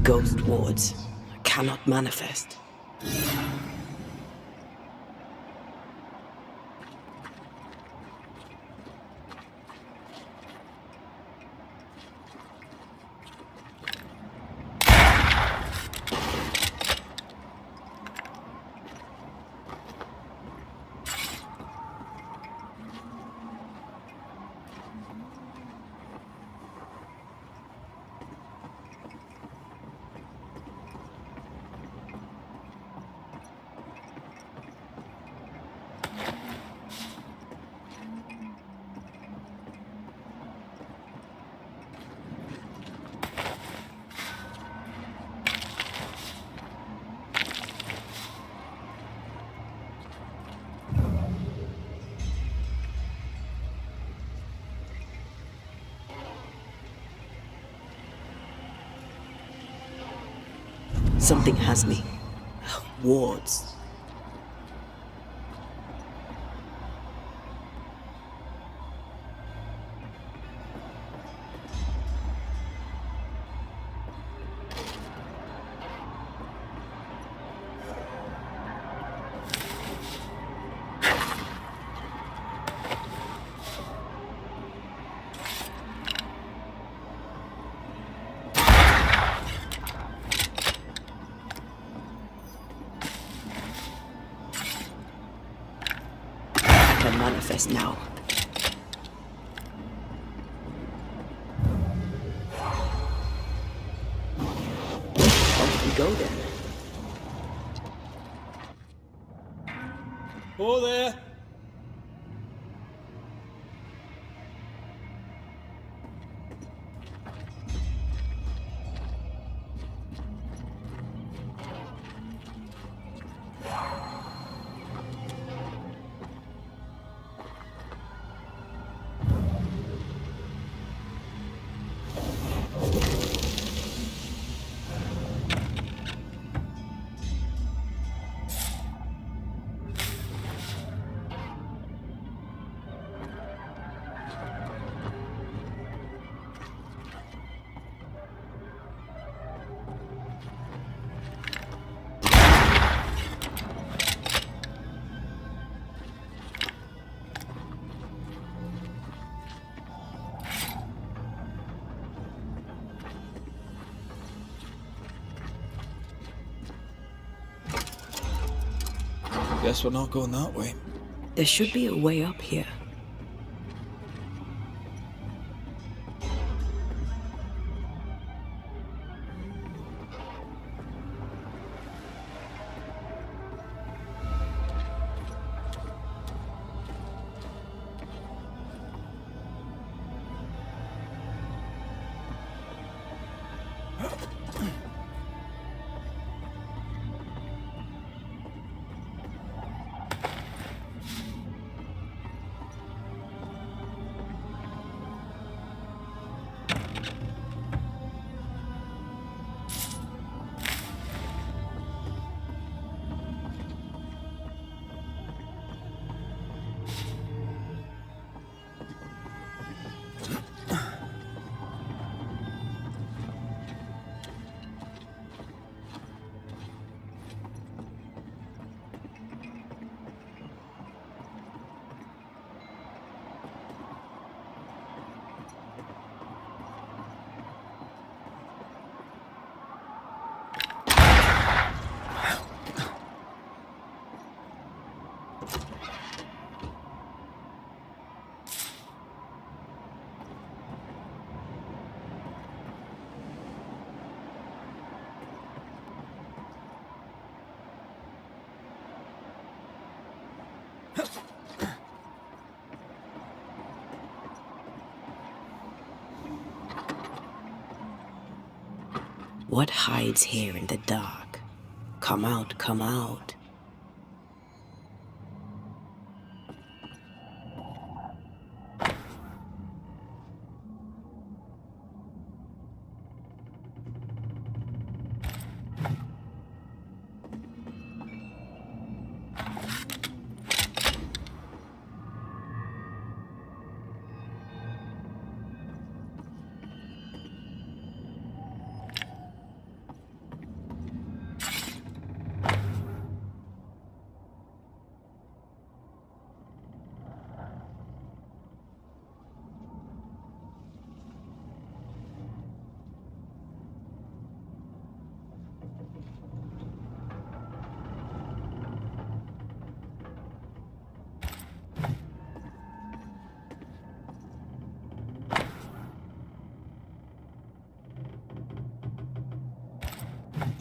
Ghost wards cannot manifest. Something has me. Wards. Can manifest now. Off we go then. Oh there! Guess we're not going that way. There should be a way up here. What hides here in the dark? Come out, come out.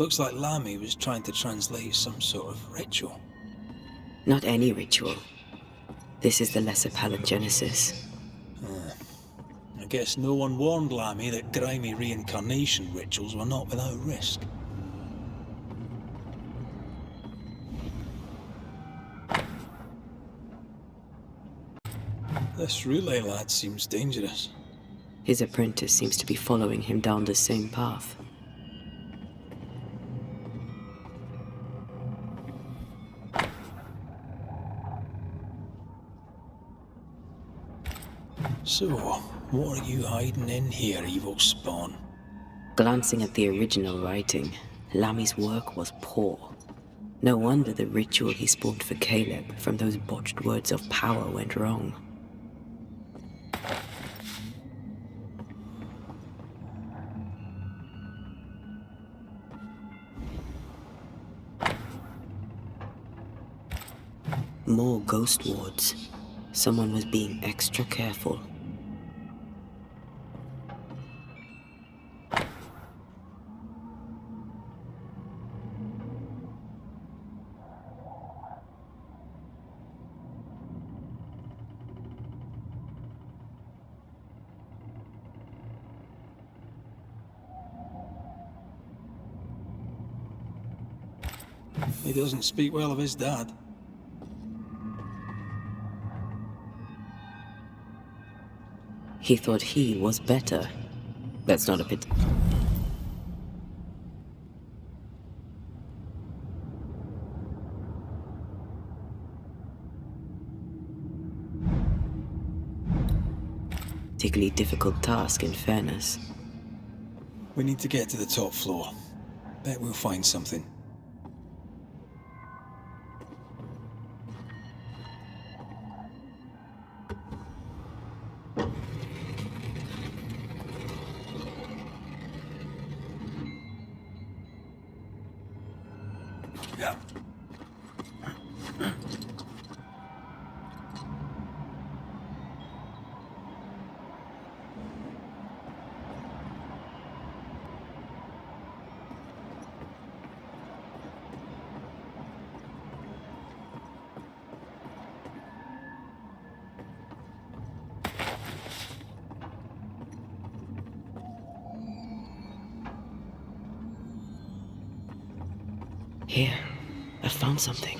Looks like Lamy was trying to translate some sort of ritual. Not any ritual. This is the Lesser Palingenesis. I guess no one warned Lamy that grimy reincarnation rituals were not without risk. This relay lad seems dangerous. His apprentice seems to be following him down the same path. So, what are you hiding in here, evil spawn? Glancing at the original writing, Lamy's work was poor. No wonder the ritual he spawned for Caleb from those botched words of power went wrong. More ghost wards. Someone was being extra careful. He doesn't speak well of his dad. He thought he was better. That's not a bit. Particularly difficult task, in fairness. We need to get to the top floor. Bet we'll find something. Yeah. Here, I found something.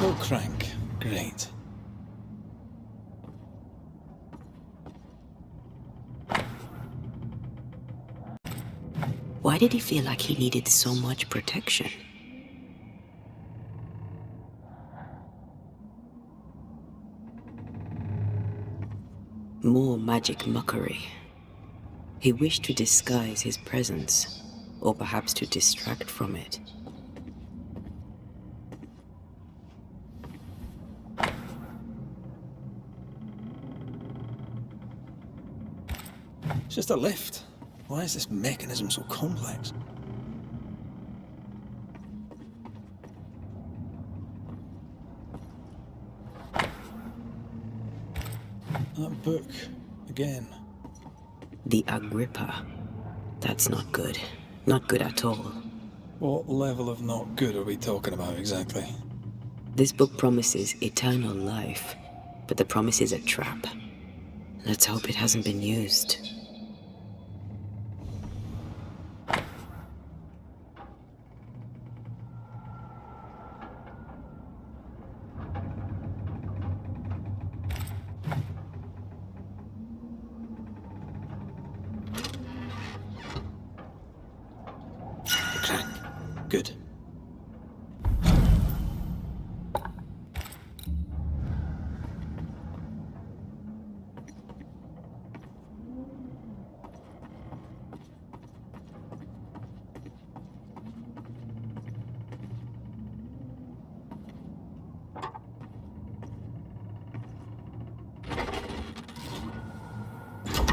No crank. Great. Why did he feel like he needed so much protection? More magic muckery. He wished to disguise his presence, or perhaps to distract from it. It's just a lift. Why is this mechanism so complex? That book. Again. The Agrippa. That's not good. Not good at all. What level of not good are we talking about exactly? This book promises eternal life, but the promise is a trap. Let's hope it hasn't been used. Good.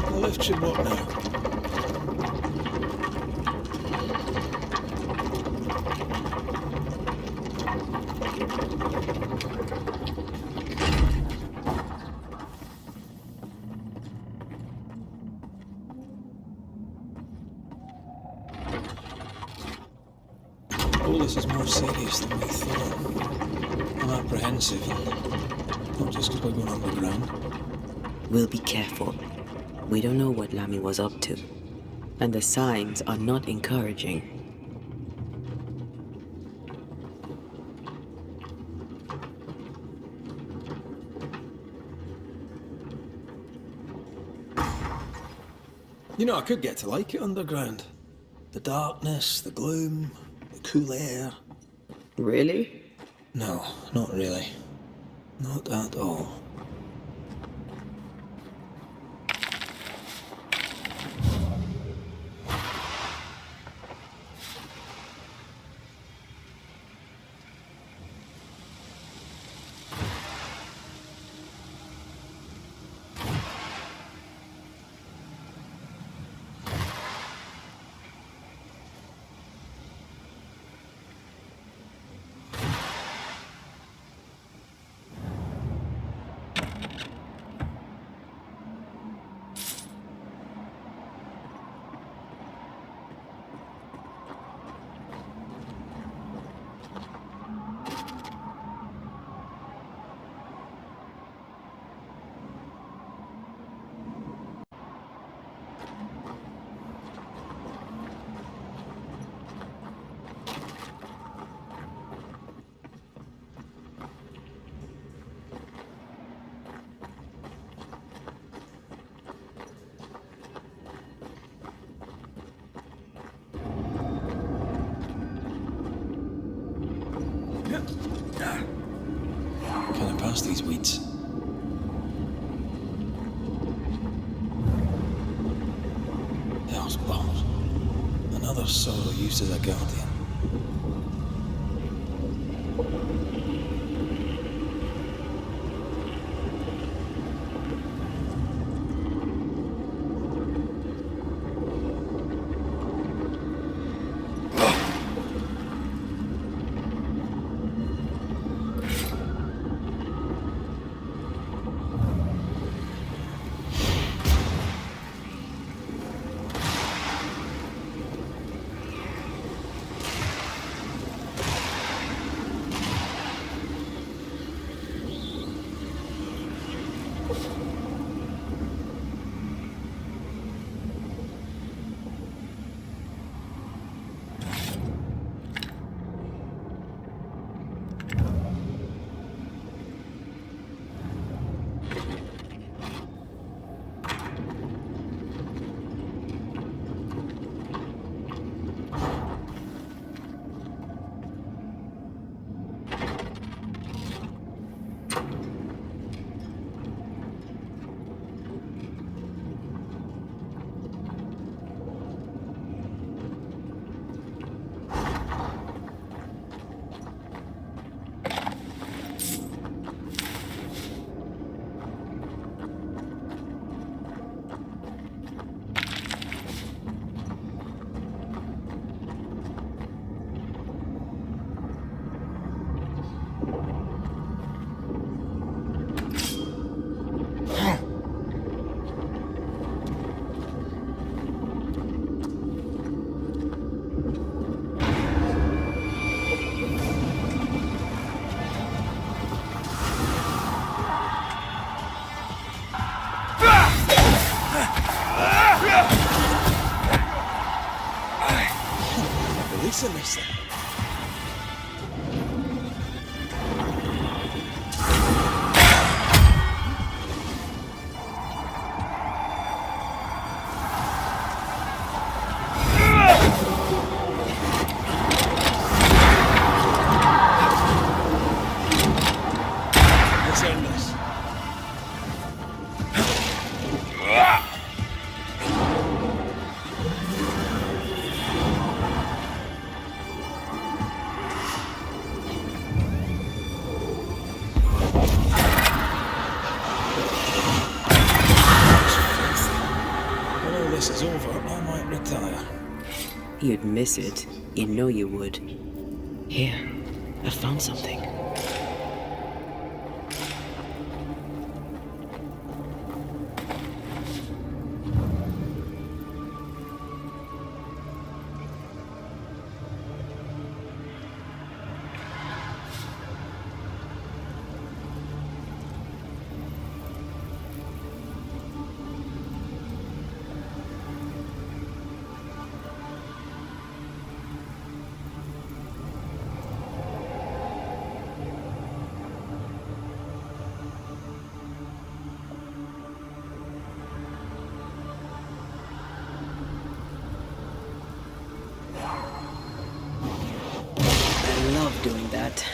The lift should work now. Oh, this is more serious than we thought. I'm apprehensive. Not just because we're going underground. We'll be careful. We don't know what Lammy was up to, and the signs are not encouraging. You know, I could get to like it underground. The darkness, the gloom, the cool air. Really? No, not really. Not at all. Can I pass these weeds? Hell's balls. Another sorrow used as a guardian. Releasing this thing. Let's end this. this is over, I might retire. You'd miss it. You know you would. Here, I found something. I love doing that.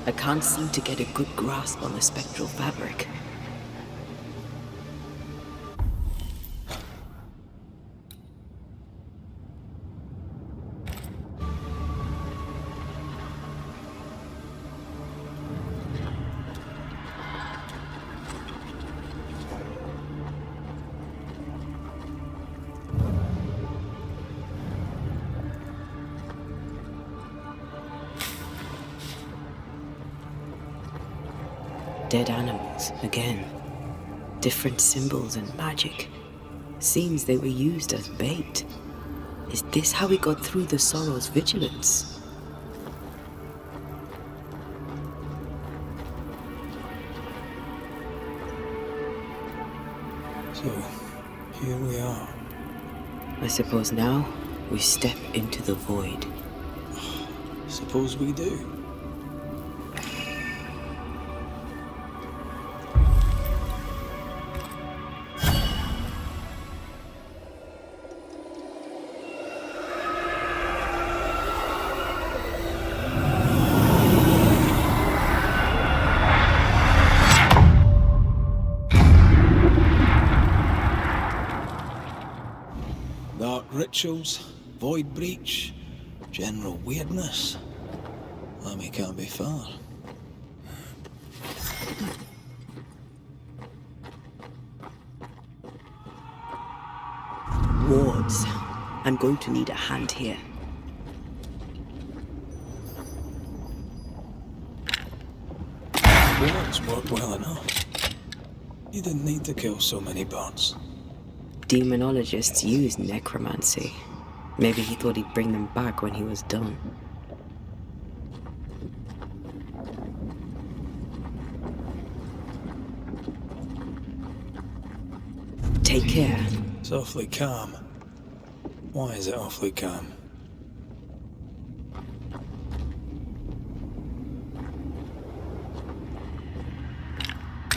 I can't seem to get a good grasp on the spectral fabric. Dead animals, again. Different symbols and magic. Seems they were used as bait. Is this how we got through the Sorrow's vigilance? So, here we are. I suppose now we step into the void. Suppose we do. Dark rituals, void breach, general weirdness. Lammy can't be far. Wards. I'm going to need a hand here. Wards work well enough. You didn't need to kill so many bots. Demonologists use necromancy. Maybe he thought he'd bring them back when he was done. Take care. It's awfully calm. Why is it awfully calm?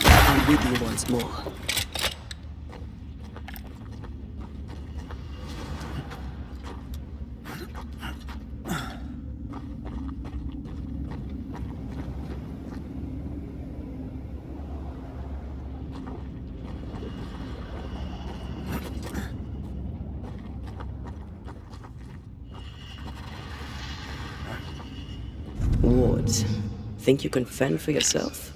I'm with you once more. wards. Think you can fend for yourself?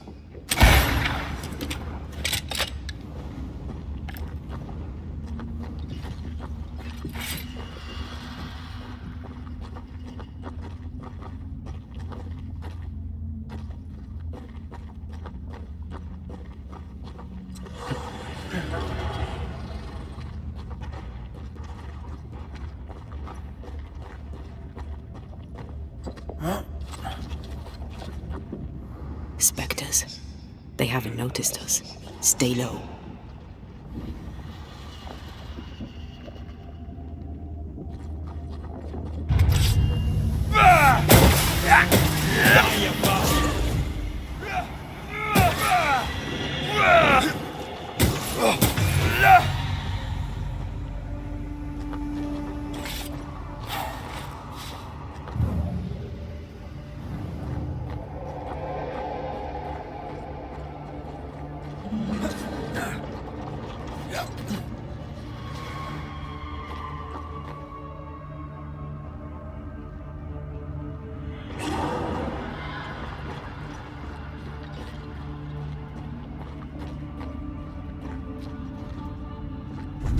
Spectres. They haven't noticed us. Stay low.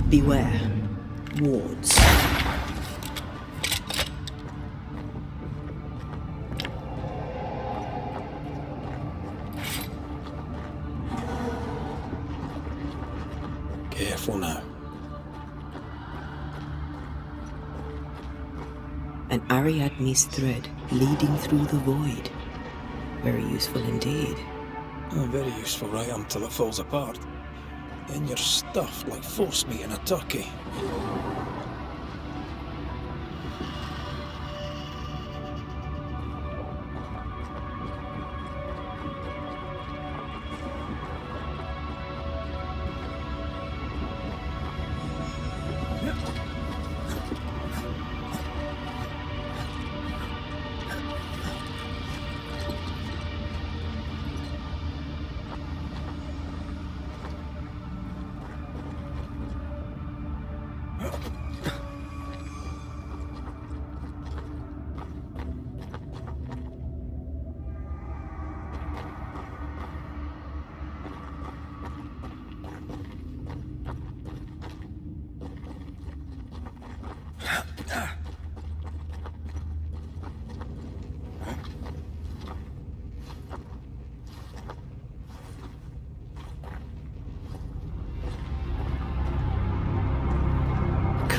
Beware. Wards. Careful now. An Ariadne's thread leading through the void. Very useful indeed. Oh, very useful right until it falls apart. Then you're stuffed like force meat in a turkey.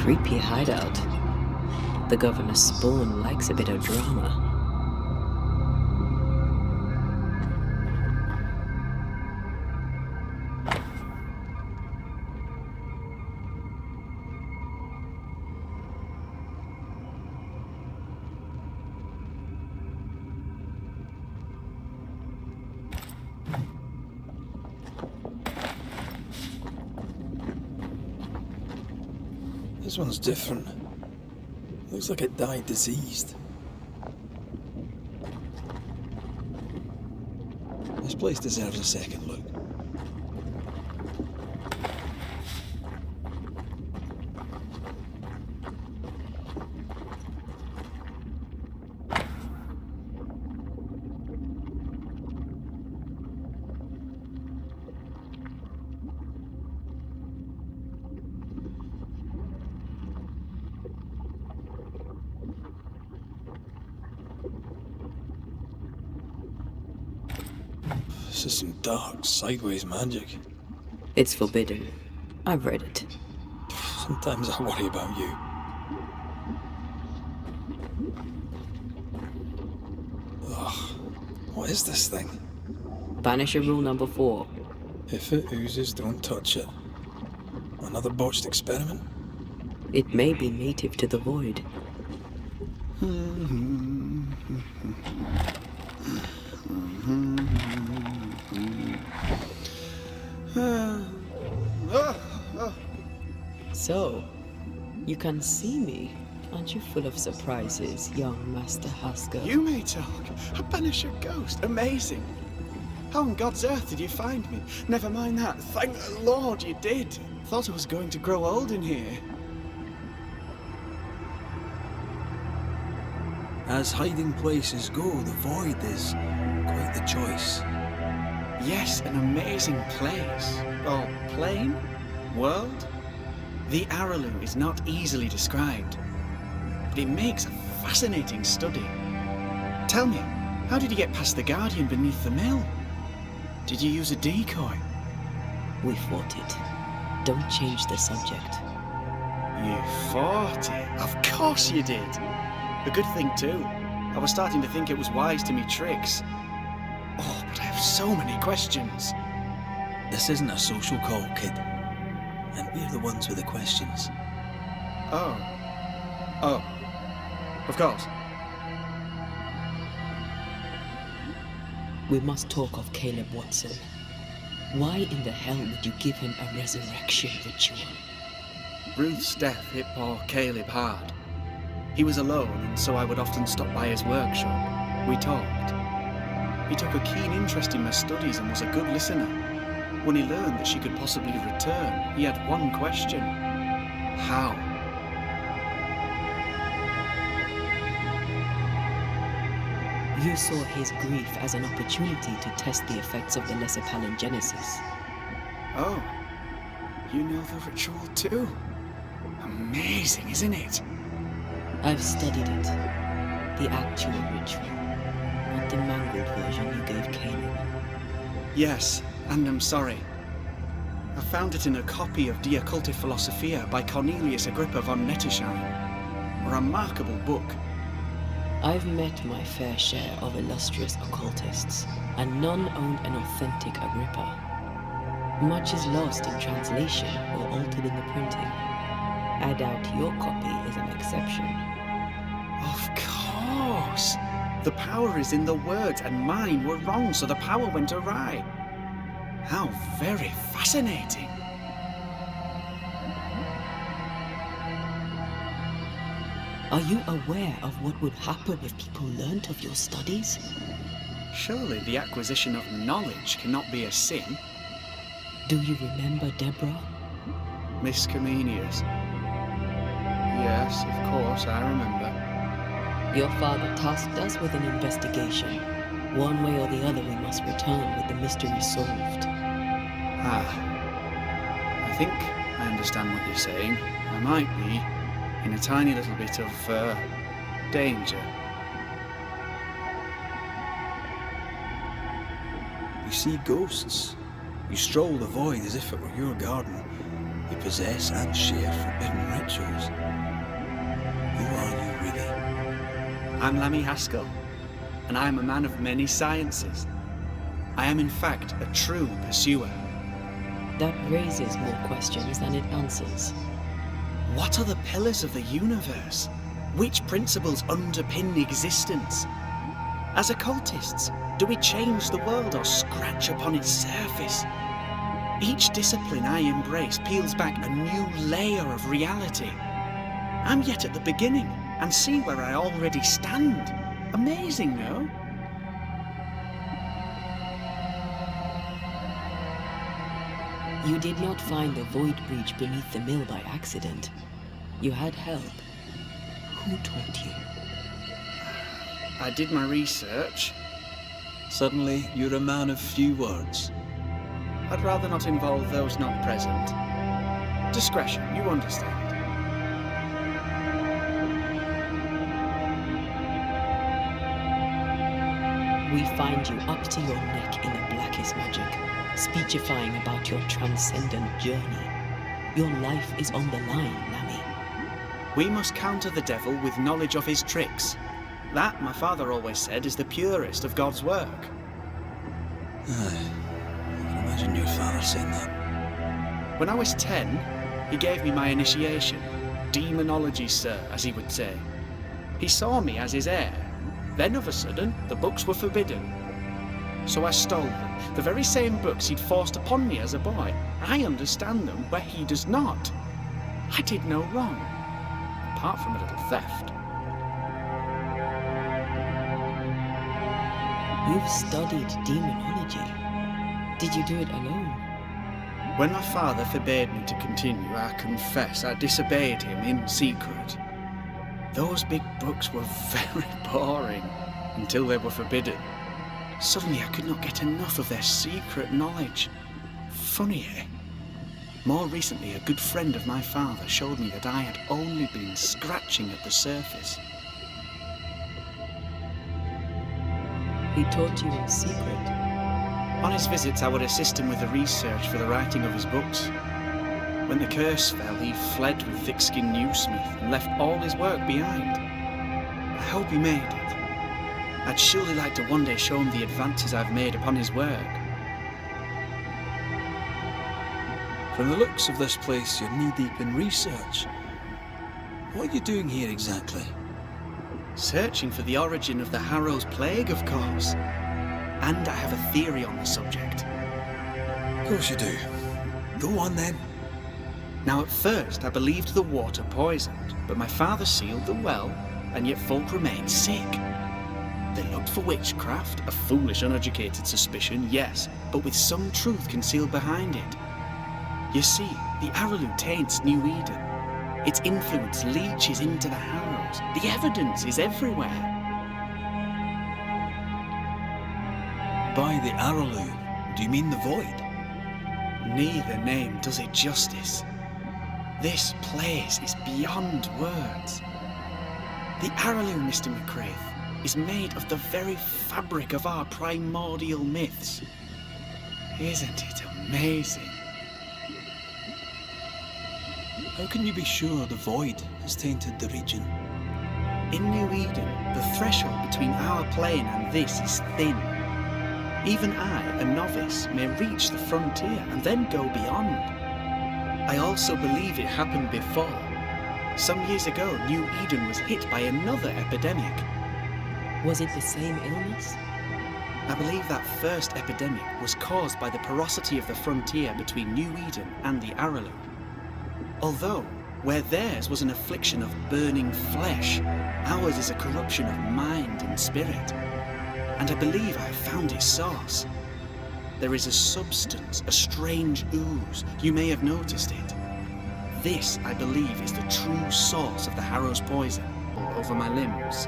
Creepy hideout. The governor's spawn likes a bit of drama. This one's different. Looks like it died diseased. This place deserves a second look. This is some dark, sideways magic. It's forbidden. I've read it. Sometimes I worry about you. Ugh. What is this thing? Banisher rule number 4. If it oozes, don't touch it. Another botched experiment? It may be native to the void. So, you can see me. Aren't you full of surprises, young Master Haskell? You may talk. A Banisher ghost. Amazing. How on God's earth did you find me? Never mind that. Thank the Lord you did. Thought I was going to grow old in here. As hiding places go, the void is quite the choice. Yes, an amazing place. Or plane? World? The Araloo is not easily described, but it makes a fascinating study. Tell me, how did you get past the Guardian beneath the mill? Did you use a decoy? We fought it. Don't change the subject. You fought it? Of course you did. A good thing too. I was starting to think it was wise to me tricks. Oh, but I have so many questions. This isn't a social call, kid. And we're the ones with the questions. Oh. Oh. Of course. We must talk of Caleb Watson. Why in the hell would you give him a resurrection ritual? Ruth's death hit poor Caleb hard. He was alone, and so I would often stop by his workshop. We talked. He took a keen interest in my studies and was a good listener. When he learned that she could possibly return, he had one question. How? You saw his grief as an opportunity to test the effects of the lesser palingenesis. Oh, you know the ritual too? Amazing, isn't it? I've studied it. The actual ritual, not the mangled version you gave Caleb. Yes, and I'm sorry. I found it in a copy of De Occulti Philosophia by Cornelius Agrippa von Nettesheim. A remarkable book. I've met my fair share of illustrious occultists, and none owned an authentic Agrippa. Much is lost in translation or altered in the printing. I doubt your copy is an exception. Of course! The power is in the words, and mine were wrong, so the power went awry. How very fascinating! Are you aware of what would happen if people learnt of your studies? Surely the acquisition of knowledge cannot be a sin. Do you remember Deborah? Miss Comenius. Yes, of course, I remember. Your father tasked us with an investigation. One way or the other, we must return with the mystery solved. I think I understand what you're saying. I might be in a tiny little bit of, danger. You see ghosts. You stroll the void as if it were your garden. You possess and share forbidden rituals. Who are you really? I'm Lammy Haskell, and I am a man of many sciences. I am in fact a true pursuer. That raises more questions than it answers. What are the pillars of the universe? Which principles underpin existence? As occultists, do we change the world or scratch upon its surface? Each discipline I embrace peels back a new layer of reality. I'm yet at the beginning, and see where I already stand. Amazing, no? You did not find the void breach beneath the mill by accident. You had help. Who taught you? I did my research. Suddenly, you're a man of few words. I'd rather not involve those not present. Discretion, you understand. We find you up to your neck in the blackest magic, speechifying about your transcendent journey. Your life is on the line, Lammy. We must counter the devil with knowledge of his tricks. That, my father always said, is the purest of God's work. Aye. I can imagine your father saying that. When I was 10, he gave me my initiation. Demonology, sir, as he would say. He saw me as his heir. Then, of a sudden, the books were forbidden. So I stole them, the very same books he'd forced upon me as a boy. I understand them where he does not. I did no wrong, apart from a little theft. You've studied demonology. Did you do it alone? When my father forbade me to continue, I confess I disobeyed him in secret. Those big books were very boring until they were forbidden. Suddenly I could not get enough of their secret knowledge. Funny, eh? More recently, a good friend of my father showed me that I had only been scratching at the surface. He taught you in secret. On his visits, I would assist him with the research for the writing of his books. When the curse fell, he fled with thick-skinned Newsmith and left all his work behind. I hope he made it. I'd surely like to one day show him the advances I've made upon his work. From the looks of this place, you're knee-deep in research. What are you doing here exactly? Searching for the origin of the Harrow's plague, of course. And I have a theory on the subject. Of course you do. Go on then. Now at first I believed the water poisoned, but my father sealed the well, and yet folk remained sick. They looked for witchcraft, a foolish, uneducated suspicion, yes, but with some truth concealed behind it. You see, the Araloo taints New Eden. Its influence leaches into the Harrows. The evidence is everywhere. By the Araloo, do you mean the Void? Neither name does it justice. This place is beyond words. The Araloo, Mr. McCraith, is made of the very fabric of our primordial myths. Isn't it amazing? How can you be sure the Void has tainted the region? In New Eden, the threshold between our plane and this is thin. Even I, a novice, may reach the frontier and then go beyond. I also believe it happened before. Some years ago, New Eden was hit by another epidemic. Was it the same illness? I believe that first epidemic was caused by the porosity of the frontier between New Eden and the Araloo. Although, where theirs was an affliction of burning flesh, ours is a corruption of mind and spirit. And I believe I have found its source. There is a substance, a strange ooze. You may have noticed it. This, I believe, is the true source of the Harrow's poison, all over my limbs.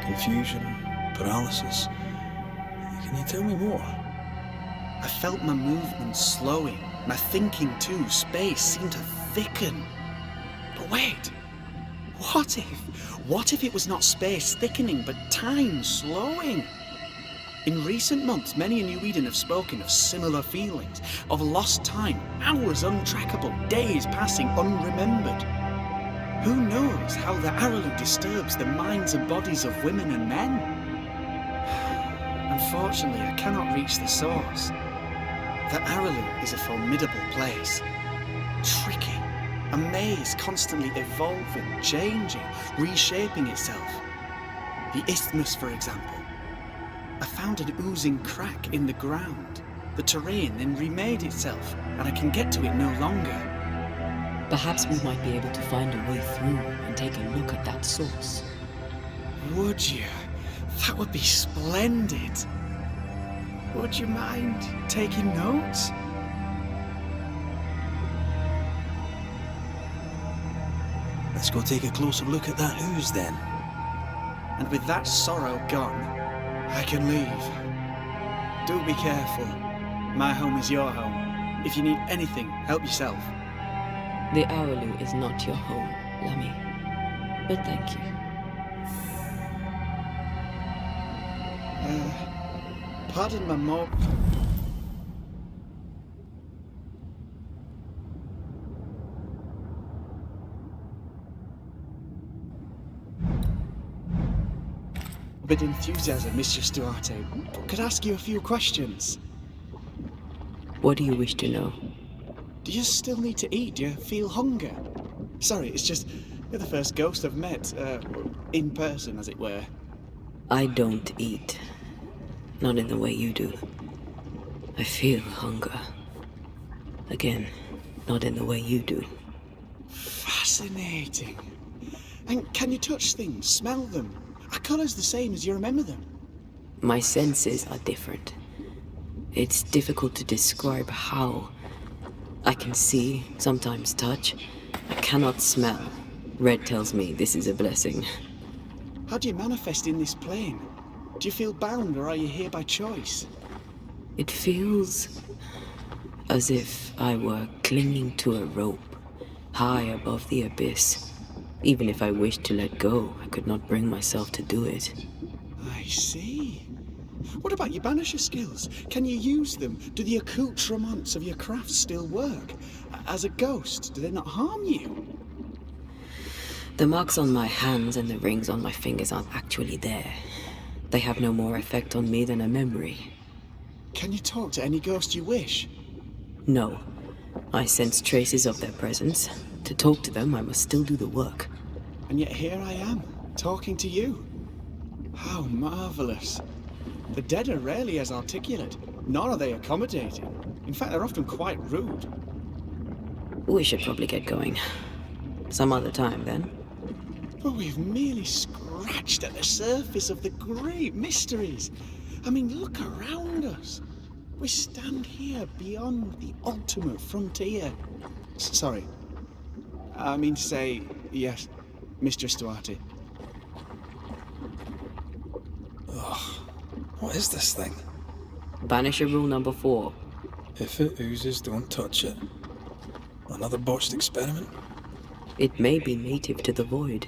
Confusion, paralysis. Can you tell me more? I felt my movements slowing, my thinking too. Space seemed to thicken. But wait, what if it was not space thickening, but time slowing? In recent months, many in New Eden have spoken of similar feelings, of lost time, hours untrackable, days passing unremembered. Who knows how the Araloo disturbs the minds and bodies of women and men? Unfortunately, I cannot reach the source. The Araloo is a formidable place. Tricky. A maze constantly evolving, changing, reshaping itself. The isthmus, for example. I found an oozing crack in the ground. The terrain then remade itself, and I can get to it no longer. Perhaps we might be able to find a way through and take a look at that source. Would you? That would be splendid. Would you mind taking notes? Let's go take a closer look at that ooze then. And with that sorrow gone, I can leave. Do be careful. My home is your home. If you need anything, help yourself. The Araloo is not your home, Lammy. But thank you. Pardon my mob. A bit of enthusiasm, Mistress Duarte. But could I ask you a few questions? What do you wish to know? Do you still need to eat? Do you feel hunger? Sorry, it's just you're the first ghost I've met, in person, as it were. I don't eat. Not in the way you do. I feel hunger. Again, not in the way you do. Fascinating. And can you touch things, smell them? Are colours the same as you remember them? My senses are different. It's difficult to describe how. I can see, sometimes touch. I cannot smell. Red tells me this is a blessing. How do you manifest in this plane? Do you feel bound, or are you here by choice? It feels as if I were clinging to a rope, high above the abyss. Even if I wished to let go, I could not bring myself to do it. I see. What about your Banisher skills? Can you use them? Do the accoutrements of your craft still work? As a ghost, do they not harm you? The marks on my hands and the rings on my fingers aren't actually there. They have no more effect on me than a memory. Can you talk to any ghost you wish? No. I sense traces of their presence. To talk to them, I must still do the work. And yet here I am, talking to you. How marvelous. The dead are rarely as articulate, nor are they accommodating. In fact, they're often quite rude. We should probably get going. Some other time, then. But we've merely scratched at the surface of the great mysteries. I mean, look around us. We stand here beyond the ultimate frontier. Sorry. I mean to say, yes, Mistress Duarte. Ugh. What is this thing? Banisher rule number 4. If it oozes, don't touch it. Another botched experiment? It may be native to the void.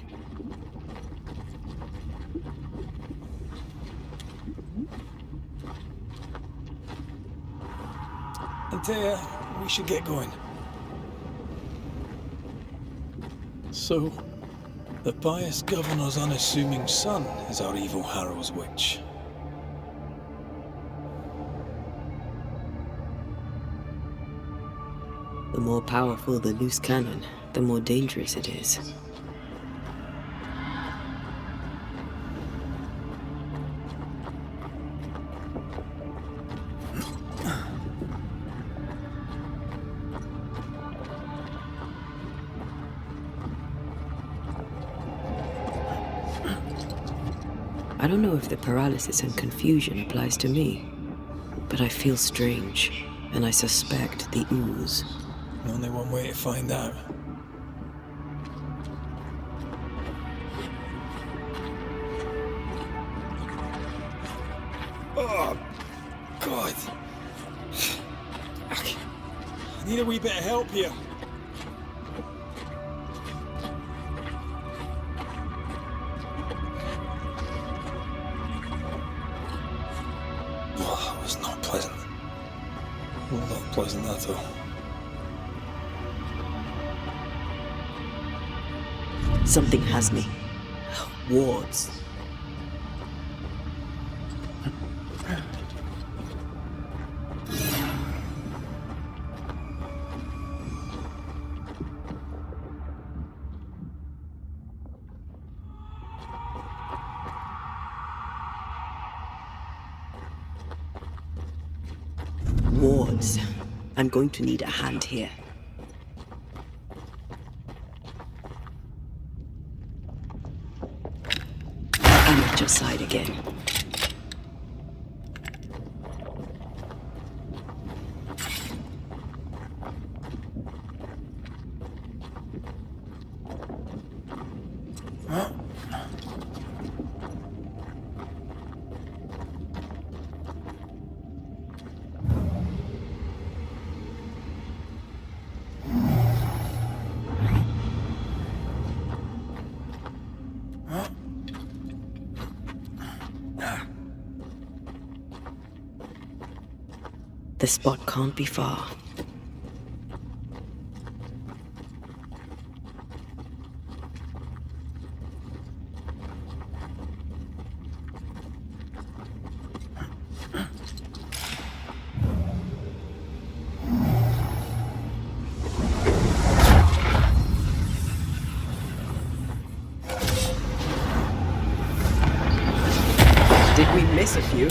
Antea, we should get going. So, the pious governor's unassuming son is our evil Harrow's witch. The more powerful the loose cannon, the more dangerous it is. I don't know if the paralysis and confusion applies to me, but I feel strange, and I suspect the ooze. Only one way to find out. Oh, God. I need a wee bit of help here. Oh, that was not pleasant. Well, not pleasant at all. Something has me. Wards. Wards. I'm going to need a hand here. I'm at your side again. The spot can't be far. Did we miss a few?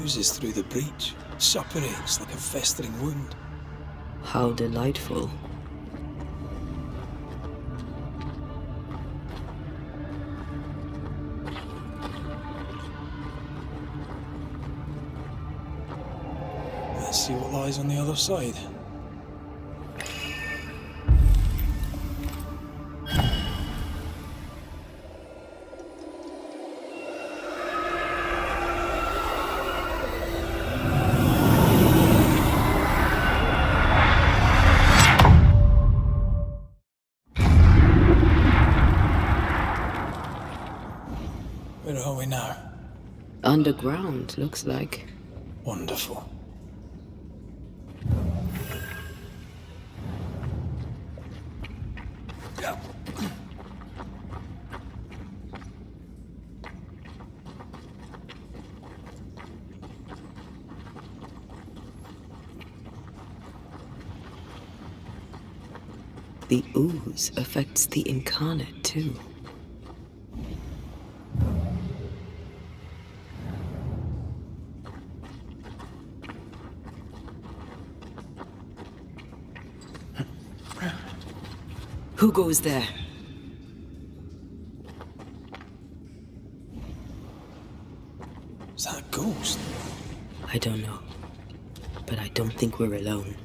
oozes through the breach, suppurates like a festering wound. How delightful. Let's see what lies on the other side. Where are we now? Underground, looks like. Wonderful. The ooze affects the incarnate too. Who goes there? Is that a ghost? I don't know. But I don't think we're alone.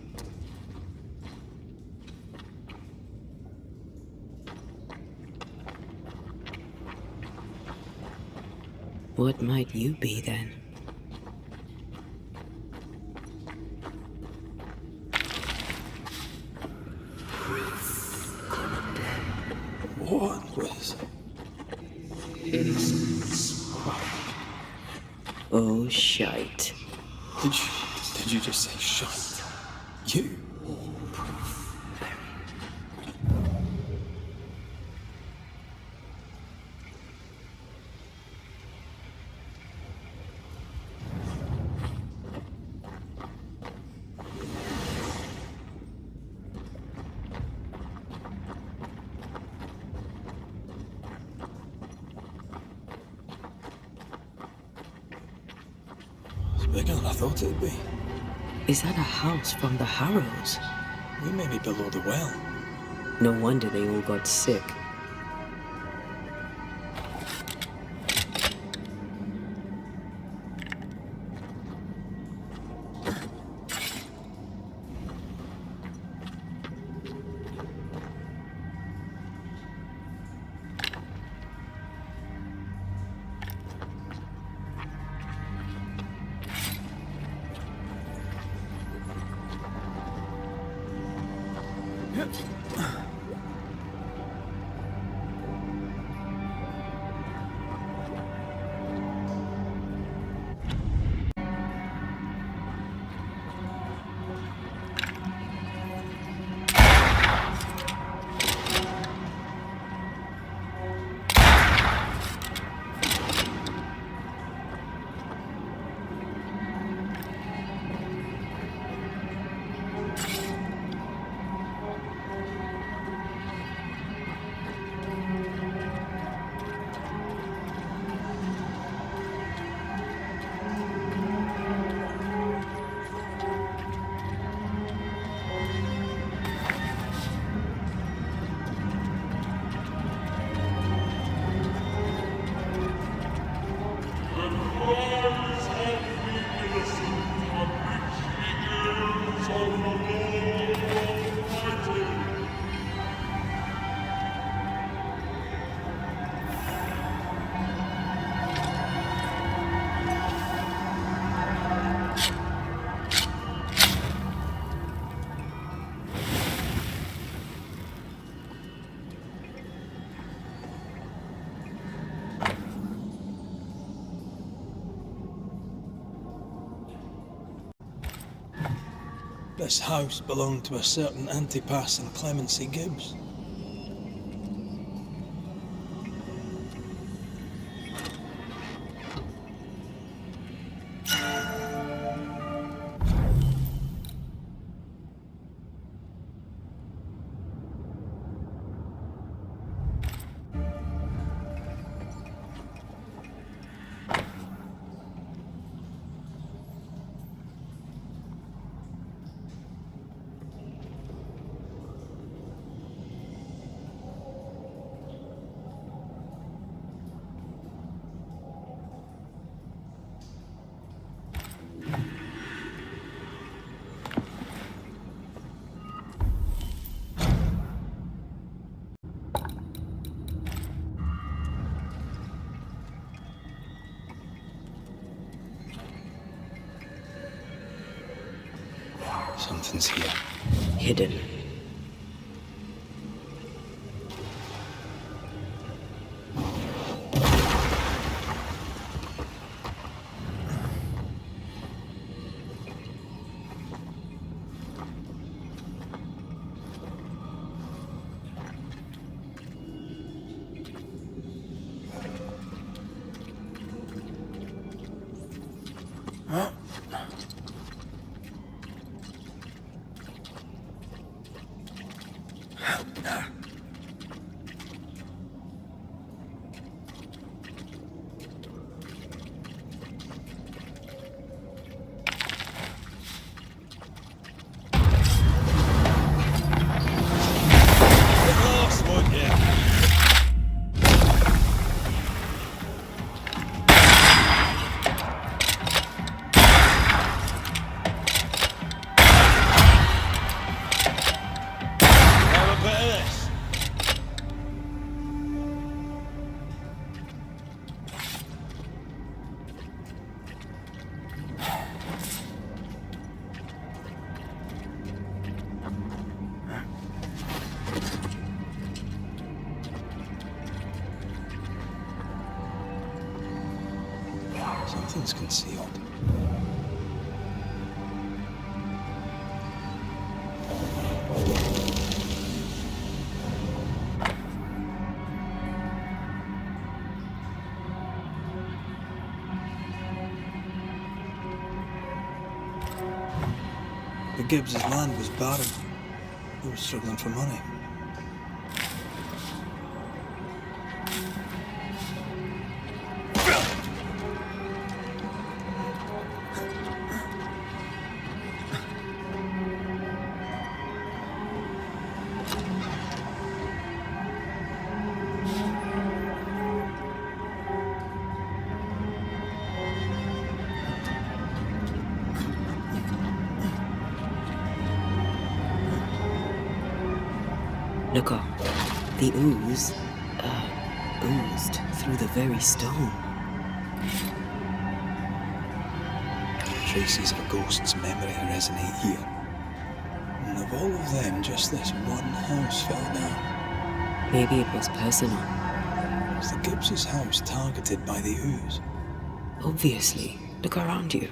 What might you be then? What was... Oh, shite. Did you just say shite? You? It's bigger than I thought it'd be. Is that a house from the Harrows? We may be below the well. No wonder they all got sick. This house belonged to a certain Antipas and Clemency Gibbs. Something's here. Hidden. Something's concealed. The Gibbs' land was barren. They were struggling for money. Look up. The ooze, oozed through the very stone. Traces of a ghost's memory resonate here. And of all of them, just this one house fell down. Maybe it was personal. Was the Gibbs' house targeted by the ooze? Obviously. Look around you.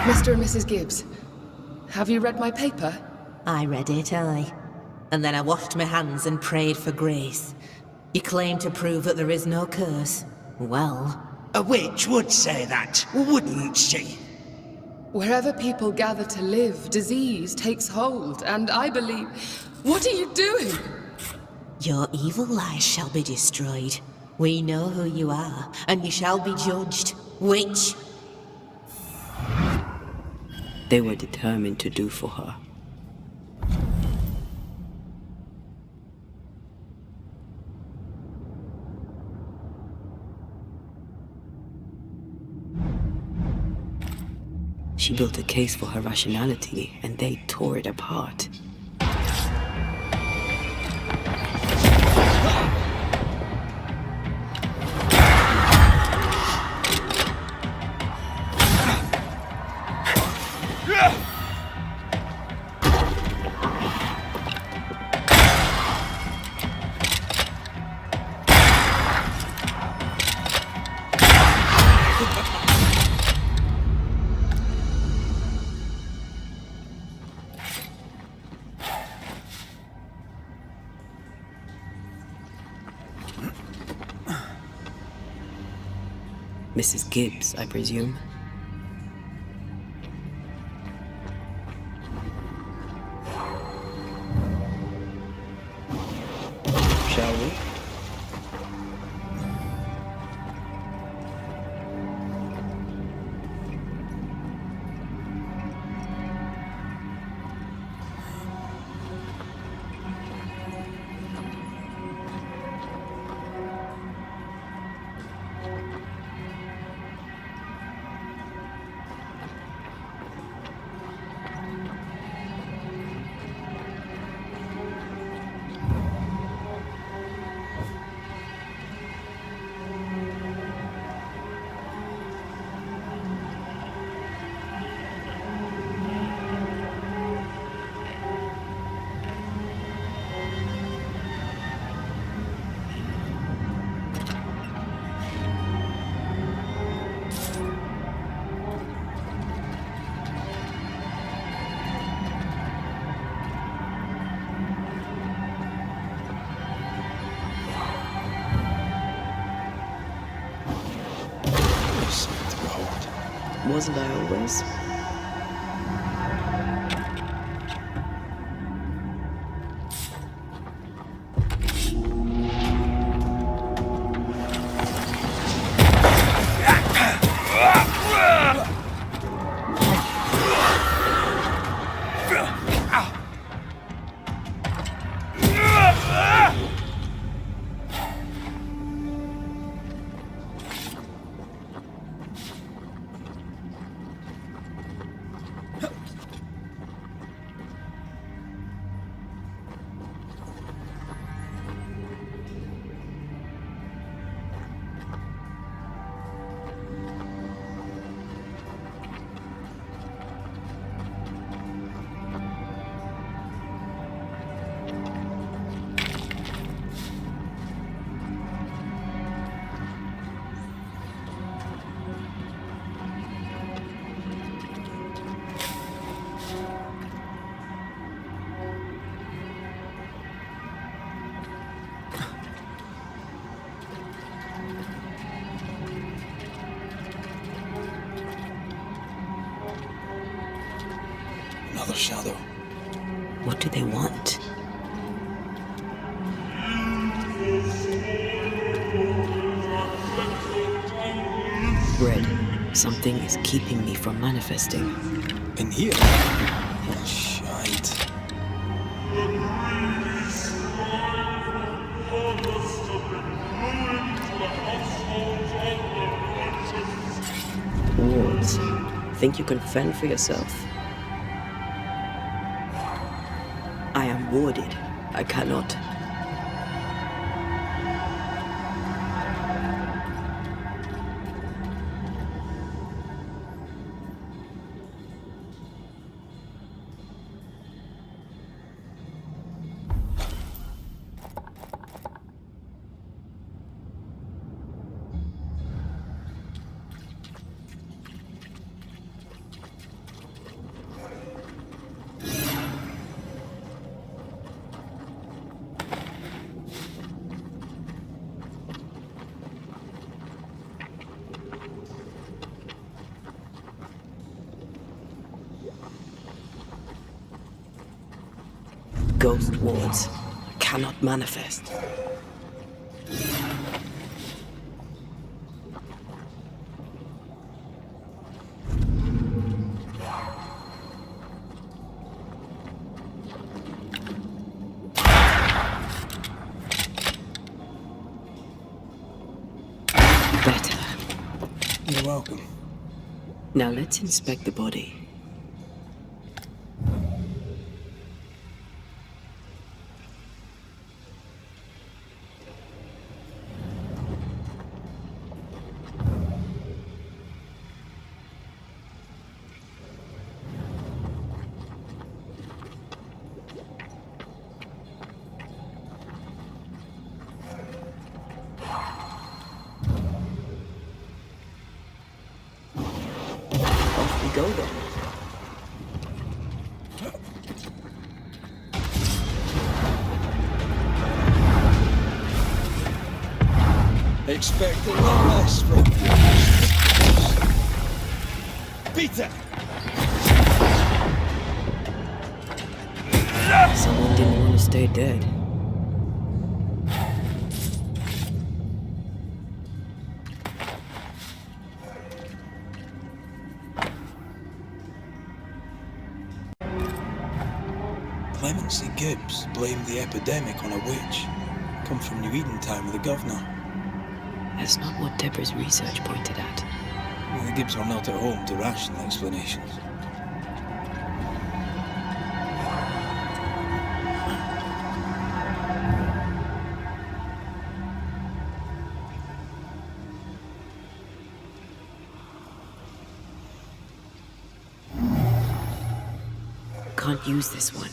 Mr. and Mrs. Gibbs, have you read my paper? I read it, aye. And then I washed my hands and prayed for grace. You claim to prove that there is no curse. Well... A witch would say that, wouldn't she? Wherever people gather to live, disease takes hold, and I believe... What are you doing? Your evil lies shall be destroyed. We know who you are, and you shall be judged. Witch! They were determined to do for her. She built a case for her rationality, and they tore it apart. Mrs. Gibbs, I presume. know. Wasn't I always? Another shadow. What do they want? Red, something is keeping me from manifesting. In here? Oh, shite. Wards, think you can fend for yourself? I am warded. I cannot. Ghost wards cannot manifest. Better. You're welcome. Now let's inspect the body. Go then. Expect a lot less from you. Peter! Someone didn't want to stay dead. blamed the epidemic on a witch. Come from New Eden time with the governor. That's not what Deborah's research pointed at. Well, the Gibbs are not at home to rational explanations. Can't use this one.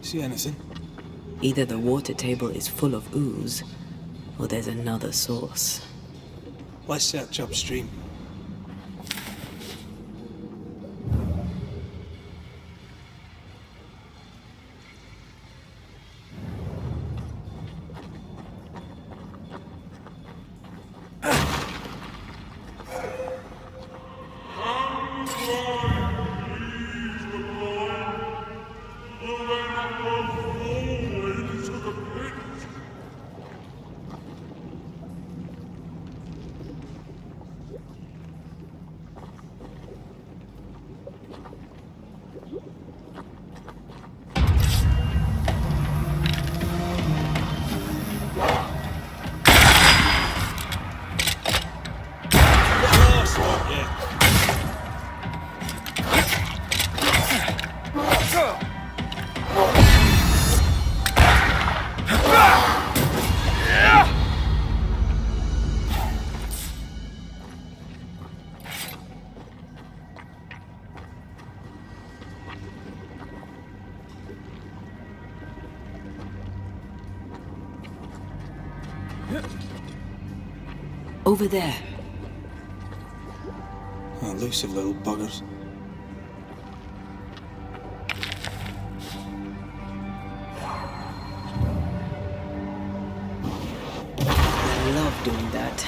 See anything? Either the water table is full of ooze, or there's another source. Let's search upstream. Over there. Elusive little buggers. I love doing that.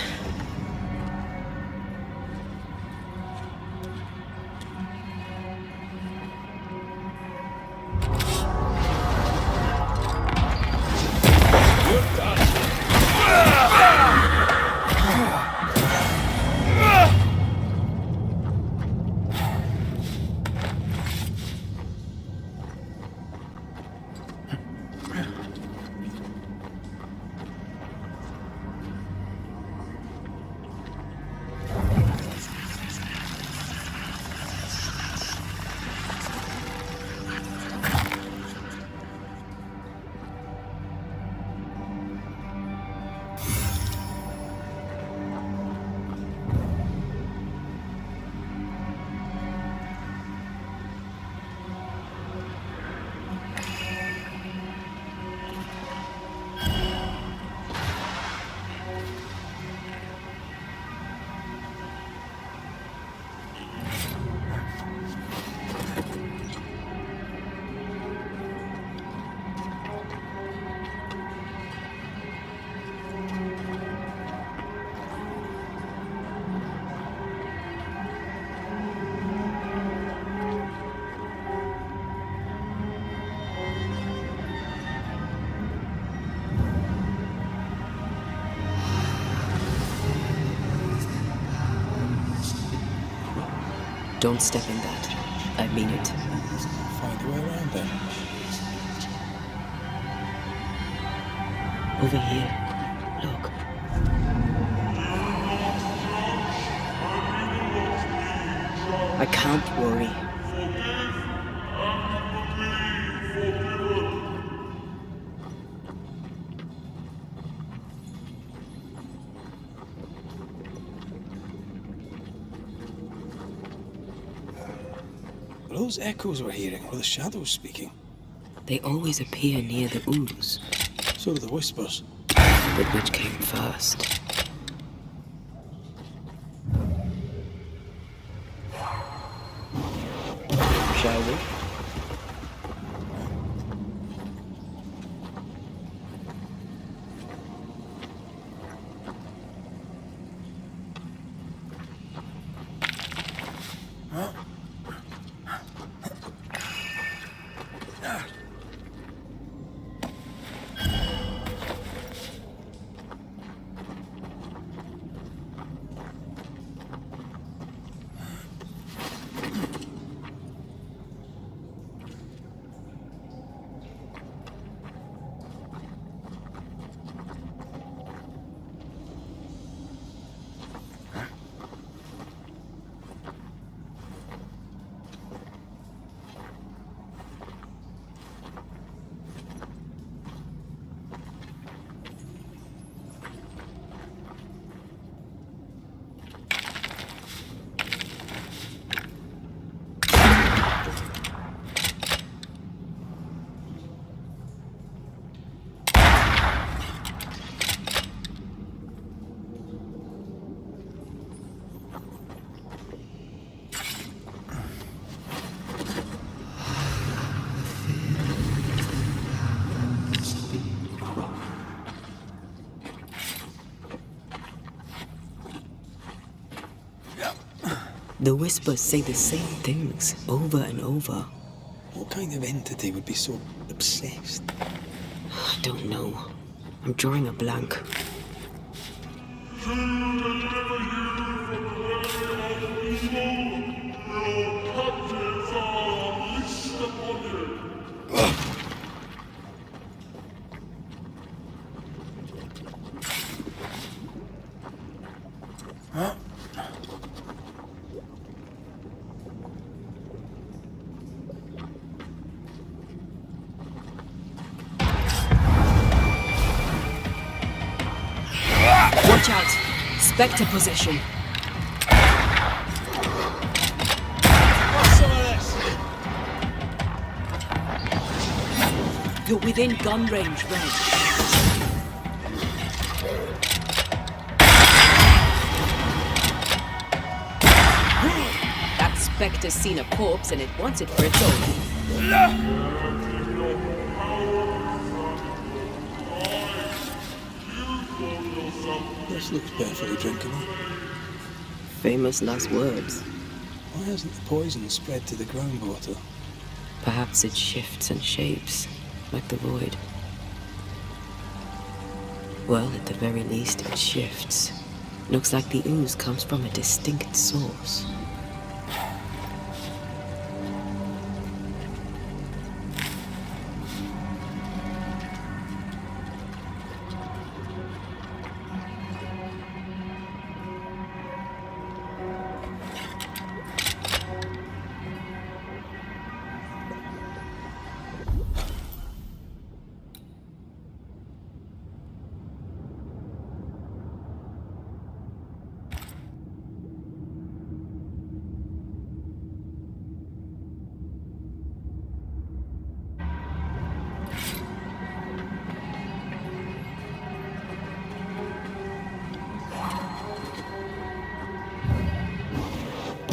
Don't step in that. I mean it. Find a way around then. Over here. Look. I can't worry. Those echoes we're hearing were the shadows speaking. They always appear near the ooze. So do the whispers. But which came first? shall we? The whispers say the same things over and over. What kind of entity would be so obsessed? I don't know. I'm drawing a blank. Watch out! Spectre possession. What's some of this? You're within gun range, Red. That Spectre's seen a corpse and it wants it for its own. This looks perfectly drinkable. Famous last words. Why hasn't the poison spread to the groundwater? Perhaps it shifts and shapes, like the void. Well, at the very least, it shifts. Looks like the ooze comes from a distinct source.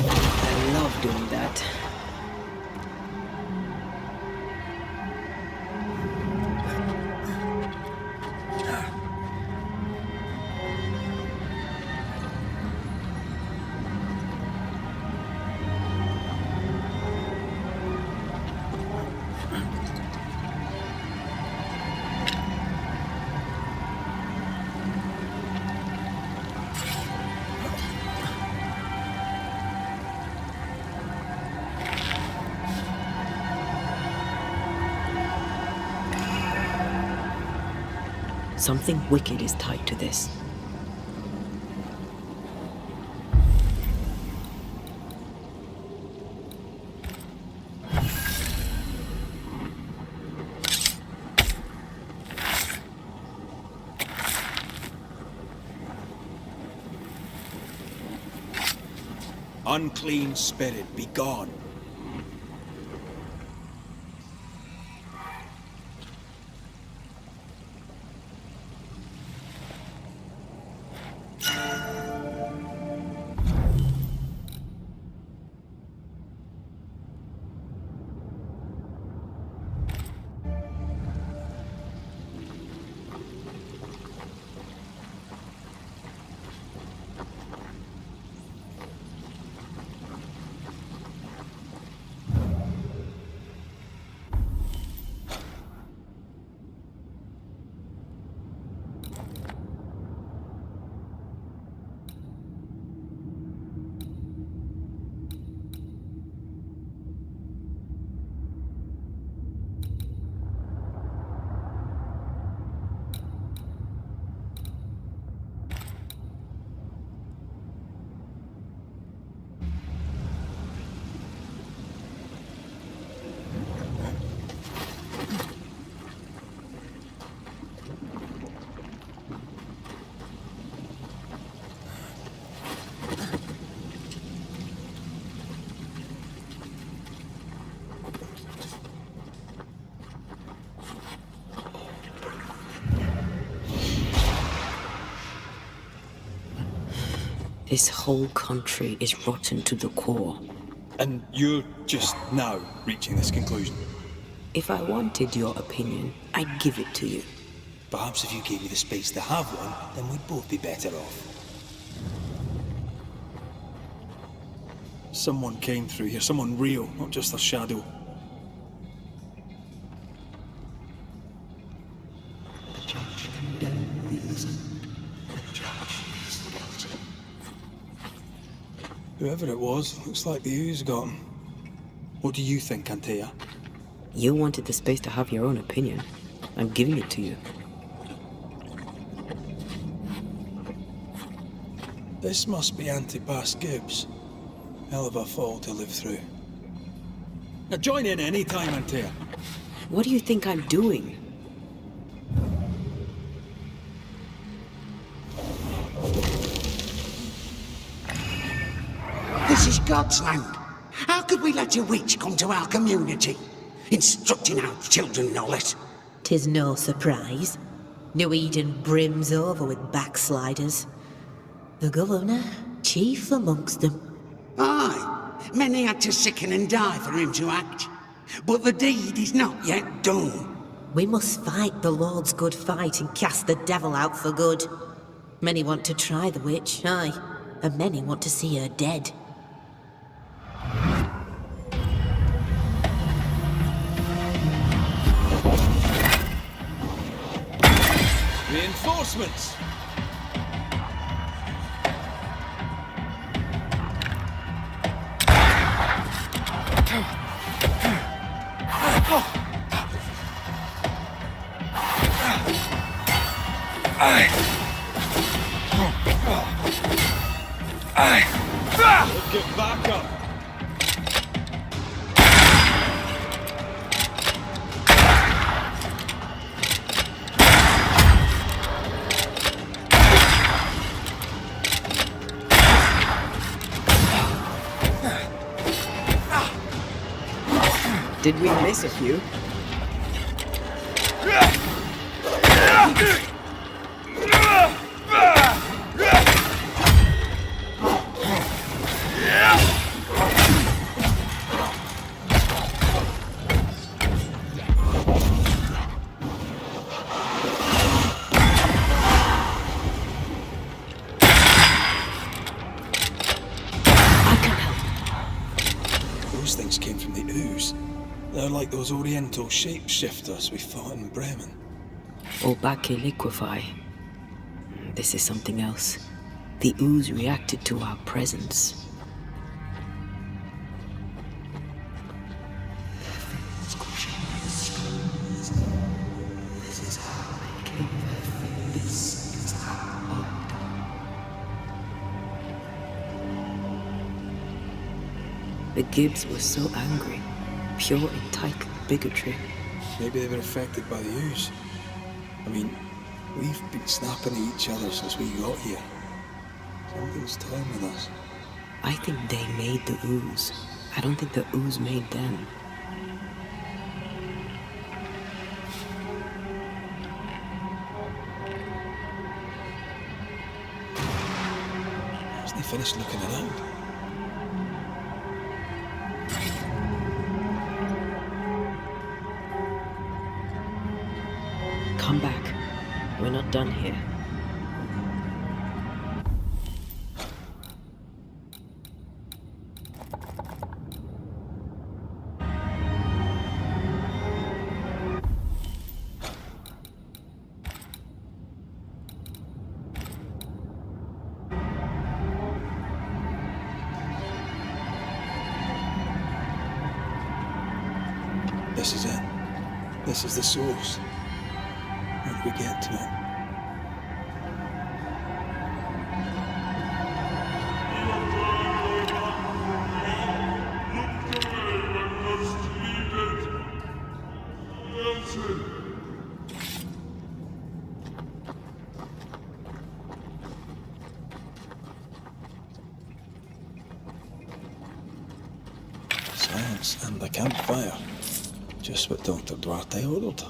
I love doing that. Something wicked is tied to this. Unclean spirit, be gone. This whole country is rotten to the core. And you're just now reaching this conclusion? If I wanted your opinion, I'd give it to you. Perhaps if you gave me the space to have one, then we'd both be better off. Someone came through here, someone real, not just a shadow. Whoever it was, looks like the ooze got him. What do you think, Antea? You wanted the space to have your own opinion. I'm giving it to you. This must be Antipas Gibbs. Hell of a fall to live through. Now join in any time, Antea. What do you think I'm doing? This is God's land. How could we let a witch come to our community? Instructing our children, no less. 'Tis no surprise. New Eden brims over with backsliders. The governor, chief amongst them. Aye, many had to sicken and die for him to act. But the deed is not yet done. We must fight the Lord's good fight and cast the devil out for good. Many want to try the witch, aye, and many want to see her dead. Reinforcements! Let's get back up! Did we miss a few? Those things came from the ooze. They're like those oriental shapeshifters we fought in Bremen. Obake liquefy. This is something else. The ooze reacted to our presence. The Gibbs were so angry. Pure entitled bigotry. Maybe they were affected by the ooze. I mean, we've been snapping at each other since we got here. Something's toying with us. I think they made the ooze. I don't think the ooze made them. Hasn't he finished looking around? Come back. We're not done here. This is it. This is the source. How do we get to it? Science and the campfire. Just what Dr. Duarte ordered.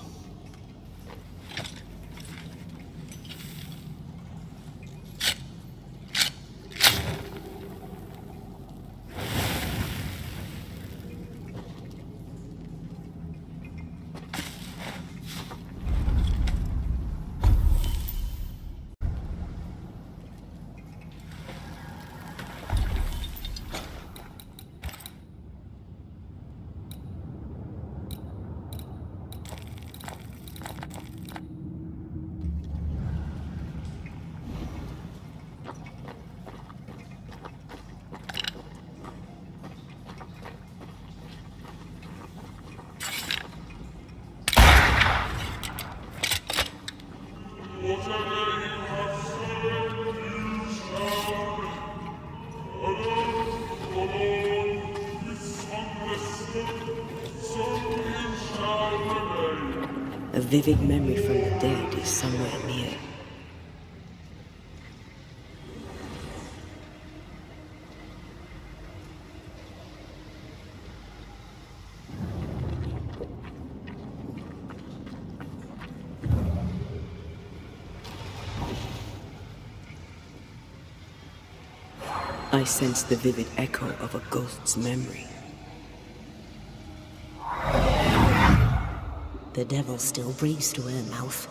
A vivid memory from the dead is somewhere near. I sense the vivid echo of a ghost's memory. The devil still breathes through her mouth.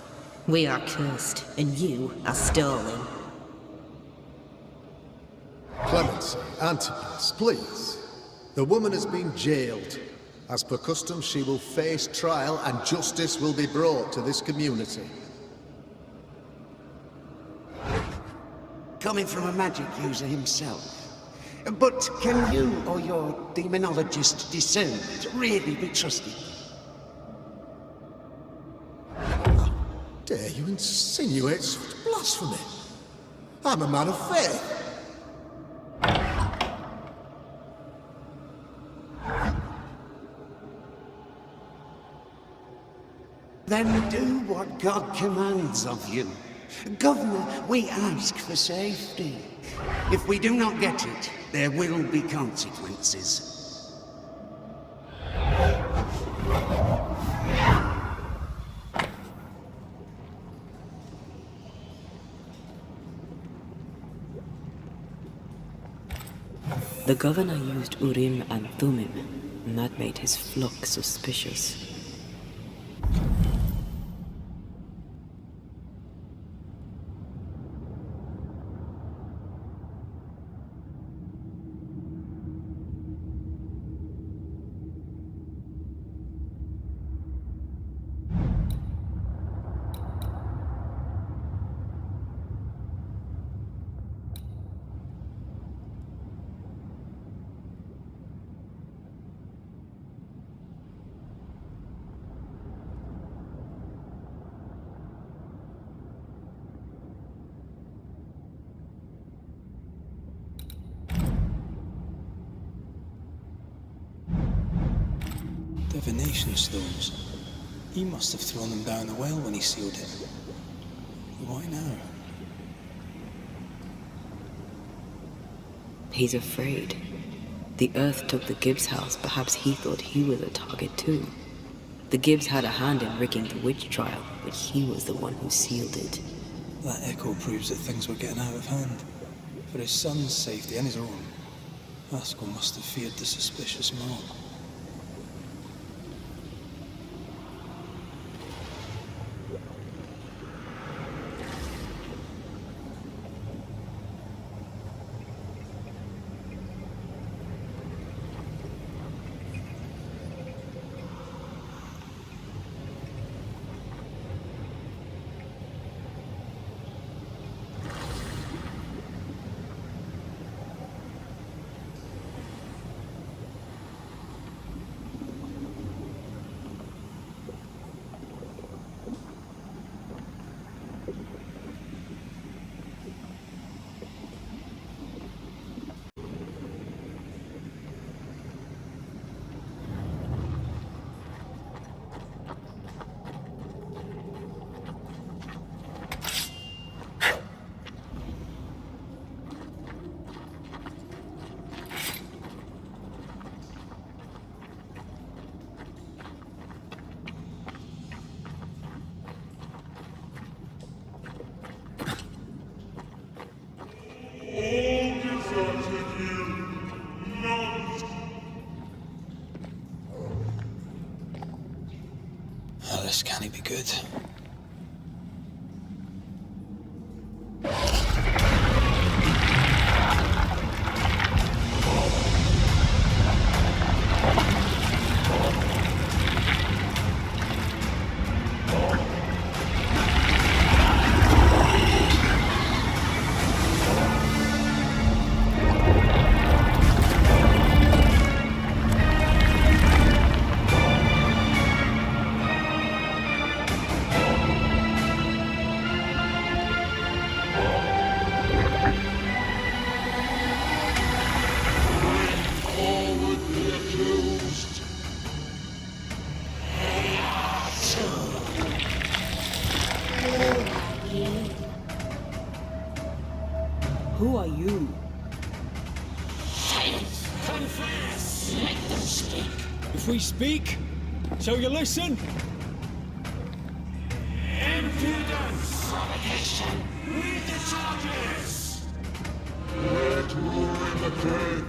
We are cursed, and you are stolen. Clemency, Antipas, please. The woman has been jailed. As per custom, she will face trial and justice will be brought to this community. Coming from a magic user himself. But can you or your demonologist discernment really be trusted? How dare you insinuate such blasphemy? I'm a man of faith. Then do what God commands of you. Governor, we ask for safety. If we do not get it, there will be consequences. The governor used Urim and Thummim, and that made his flock suspicious. Divination stones. He must have thrown them down the well when he sealed it. Why now? He's afraid. The Earth took the Gibbs house. Perhaps he thought he was a target too. The Gibbs had a hand in rigging the witch trial, but he was the one who sealed it. That echo proves that things were getting out of hand. For his son's safety and his own, Haskell must have feared the suspicious mob. Oh, this can't be good. if we speak? Shall you listen? Impudence! Provocation! Read the charges! Red Moor in the grave.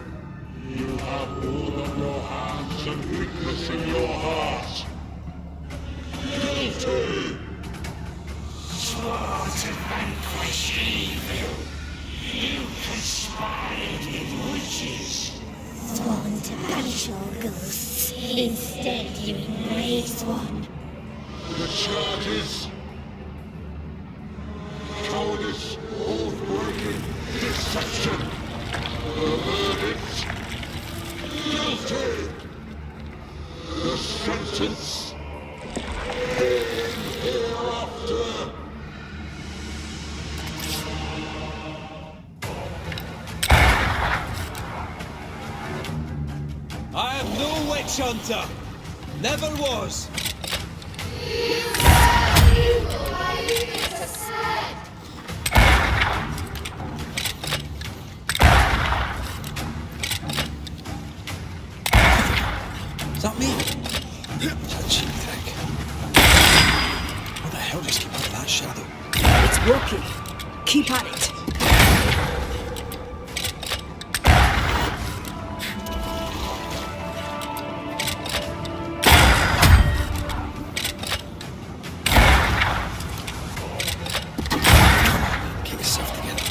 You have blood on your hands and weakness in your heart. Guilty! Swore to vanquish evil. You conspired with witches. Sworn to banish all ghosts. Instead, you embrace one. The charges. Cowardice, oath-breaking, deception. The verdict. Guilty. The sentence. Pain hereafter. I am no witch hunter. Never was. Is that me? That cheap trick. How the hell just keep out of that shadow? It's working. Keep at it. Get yourself together.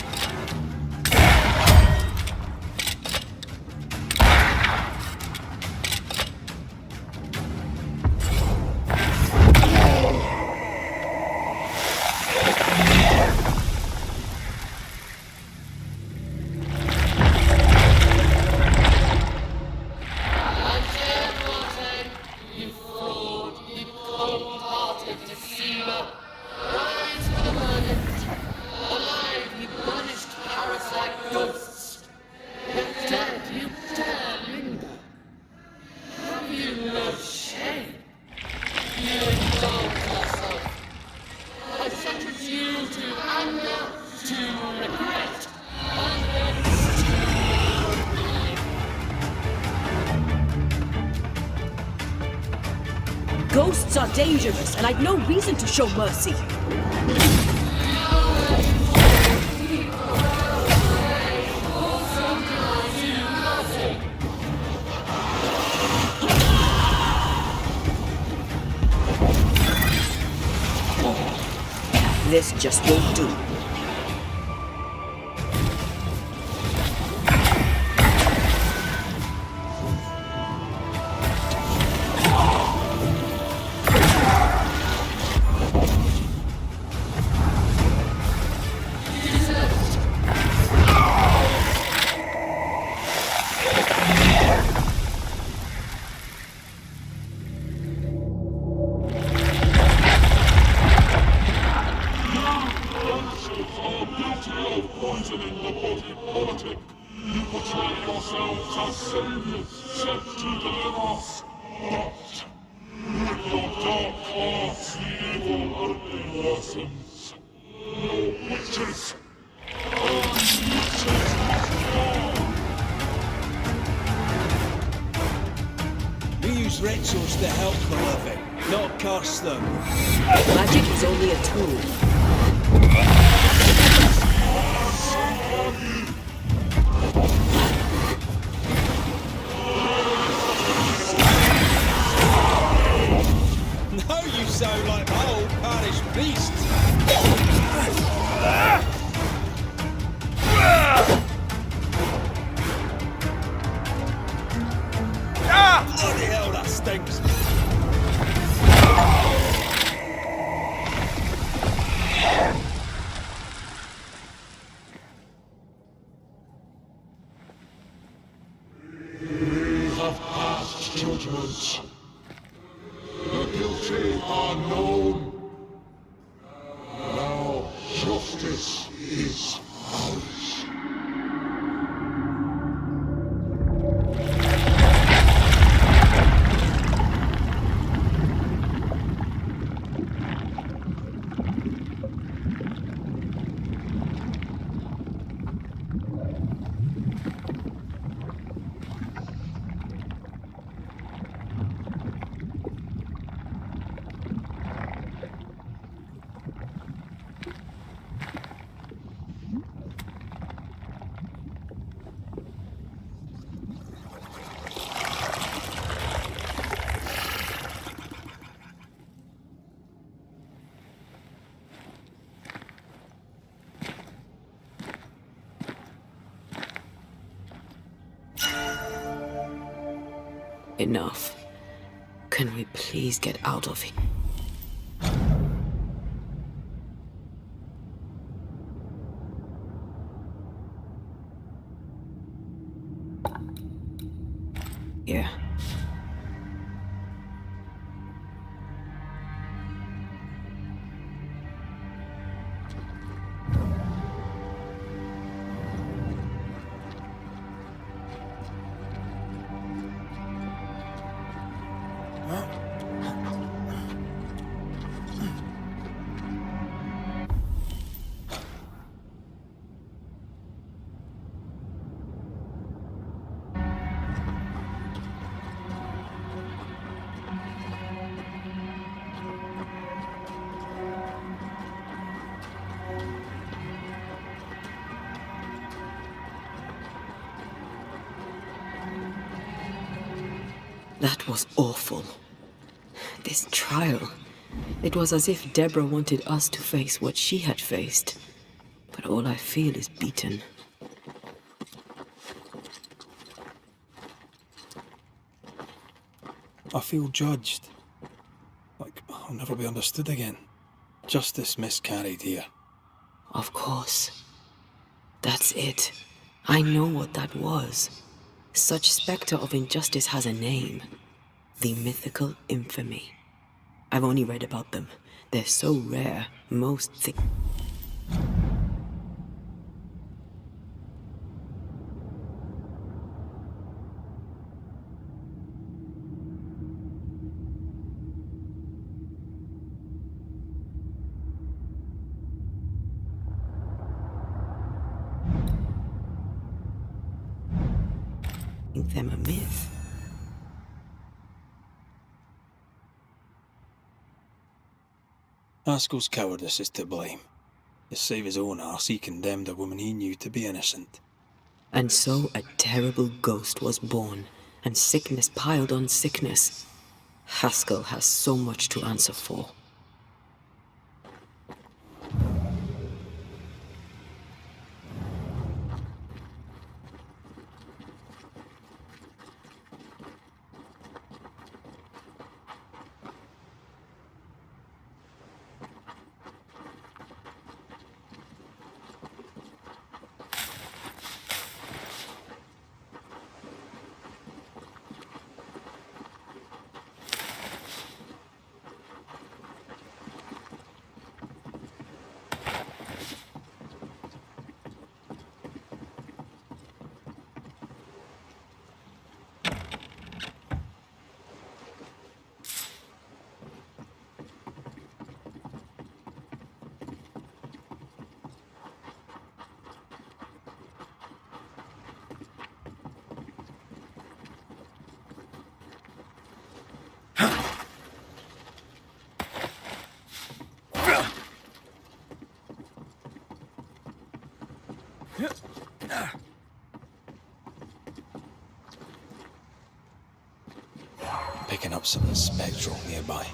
Ghosts are dangerous, and I'd no reason to show mercy. This just won't do. Poisoning the body politic. You portray yourselves as saviors sent to deliver us. But with your dark hearts, the evil only worsens. No witches. Only witches must fall. We use rituals to help the living, not curse them. Magic is only a tool. Now you sound like my old parish priest. Bloody hell, that stinks. We have passed judgment. The guilty are known. Now justice is ours. enough. Can we please get out of here? Yeah. That was awful. This trial. It was as if Deborah wanted us to face what she had faced. But all I feel is beaten. I feel judged. Like I'll never be understood again. Justice miscarried here. Of course. That's it. I know what that was. Such spectre of injustice has a name. The mythical infamy. I've only read about them. They're so rare, most things. Them a myth. Haskell's cowardice is to blame. To save his own arse, he condemned a woman he knew to be innocent. And so a terrible ghost was born, and sickness piled on sickness. Haskell has so much to answer for. Picking up something spectral nearby.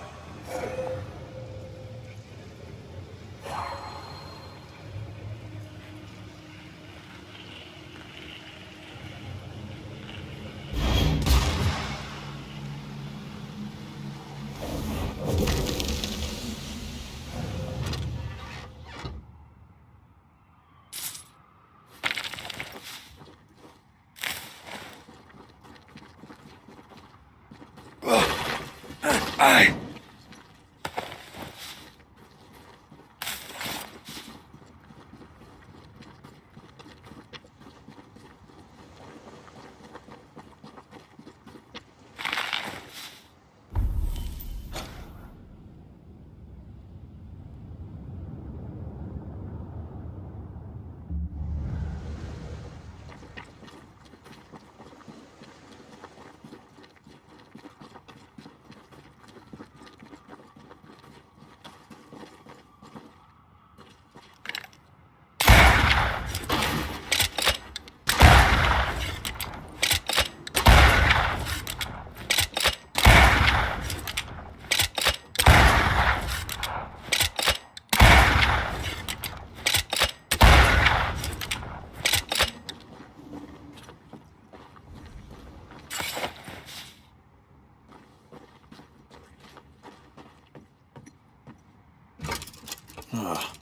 Ah,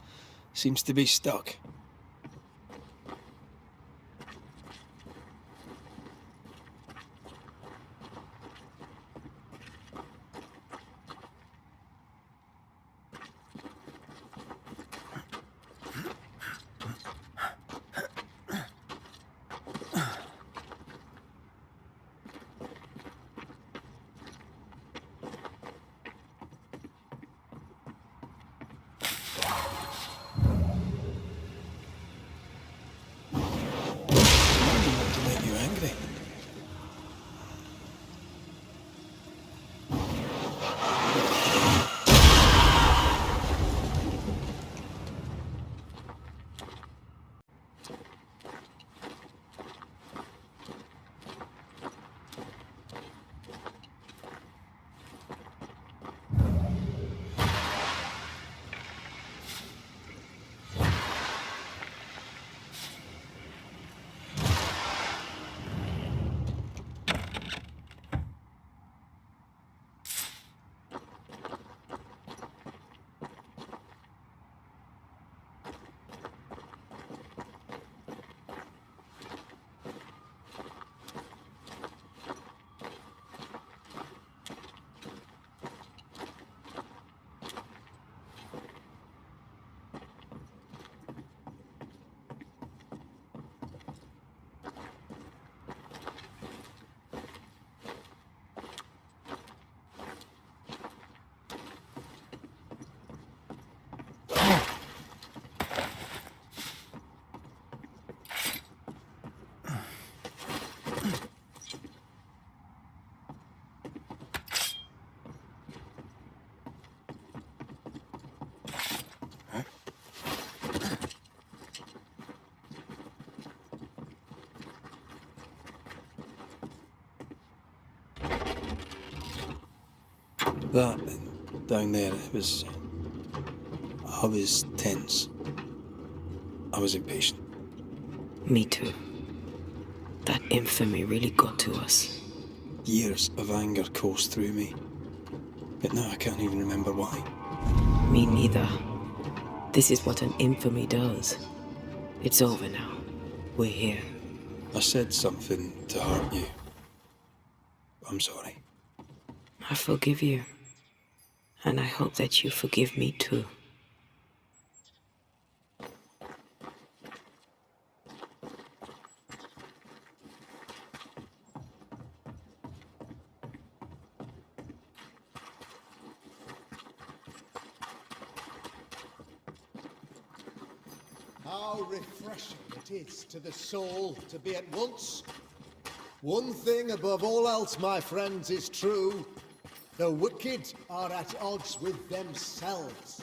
seems to be stuck. To make you angry. That down there, I was tense. I was impatient. Me too. That infamy really got to us. Years of anger coursed through me. But now I can't even remember why. Me neither. This is what an infamy does. It's over now. We're here. I said something to hurt you. I'm sorry. I forgive you. And I hope that you forgive me too. How refreshing it is to the soul to be at once. One thing above all else, my friends, is true. The wicked are at odds with themselves.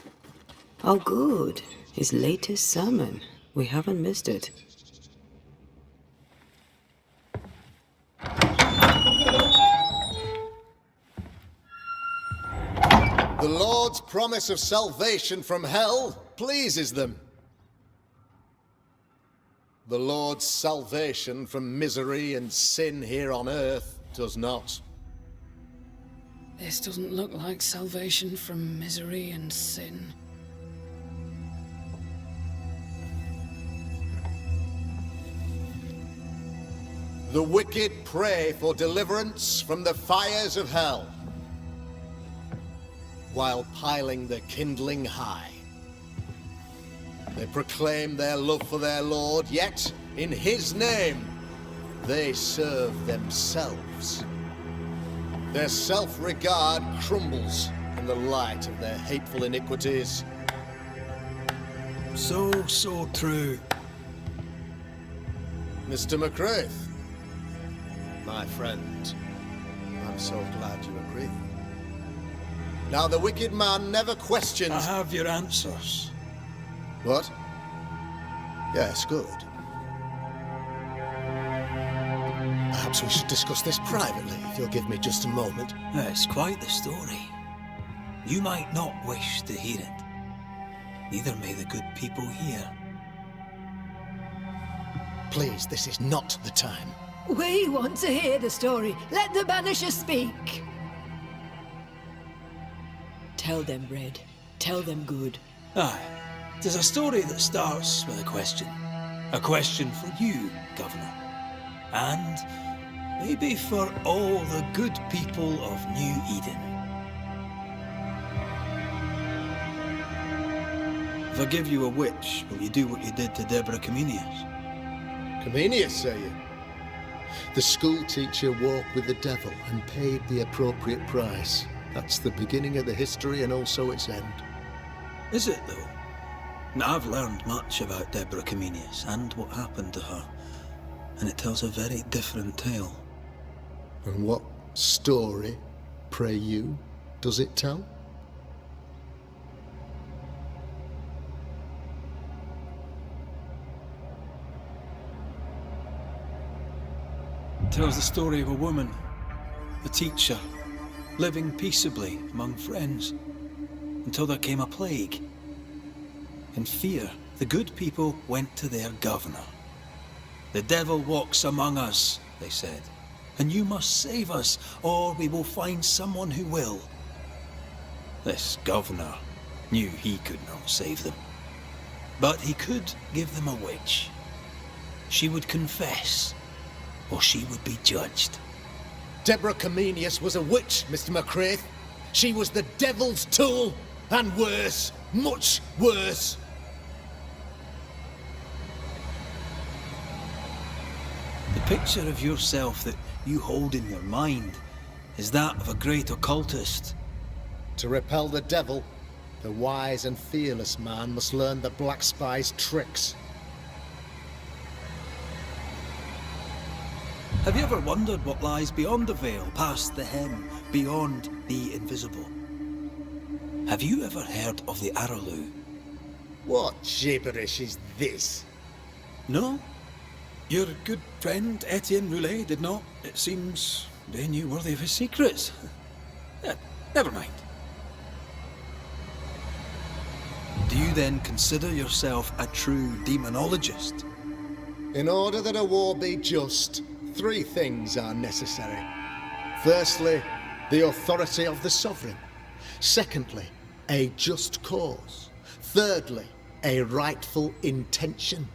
Oh, good. His latest sermon. We haven't missed it. The Lord's promise of salvation from hell pleases them. The Lord's salvation from misery and sin here on earth does not. This doesn't look like salvation from misery and sin. The wicked pray for deliverance from the fires of hell, while piling the kindling high. They proclaim their love for their Lord, yet in his name they serve themselves. Their self-regard crumbles in the light of their hateful iniquities. So true. Mr. McCraith, my friend, I'm so glad you agree. Now the wicked man never questions... I have your answers. What? Yes, good. Perhaps we should discuss this privately, if you'll give me just a moment. It's quite the story. You might not wish to hear it. Neither may the good people hear. Please, this is not the time. We want to hear the story. Let the Banishers speak. Tell them, Red. Tell them good. Aye, it is a story that starts with a question. A question for you, Governor. And maybe for all the good people of New Eden. If I give you a witch, will you do what you did to Deborah Comenius? Comenius, say you? The school teacher walked with the devil and paid the appropriate price. That's the beginning of the history and also its end. Is it, though? Now, I've learned much about Deborah Comenius and what happened to her, and it tells a very different tale. And what story, pray you, does it tell? It tells the story of a woman, a teacher, living peaceably among friends, until there came a plague. In fear, the good people went to their governor. "The devil walks among us," they said, "and you must save us, or we will find someone who will." This governor knew he could not save them, but he could give them a witch. She would confess, or she would be judged. Deborah Comenius was a witch, Mr. McCraith. She was the devil's tool, and worse, much worse. The picture of yourself that you hold in your mind is that of a great occultist. To repel the devil, the wise and fearless man must learn the Black Spy's tricks. Have you ever wondered what lies beyond the veil, past the hem, beyond the invisible? Have you ever heard of the Araloo? What gibberish is this? No? Your good friend Etienne Roulet did not. It seems they knew worthy of his secrets. Never mind. Do you then consider yourself a true demonologist? In order that a war be just, 3 things are necessary. Firstly, the authority of the sovereign. Secondly, a just cause. Thirdly, a rightful intention.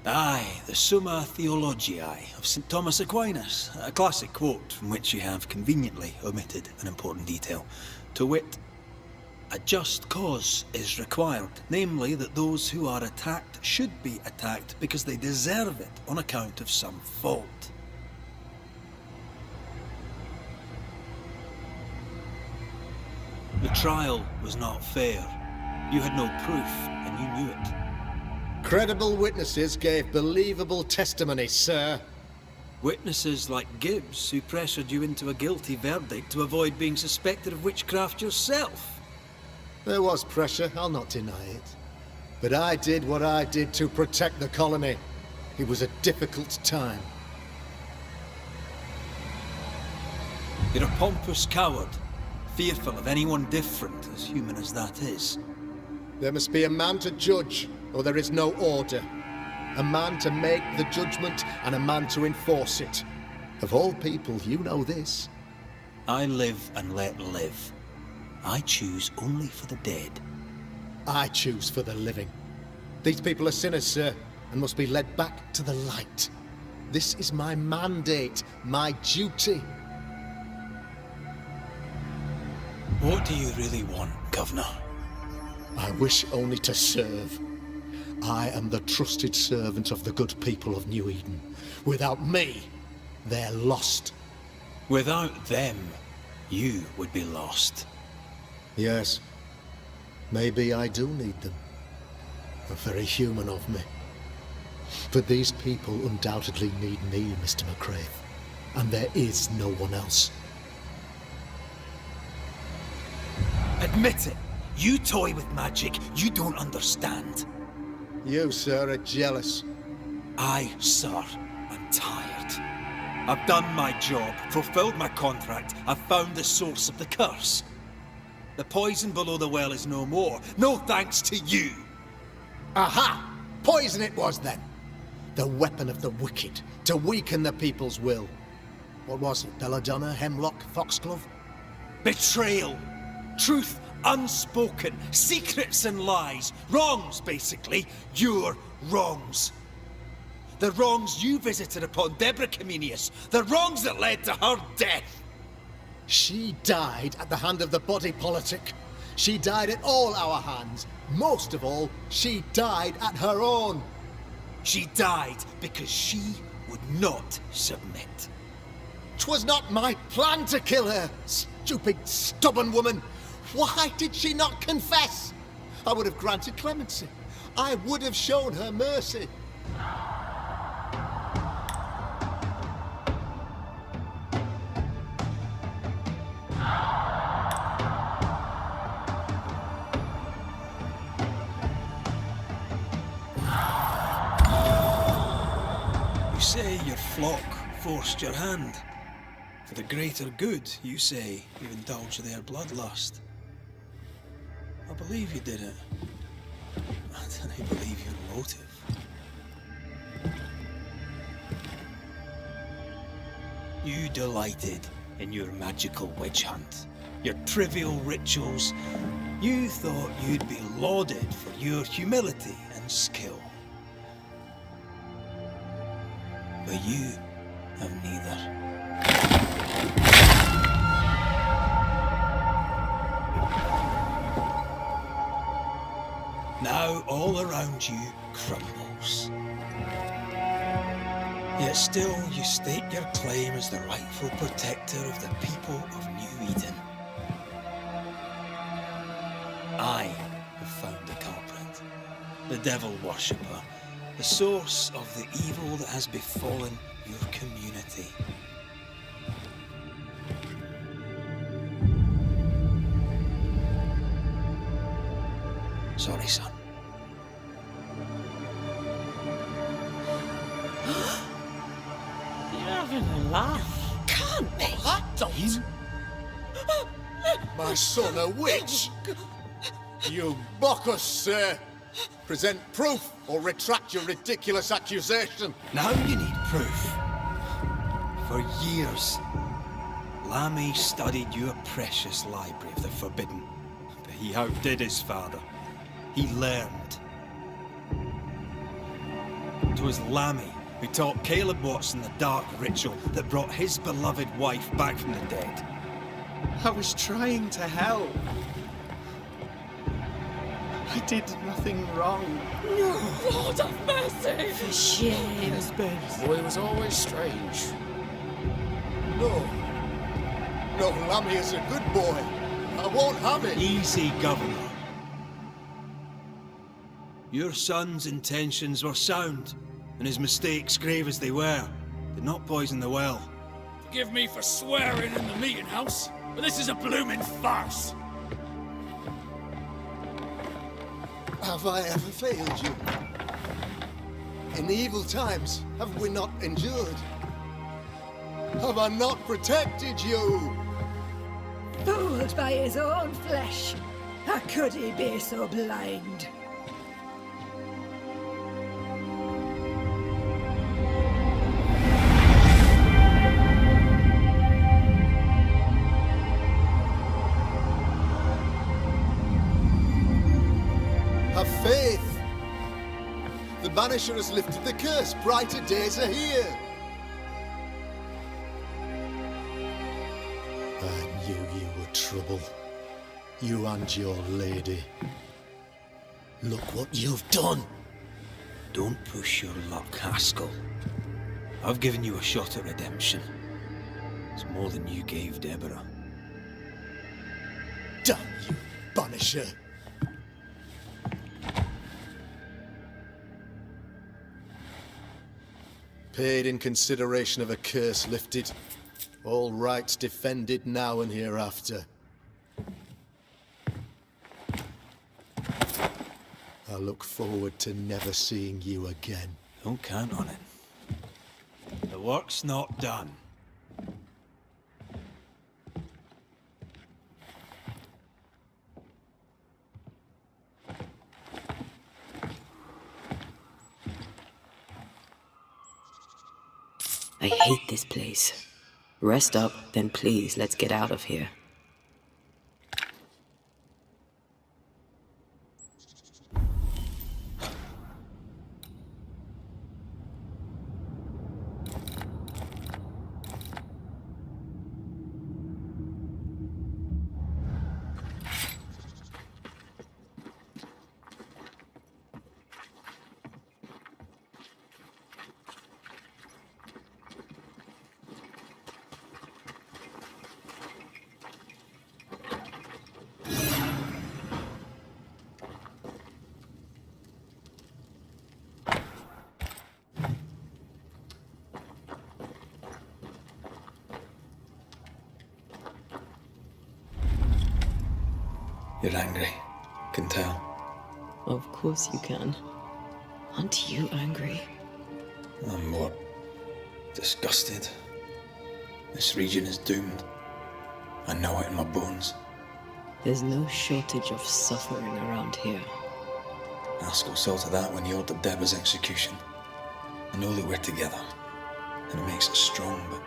Aye, the Summa Theologiae of St. Thomas Aquinas, a classic quote from which you have conveniently omitted an important detail. To wit, a just cause is required, namely that those who are attacked should be attacked because they deserve it on account of some fault. The trial was not fair. You had no proof, and you knew it. Credible witnesses gave believable testimony, sir. Witnesses like Gibbs, who pressured you into a guilty verdict to avoid being suspected of witchcraft yourself. There was pressure, I'll not deny it. But I did what I did to protect the colony. It was a difficult time. You're a pompous coward, fearful of anyone different, as human as that is. There must be a man to judge, or there is no order. A man to make the judgment, and a man to enforce it. Of all people, you know this. I live and let live. I choose only for the dead. I choose for the living. These people are sinners, sir, and must be led back to the light. This is my mandate, my duty. What do you really want, Governor? I wish only to serve. I am the trusted servant of the good people of New Eden. Without me, they're lost. Without them, you would be lost. Yes. Maybe I do need them. Very human of me. But these people undoubtedly need me, Mr. McCraith. And there is no one else. Admit it. You toy with magic you don't understand. You, sir, are jealous. I, sir, am tired. I've done my job, fulfilled my contract, I've found the source of the curse. The poison below the well is no more. No thanks to you. Aha! Poison it was then. The weapon of the wicked, to weaken the people's will. What was it? Belladonna, Hemlock, Foxglove? Betrayal. Truth Unspoken secrets and lies. Wrongs, basically. Your wrongs. The wrongs you visited upon Deborah Comenius. The wrongs that led to her death. She died at the hand of the body politic. She died at all our hands. Most of all, she died at her own. She died because she would not submit. 'Twas not my plan to kill her, stupid, stubborn woman. Why did she not confess? I would have granted clemency. I would have shown her mercy. You say your flock forced your hand. For the greater good, you say, you indulged their bloodlust. I believe you did it. And I believe your motive. You delighted in your magical witch hunt, your trivial rituals. You thought you'd be lauded for your humility and skill. But you have neither. Now all around you crumbles. Yet still you stake your claim as the rightful protector of the people of New Eden. I have found the culprit, the devil worshipper, the source of the evil that has befallen your community. Sorry, son. You're having a laugh. Can't be. I don't. My son, a witch? You mock us, sir. Present proof or retract your ridiculous accusation. Now you need proof. For years, Lammy studied your precious library of the forbidden, but he outdid his father. He learned. It was Lammy who taught Caleb Watson the dark ritual that brought his beloved wife back from the dead. I was trying to help. I did nothing wrong. Lord have mercy. For shame. The boy was always strange. No. No, Lammy is a good boy. I won't have it. Easy, Governor. Your son's intentions were sound, and his mistakes, grave as they were, did not poison the well. Forgive me for swearing in the meeting house, but this is a blooming farce. Have I ever failed you? In the evil times, have we not endured? Have I not protected you? Fooled by his own flesh. How could he be so blind? Have faith. The Banisher has lifted the curse. Brighter days are here. I knew you were trouble. You and your lady. Look what you've done. Don't push your luck, Haskell. I've given you a shot at redemption. It's more than you gave Deborah. Damn you, Banisher. Paid in consideration of a curse lifted. All rights defended now and hereafter. I look forward to never seeing you again. Don't count on it. The work's not done. I hate this place. Rest up, then please, let's get out of here. You're angry. Can tell. Of course you can. Aren't you angry? I'm more disgusted. This region is doomed. I know it in my bones. There's no shortage of suffering around here. Askell saw to that when he ordered Deborah's execution. I know that we're together, and it makes us strong, but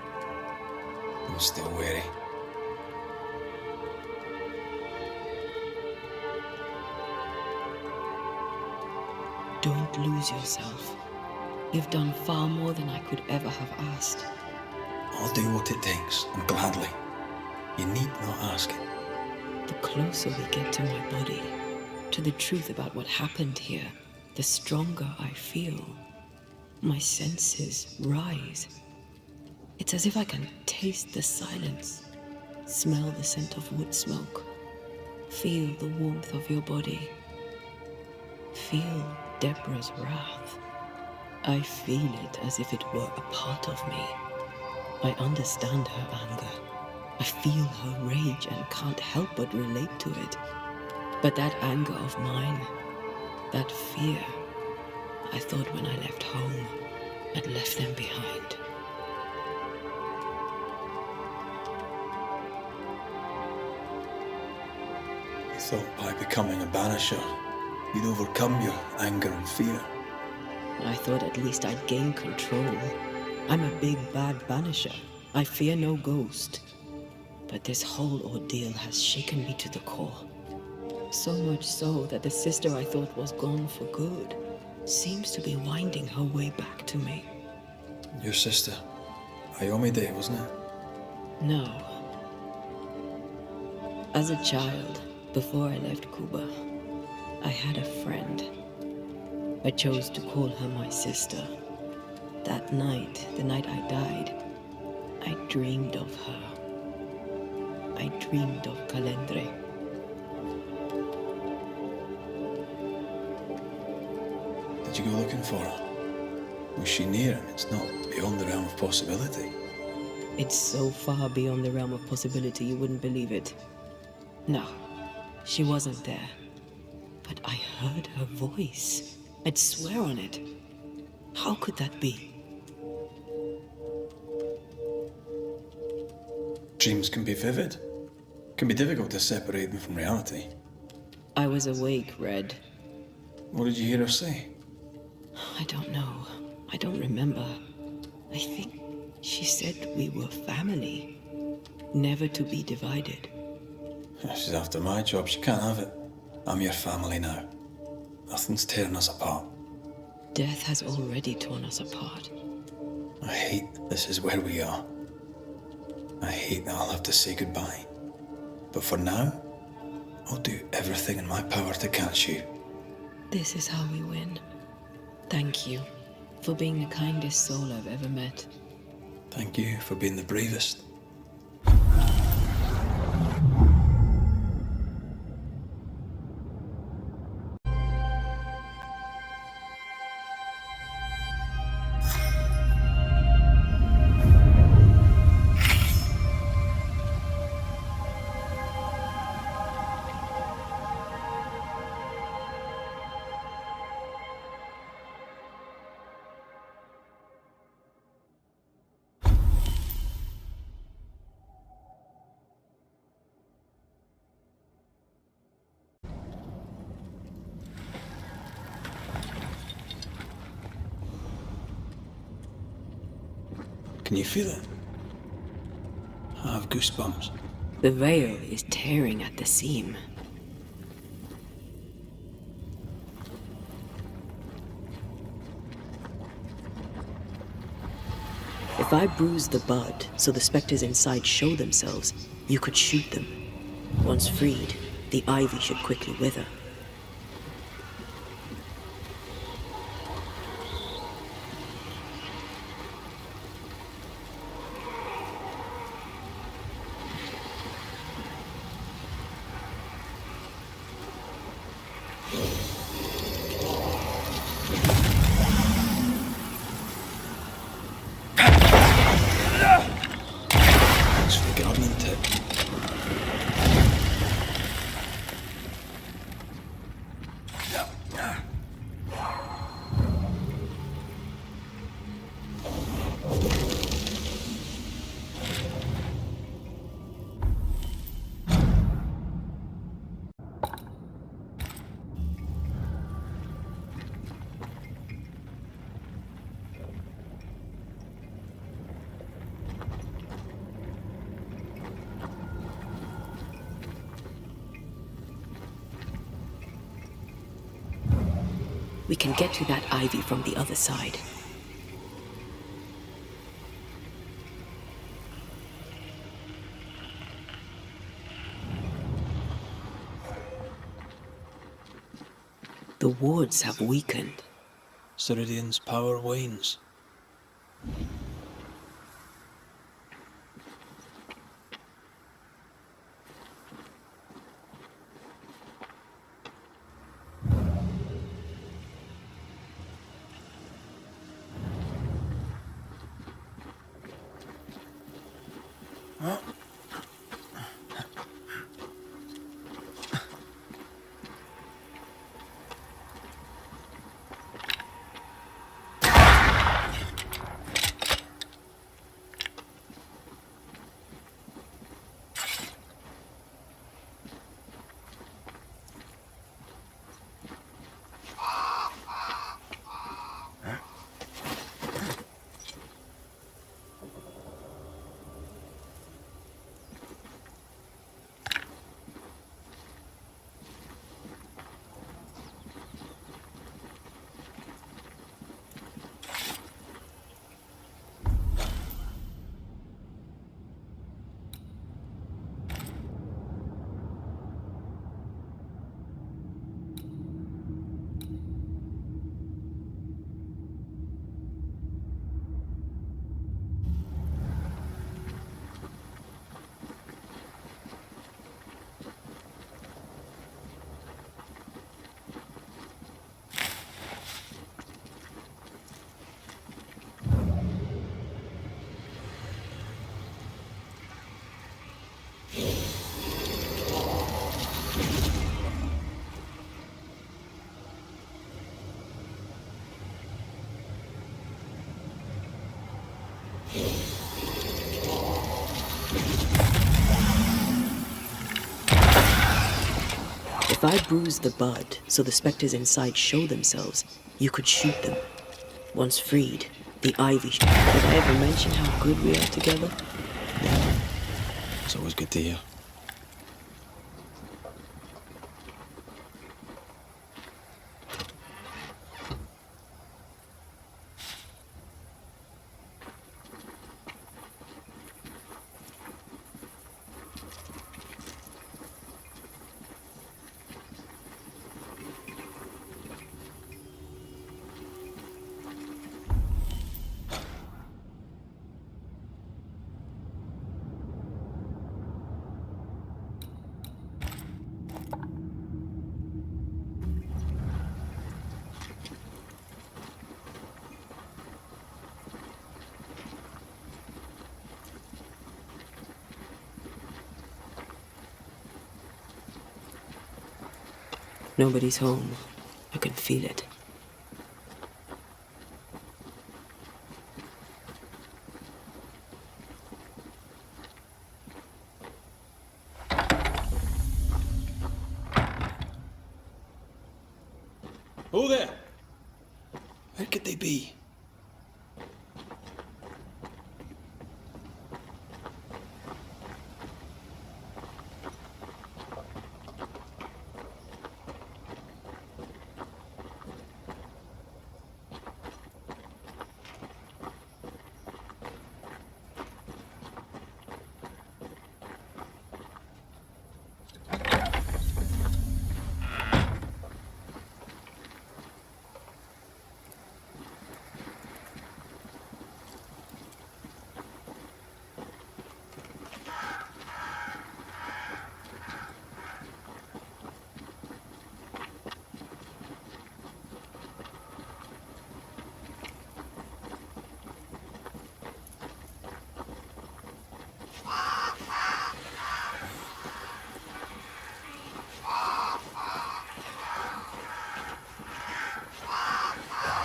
I'm still wary. Don't lose yourself. You've done far more than I could ever have asked. I'll do what it takes, and gladly. You need not ask it. The closer we get to my body, to the truth about what happened here, the stronger I feel. My senses rise. It's as if I can taste the silence, smell the scent of wood smoke, feel the warmth of your body, feel Deborah's wrath. I feel it as if it were a part of me. I understand her anger. I feel her rage and can't help but relate to it. But that anger of mine, that fear, I thought when I left home, I'd left them behind. You thought by becoming a Banisher, you'd overcome your anger and fear. I thought at least I'd gain control. I'm a big, bad Banisher. I fear no ghost. But this whole ordeal has shaken me to the core. So much so that the sister I thought was gone for good seems to be winding her way back to me. Your sister, Ayomide, wasn't it? No. As a child, before I left Cuba, I had a friend. I chose to call her my sister. That night, the night I died, I dreamed of her. I dreamed of Calendre. Did you go looking for her? Was she near? It's not beyond the realm of possibility. It's so far beyond the realm of possibility you wouldn't believe it. No, she wasn't there. But I heard her voice. I'd swear on it. How could that be? Dreams can be vivid. Can be difficult to separate them from reality. I was awake, Red. What did you hear her say? I don't know. I don't remember. I think she said we were family. Never to be divided. She's after my job. She can't have it. I'm your family now. Nothing's tearing us apart. Death has already torn us apart. I hate this is where we are. I hate that I'll have to say goodbye. But for now, I'll do everything in my power to catch you. This is how we win. Thank you for being the kindest soul I've ever met. Thank you for being the bravest. Can you feel it? I have goosebumps. The veil is tearing at the seam. If I bruise the bud so the specters inside show themselves, you could shoot them. Once freed, the ivy should quickly wither. We can get to that ivy from the other side. The wards have weakened. Ceridian's power wanes. If I bruise the bud so the spectres inside show themselves, you could shoot them. Once freed, the ivy... Did I ever mention how good we are together? It's always good to hear. Nobody's home. I can feel it. Who there? Where could they be?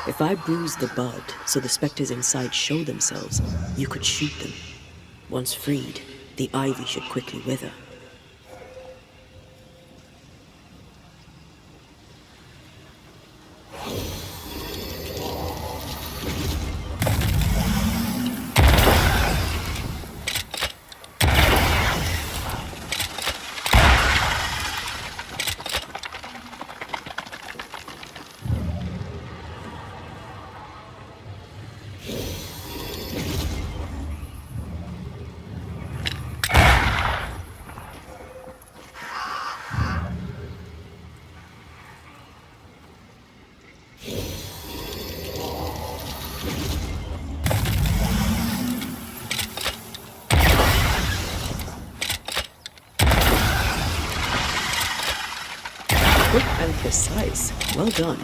If I bruise the bud so the spectres inside show themselves, you could shoot them. Once freed, the ivy should quickly wither. Quick and precise. Well done.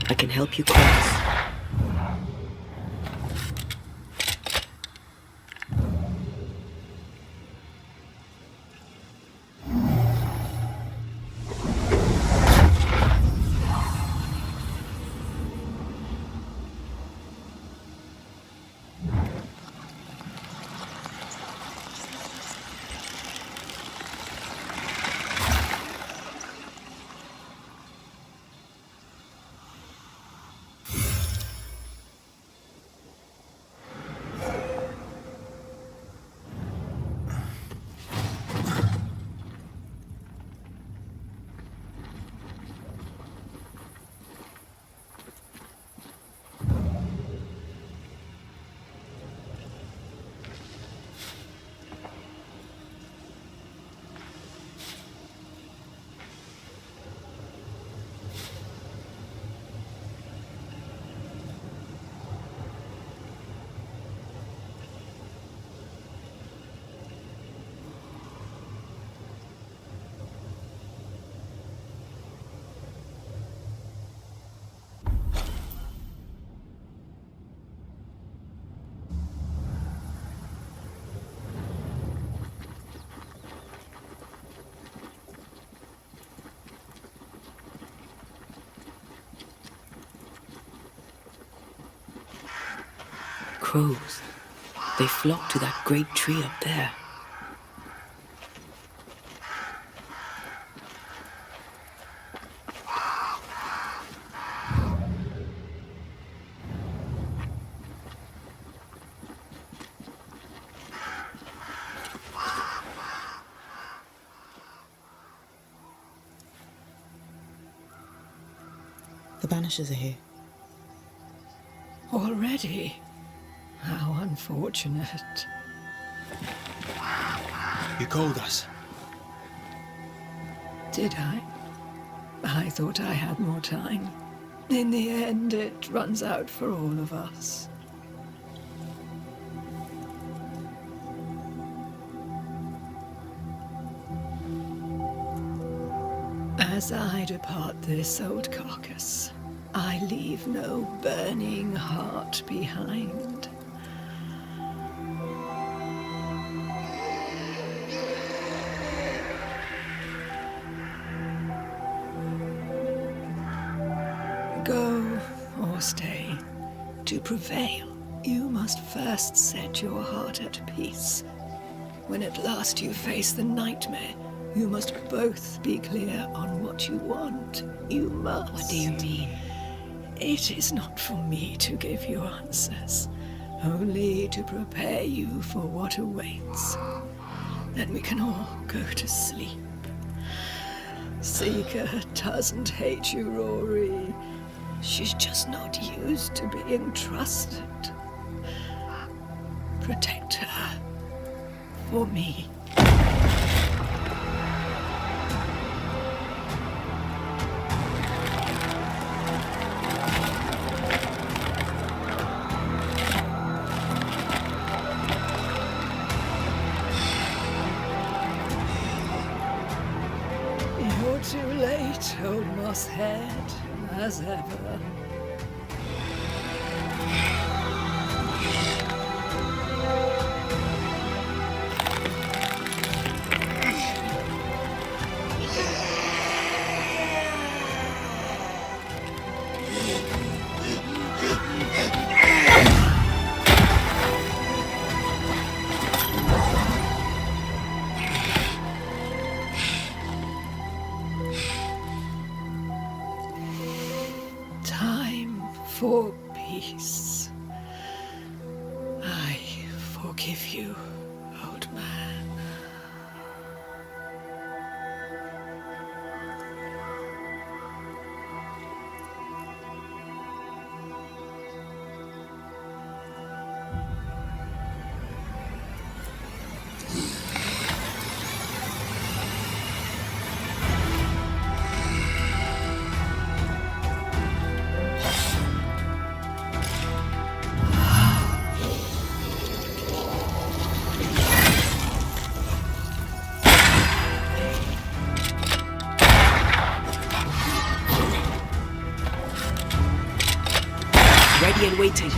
I can help you cross. Crows. They flock to that great tree up there. The Banishers are here. Already? How unfortunate. You called us. Did I? I thought I had more time. In the end, it runs out for all of us. As I depart this old carcass, I leave no burning heart behind. Go or stay. To prevail, you must first set your heart at peace. When at last you face the nightmare, you must both be clear on what you want. You must. What do you mean? It is not for me to give you answers, only to prepare you for what awaits. Then we can all go to sleep. Seeker doesn't hate you, Rory. She's just not used to being trusted. Protect her. For me. You're too late, old mosshead, as ever. Time for peace. I forgive you, old man. man waiting.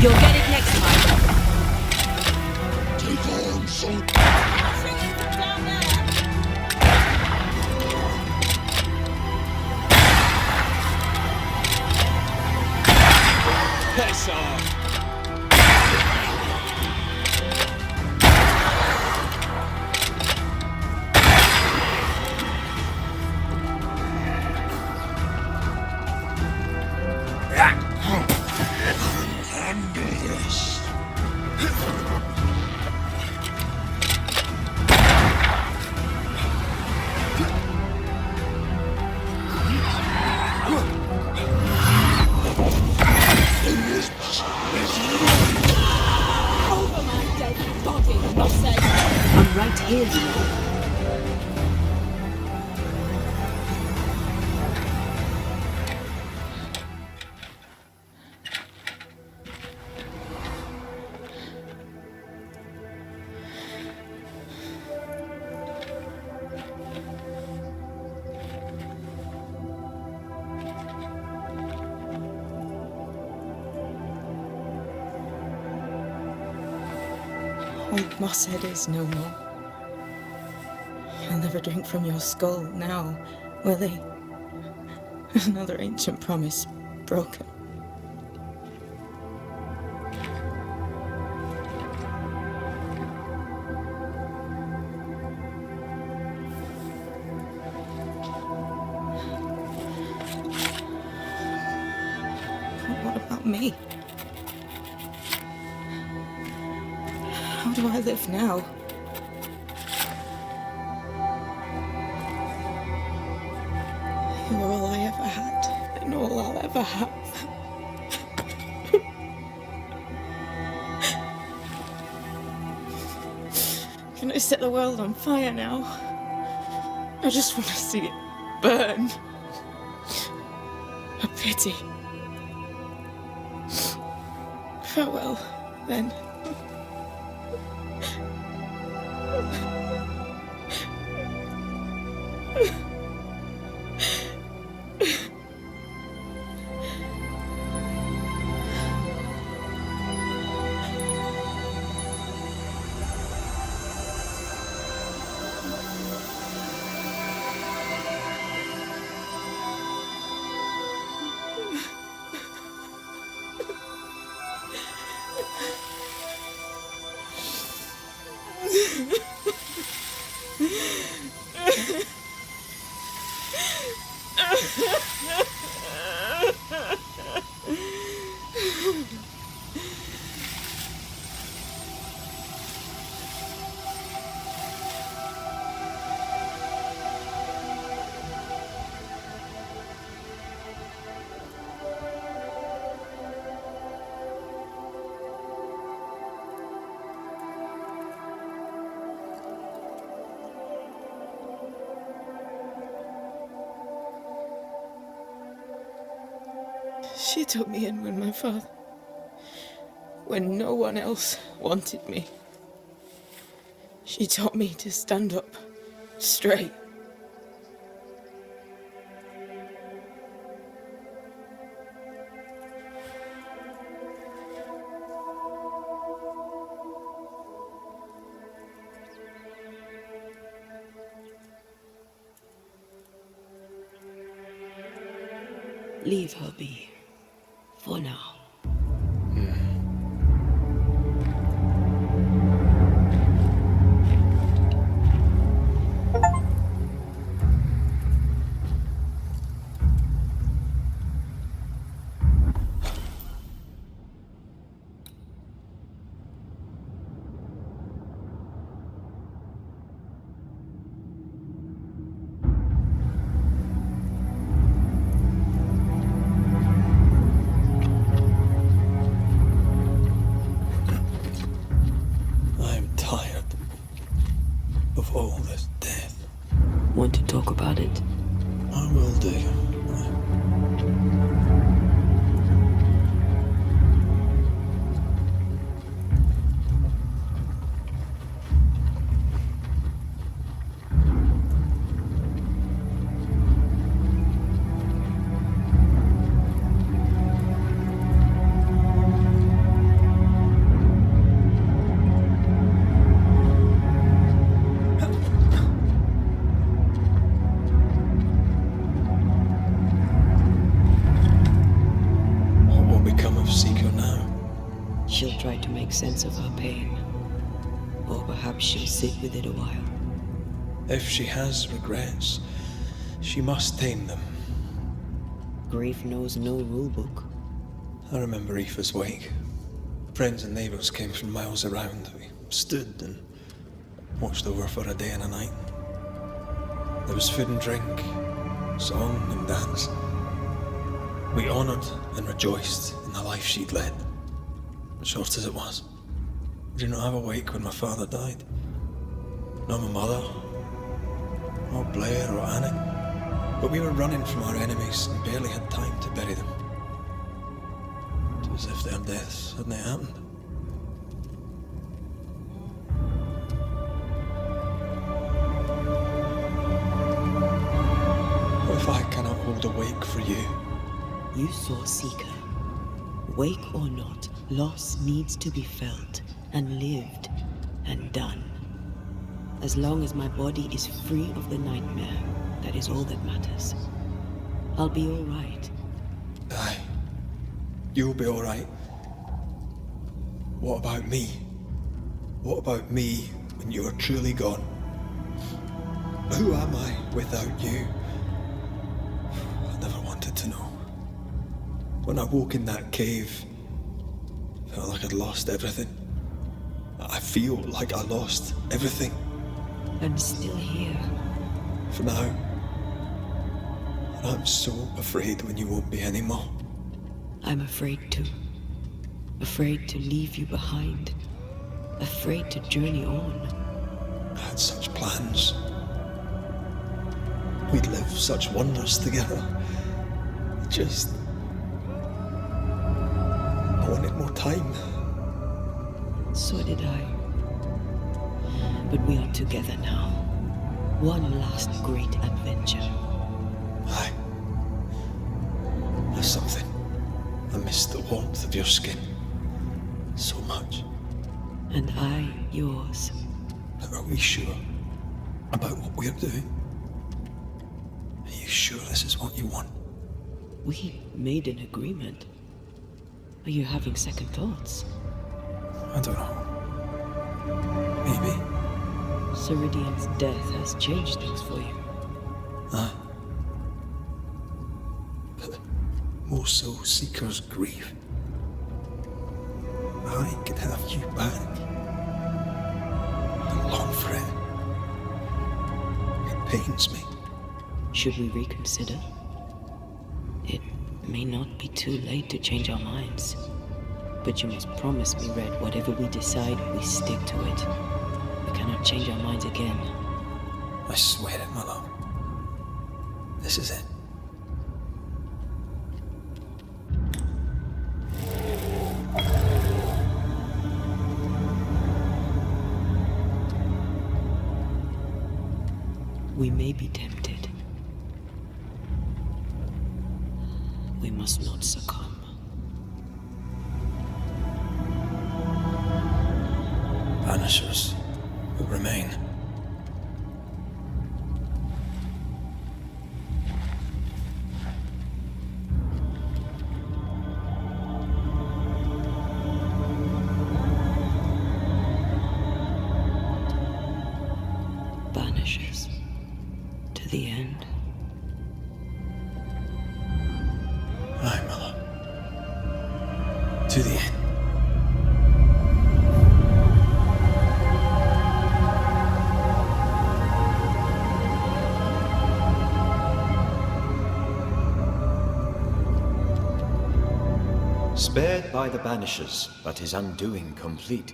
You'll get it next time. Take on some. Piss off! I'm right here, you know. Old Mosshead is no more. He'll never drink from your skull now, will he? Another ancient promise broken. But what about me? How do I live now? You're all I ever had, and all I'll ever have. Can I set the world on fire now? I just want to see it burn. A pity. Farewell, then. She took me in when no one else wanted me. She taught me to stand up straight. Leave her be. For now. of Seeker now. She'll try to make sense of her pain. Or perhaps she'll sit with it a while. If she has regrets, she must tame them. Grief knows no rulebook. I remember Aoife's wake. Friends and neighbours came from miles around. We stood and watched over for a day and a night. There was food and drink, song and dance. We honoured and rejoiced in the life she'd led, short as it was. I did not have a wake when my father died. Not my mother, nor Blair or Annick. But we were running from our enemies and barely had time to bury them. It was as if their deaths hadn't happened. What if I cannot hold a wake for you? You saw Seeker. Wake or not, loss needs to be felt and lived and done. As long as my body is free of the nightmare, that is all that matters. I'll be all right. Aye. You'll be all right. What about me? What about me when you are truly gone? Who am I without you? I never wanted to know. When I woke in that cave, I felt like I'd lost everything. I feel like I lost everything. I'm still here. For now. And I'm so afraid when you won't be anymore. I'm afraid too. Afraid to leave you behind. Afraid to journey on. I had such plans. We'd live such wonders together. Just... I wanted more time. So did I. But we are together now. One last great adventure. Aye. There's something. I miss the warmth of your skin. So much. And I yours. But are we sure about what we're doing? Are you sure this is what you want? We made an agreement. Are you having second thoughts? I don't know. Maybe. Ceridian's death has changed things for you. Aye. But more so Seeker's grief. I could have you back. I long for it. It pains me. Should we reconsider? It may not be too late to change our minds. But you must promise me, Red, whatever we decide, we stick to it. We cannot change our minds again. I swear it, my love. This is it. We may be tempted. We must not succumb. Banishers will remain. Banishers. To the end. Aye, my love. To the end. Spared by the Banishers, but his undoing complete,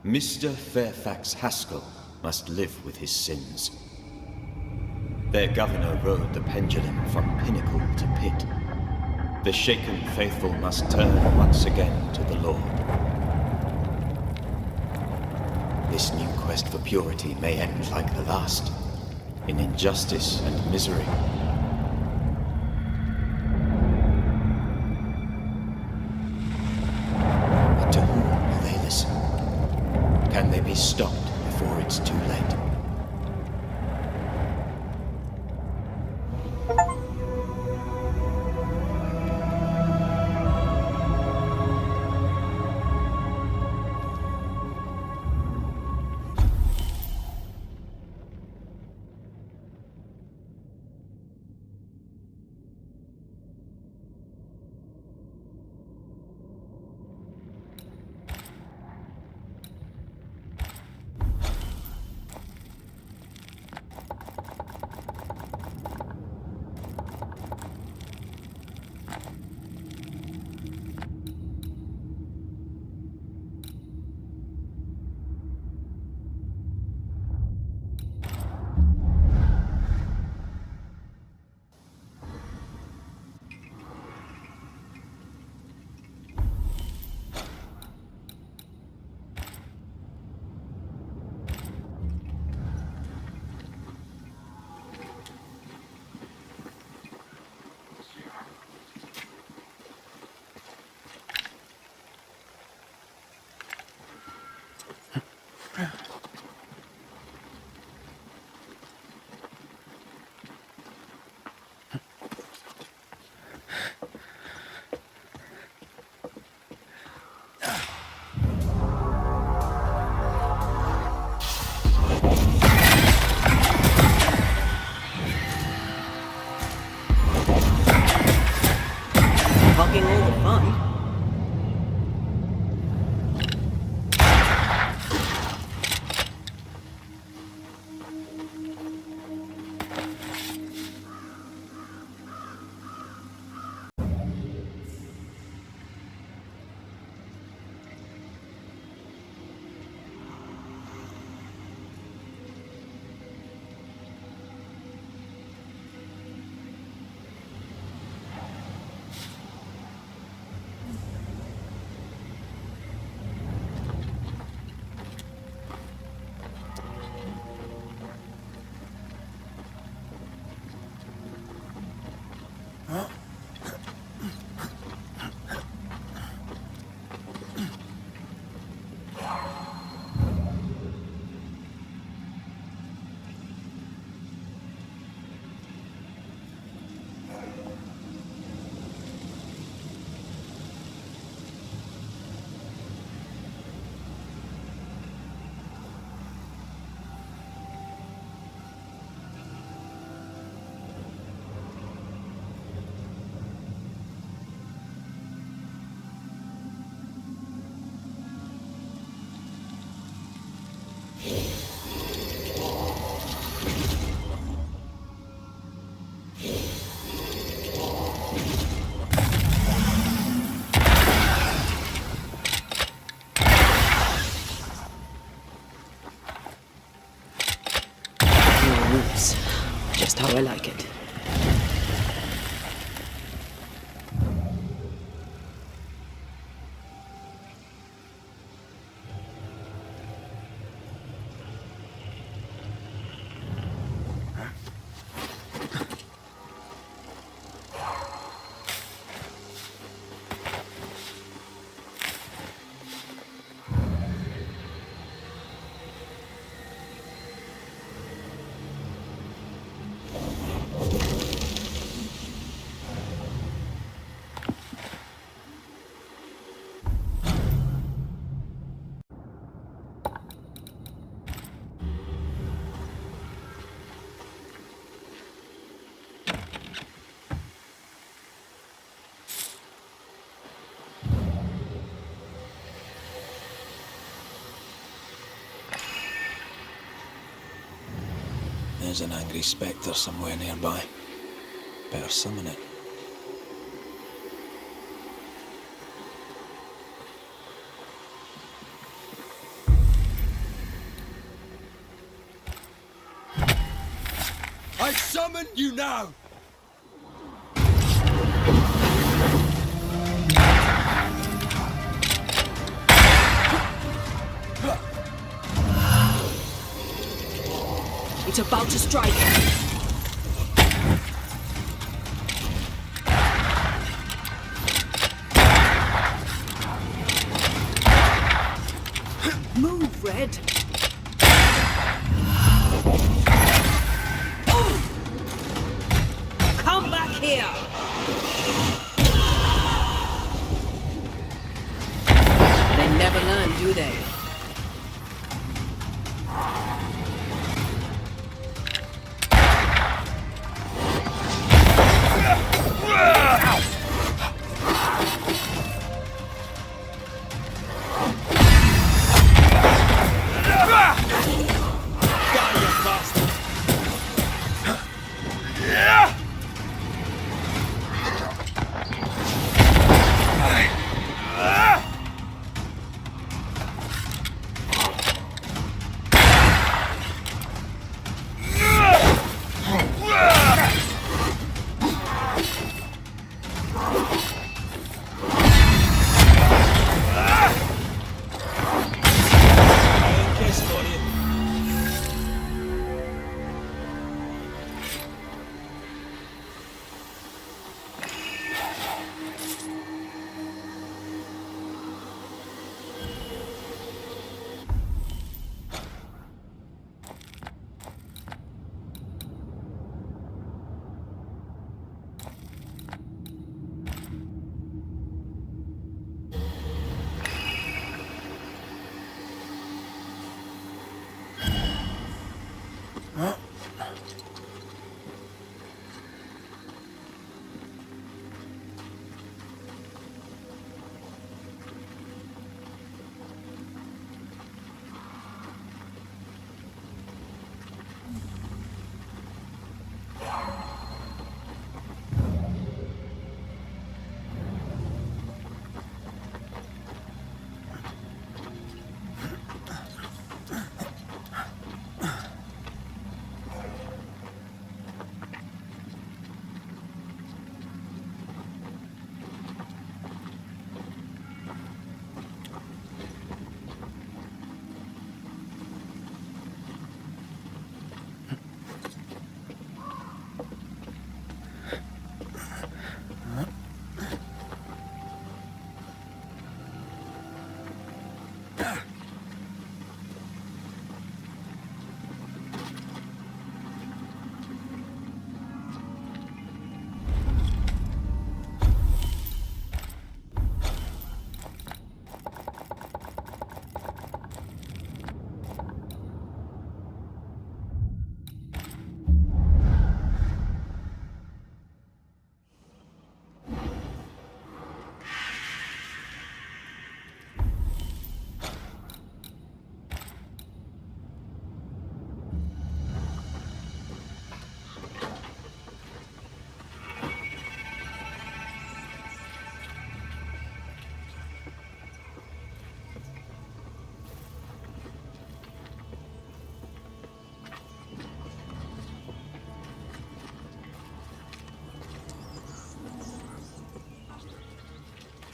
Mr. Fairfax Haskell must live with his sins. Their governor rode the pendulum from pinnacle to pit. The shaken faithful must turn once again to the Lord. This new quest for purity may end like the last, in injustice and misery. To whom will they listen? Can they be stopped before it's too late? full of fun. Just how I like it. There's an angry spectre somewhere nearby. Better summon it. I summon you now! It's about to strike. Move, Red. Come back here. They never learn, do they?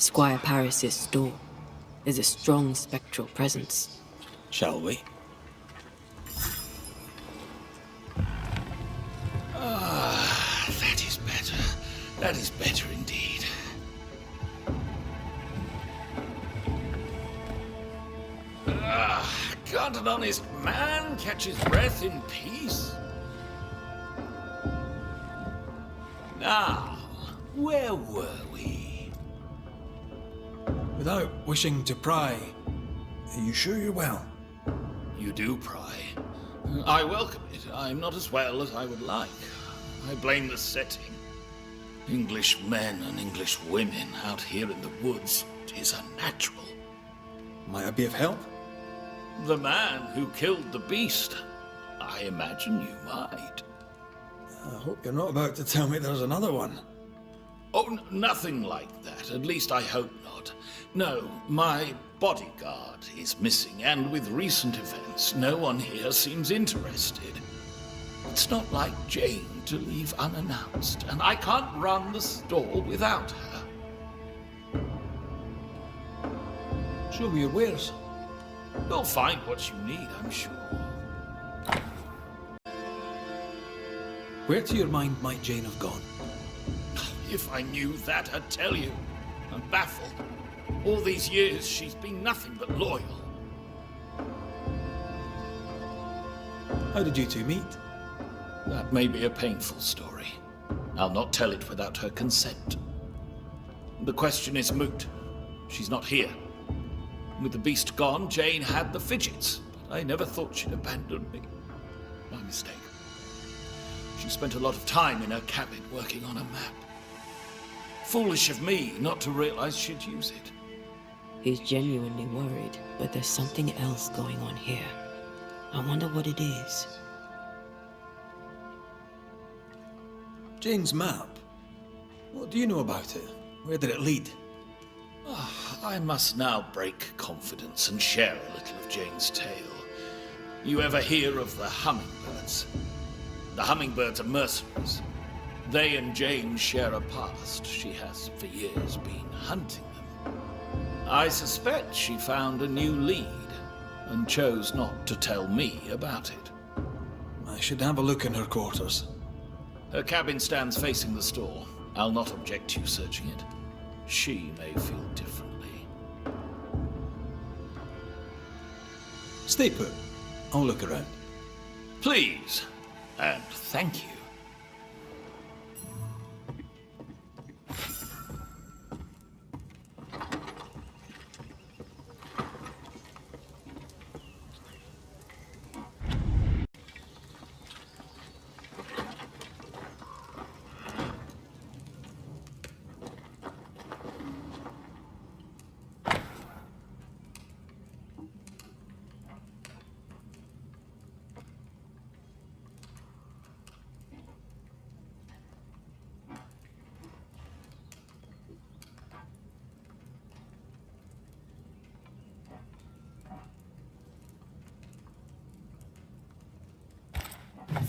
Squire Paris's store is a strong spectral presence. Shall we? That is better. That is better indeed. Can't an honest man catch his breath in peace? Now, where were we? Without wishing to pry, are you sure you're well? You do pry. I welcome it. I'm not as well as I would like. I blame the setting. English men and English women out here in the woods is unnatural. Might I be of help? The man who killed the beast. I imagine you might. I hope you're not about to tell me there's another one. Oh, nothing like that. At least I hope not. No, my bodyguard is missing, and with recent events, no one here seems interested. It's not like Jane to leave unannounced, and I can't run the store without her. Show me your wares. You'll find what you need, I'm sure. Where to your mind might Jane have gone? If I knew that, I'd tell you. I'm baffled. All these years, she's been nothing but loyal. How did you two meet? That may be a painful story. I'll not tell it without her consent. The question is moot. She's not here. With the beast gone, Jane had the fidgets, but I never thought she'd abandon me. My mistake. She spent a lot of time in her cabin working on a map. Foolish of me not to realize she'd use it. He's genuinely worried, but there's something else going on here. I wonder what it is. Jane's map? What do you know about it? Where did it lead? I must now break confidence and share a little of Jane's tale. You ever hear of the hummingbirds? The hummingbirds are mercenaries. They and Jane share a past. She has, for years, been hunting them. I suspect she found a new lead and chose not to tell me about it. I should have a look in her quarters. Her cabin stands facing the store. I'll not object to you searching it. She may feel differently. Stay put. I'll look around. Please, and thank you.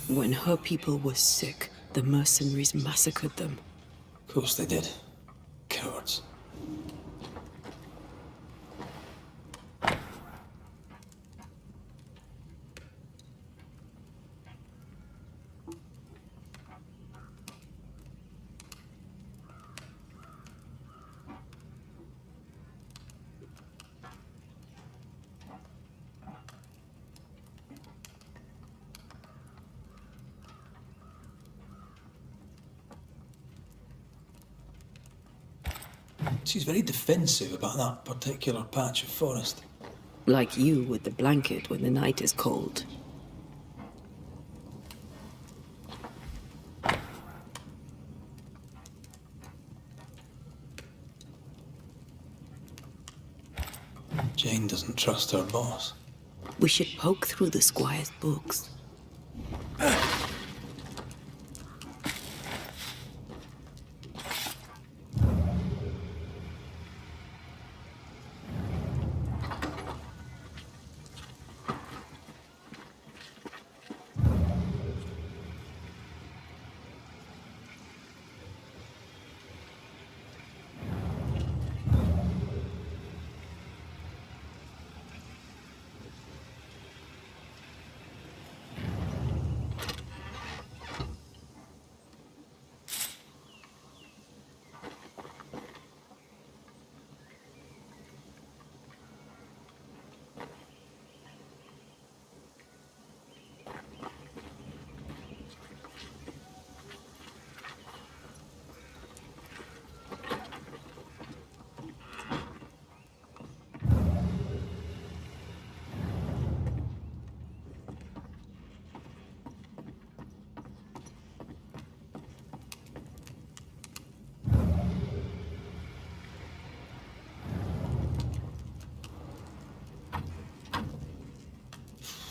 When her people were sick, the mercenaries massacred them. Of course they did. Cowards. She's very defensive about that particular patch of forest. Like you with the blanket when the night is cold. Jane doesn't trust her boss. We should poke through the squire's books.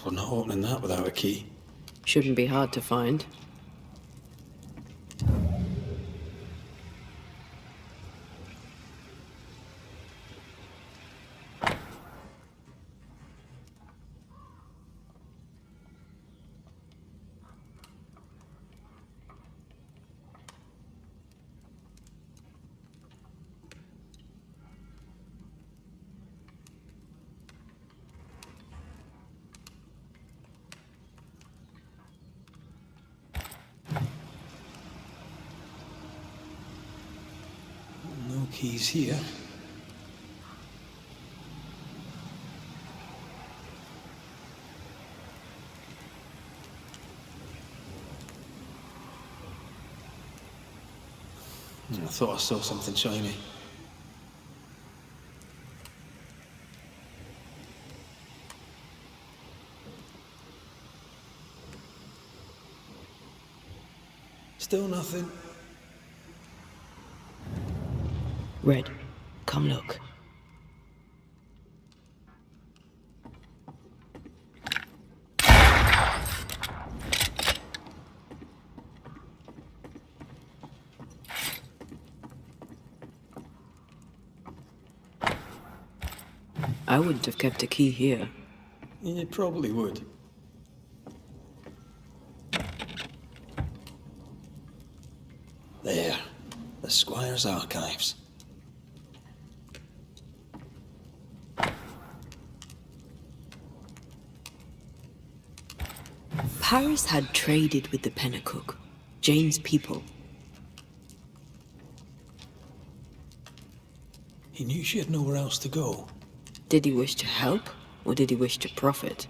We're not opening that without a key. Shouldn't be hard to find. No keys here. I thought I saw something shiny. Still nothing. Red, come look. I wouldn't have kept a key here. You probably would. There. The Squire's archives. Paris had traded with the Pennacook, Jane's people. He knew she had nowhere else to go. Did he wish to help, or did he wish to profit?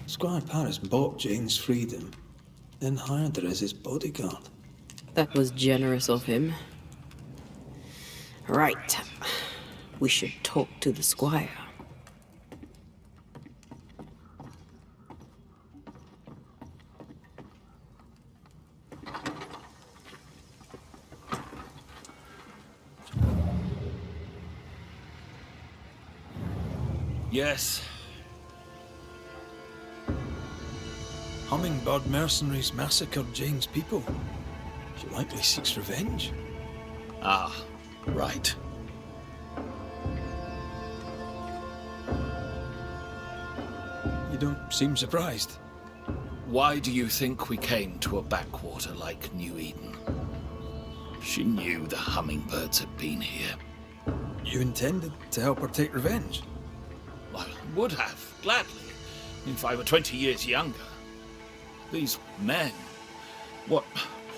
Squire Paris bought Jane's freedom, then hired her as his bodyguard. That was generous of him. Right. We should talk to the Squire. Yes. Hummingbird mercenaries massacred Jane's people. She likely seeks revenge. Ah, right. You don't seem surprised. Why do you think we came to a backwater like New Eden? She knew the hummingbirds had been here. You intended to help her take revenge? I would have, gladly, if I were 20 years younger. These men, what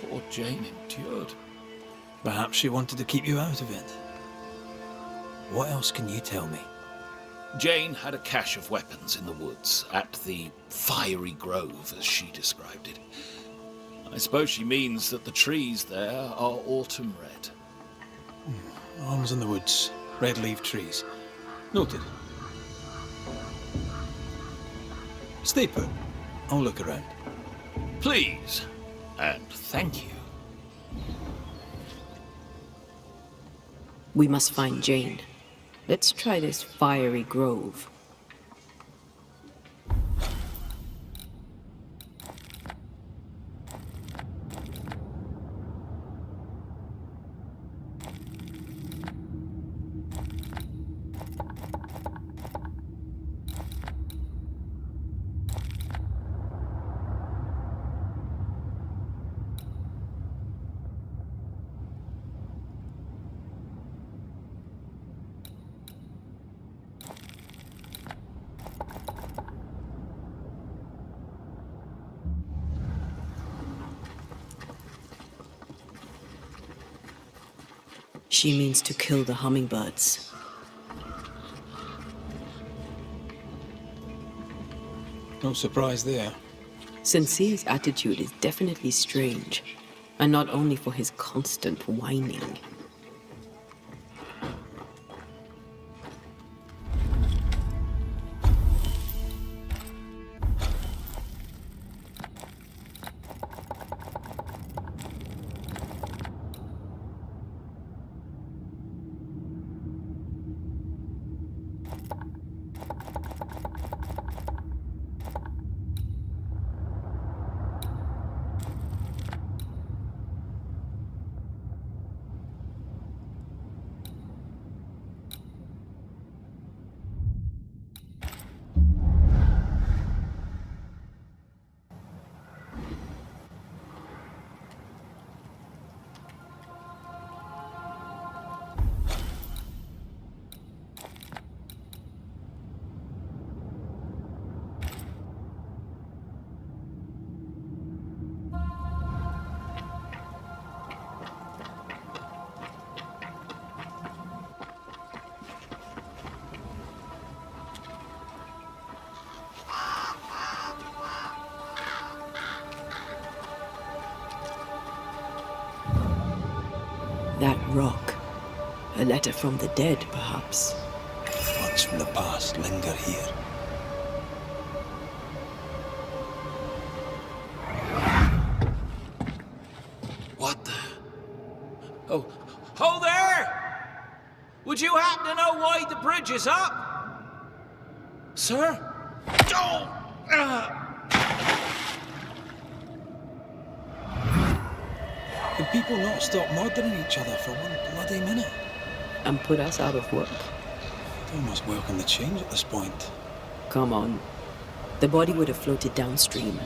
poor Jane endured. Perhaps she wanted to keep you out of it. What else can you tell me? Jane had a cache of weapons in the woods, at the fiery grove, as she described it. I suppose she means that the trees there are autumn red. Arms in the woods, red-leaved trees. Noted. Stay put. I'll look around. Please, and thank you. We must find Jane. Let's try this fiery grove. She means to kill the hummingbirds. No surprise there. Sincere's attitude is definitely strange, and not only for his constant whining. That rock. A letter from the dead, perhaps. Thoughts from the past linger here. What the? Oh, ho there! Would you happen to know why the bridge is up? Sir? Oh! Can people not stop murdering each other for one bloody minute? And put us out of work. I'd almost welcome the change at this point. Come on. The body would have floated downstream.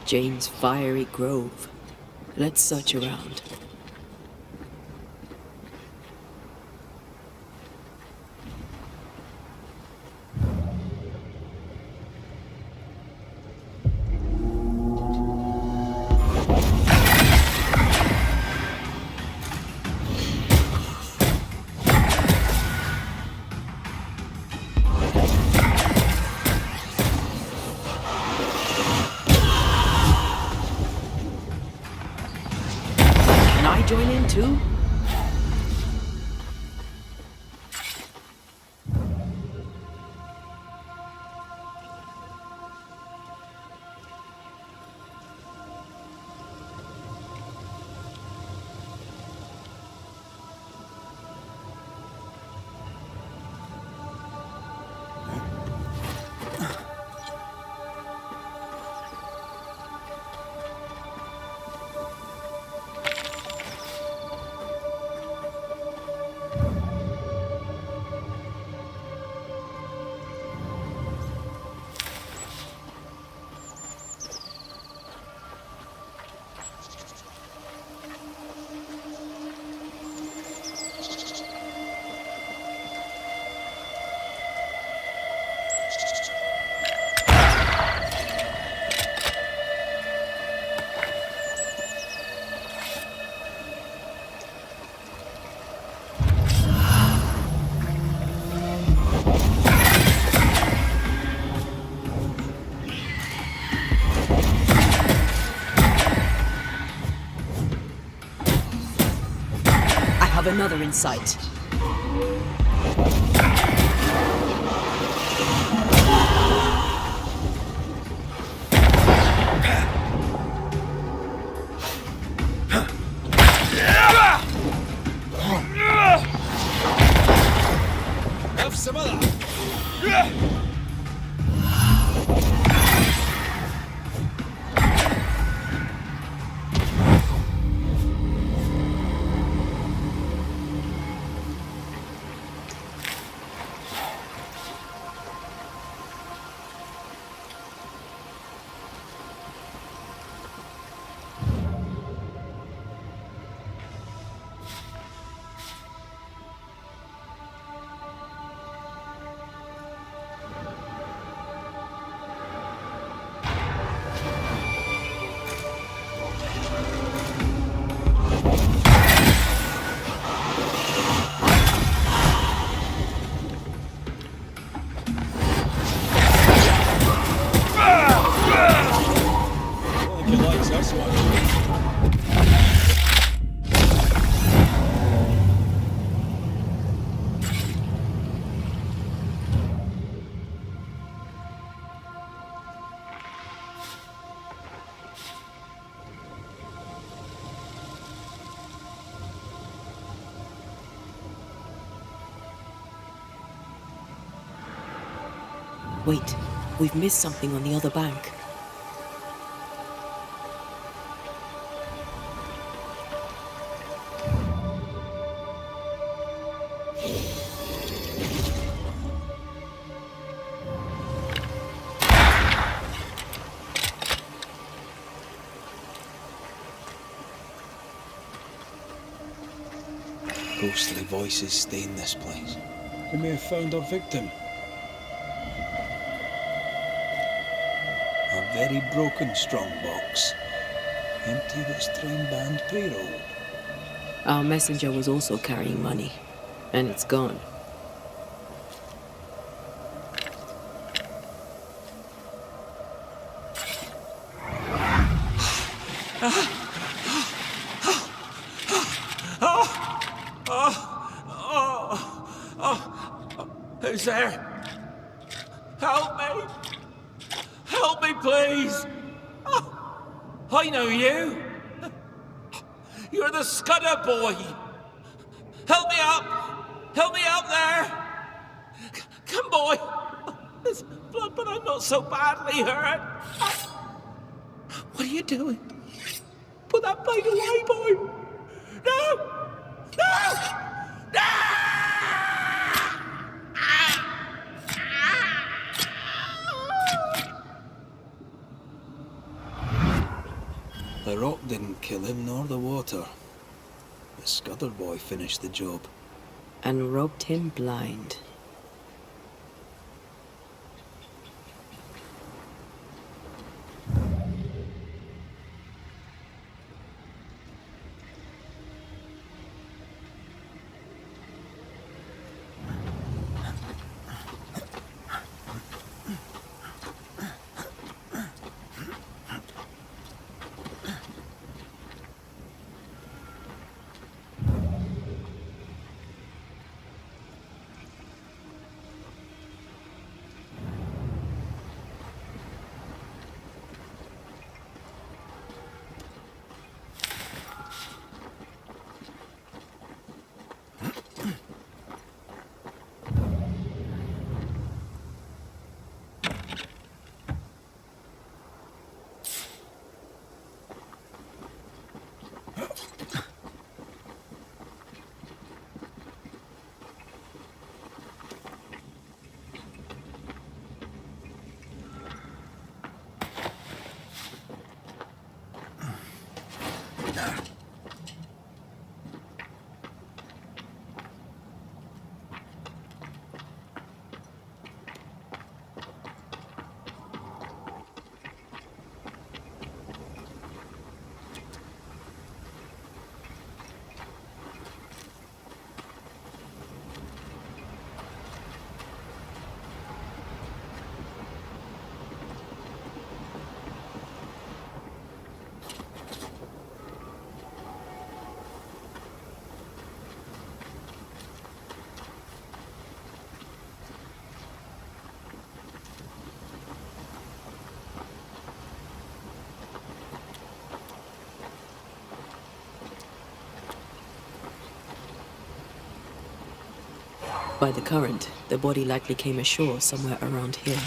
Jane's fiery grove. Let's search around. I join in too? Another in sight. Have some other. Wait, we've missed something on the other bank. Ghostly voices stain this place. We may have found our victim. A very broken strongbox. Empty of its train-band payroll. Our messenger was also carrying money, and it's gone. Who's there? Help me! Help me, please! Oh, I know you! You're the Scudder boy! Help me up! Help me up there! Come, boy! There's blood, but I'm not so badly hurt! What are you doing? Put that blade away, boy! No! No! No! The rock didn't kill him, nor the water. The Scudder boy finished the job. And robbed him blind. By the current, the body likely came ashore somewhere around here.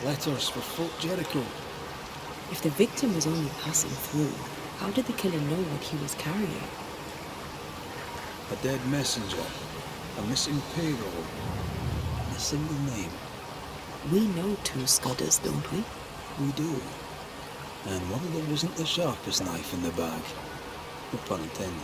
Letters for Fort Jericho. If the victim was only passing through, how did the killer know what he was carrying? A dead messenger. A missing payroll. And a single name. We know two Scudders, don't we? We do. And one of them wasn't the sharpest knife in the bag. No pun intended.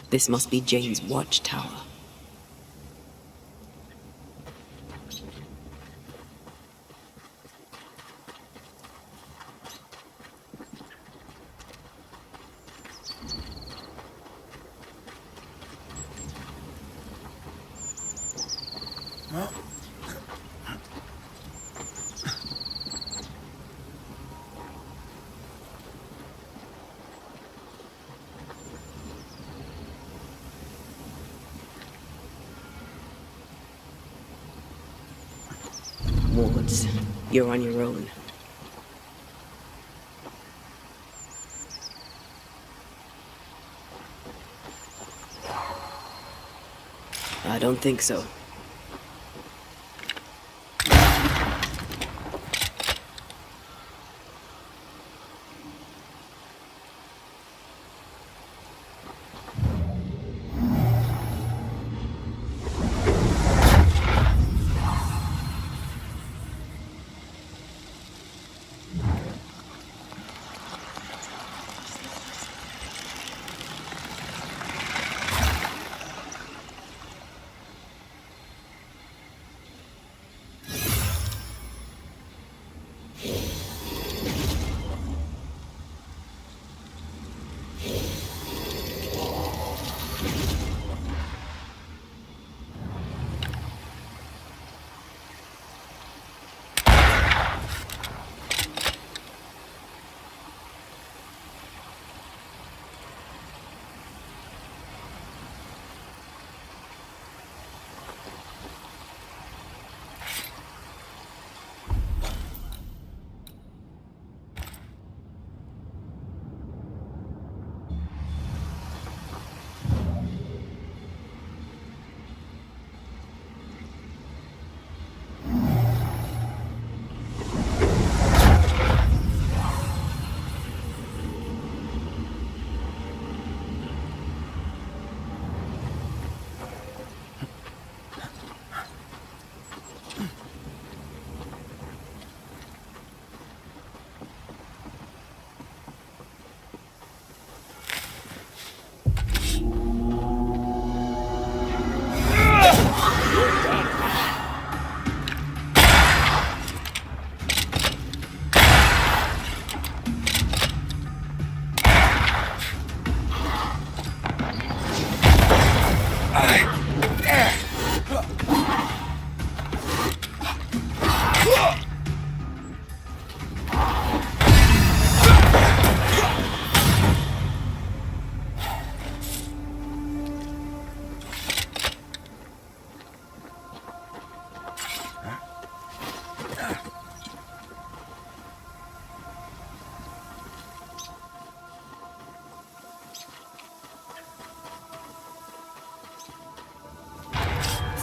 This must be Jane's watchtower. Wards, you're on your own. I don't think so.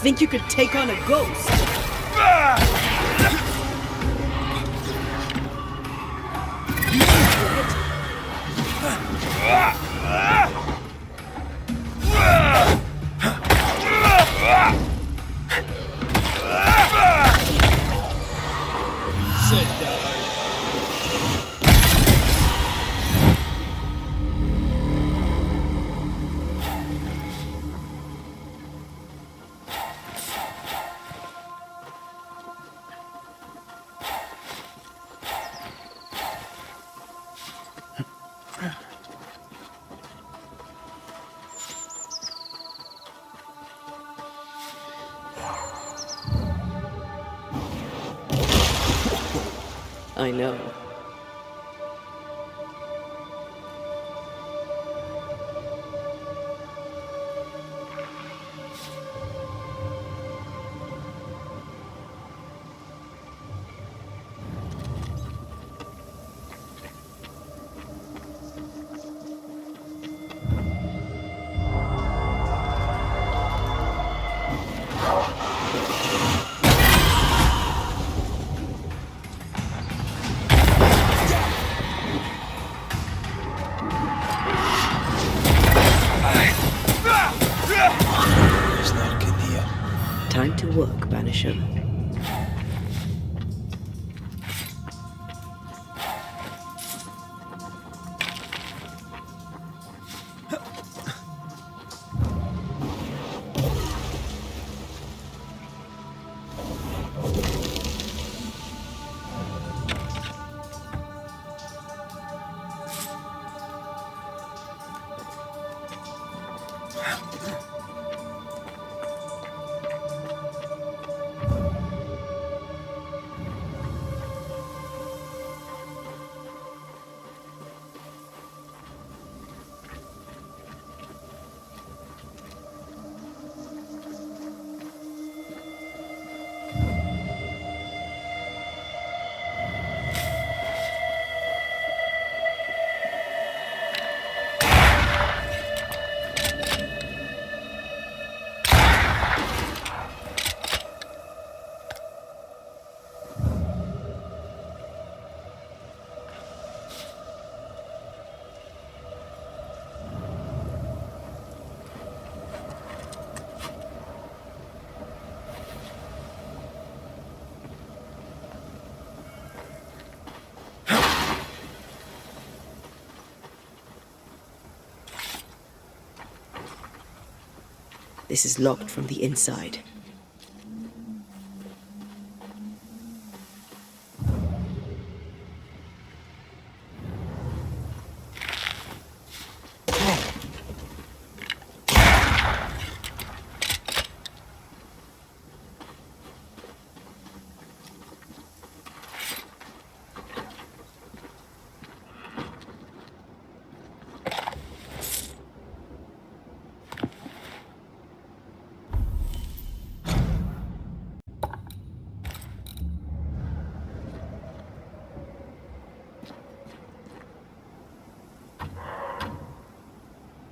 Think you could take on a ghost? I know. Time to work, Banisher. This is locked from the inside.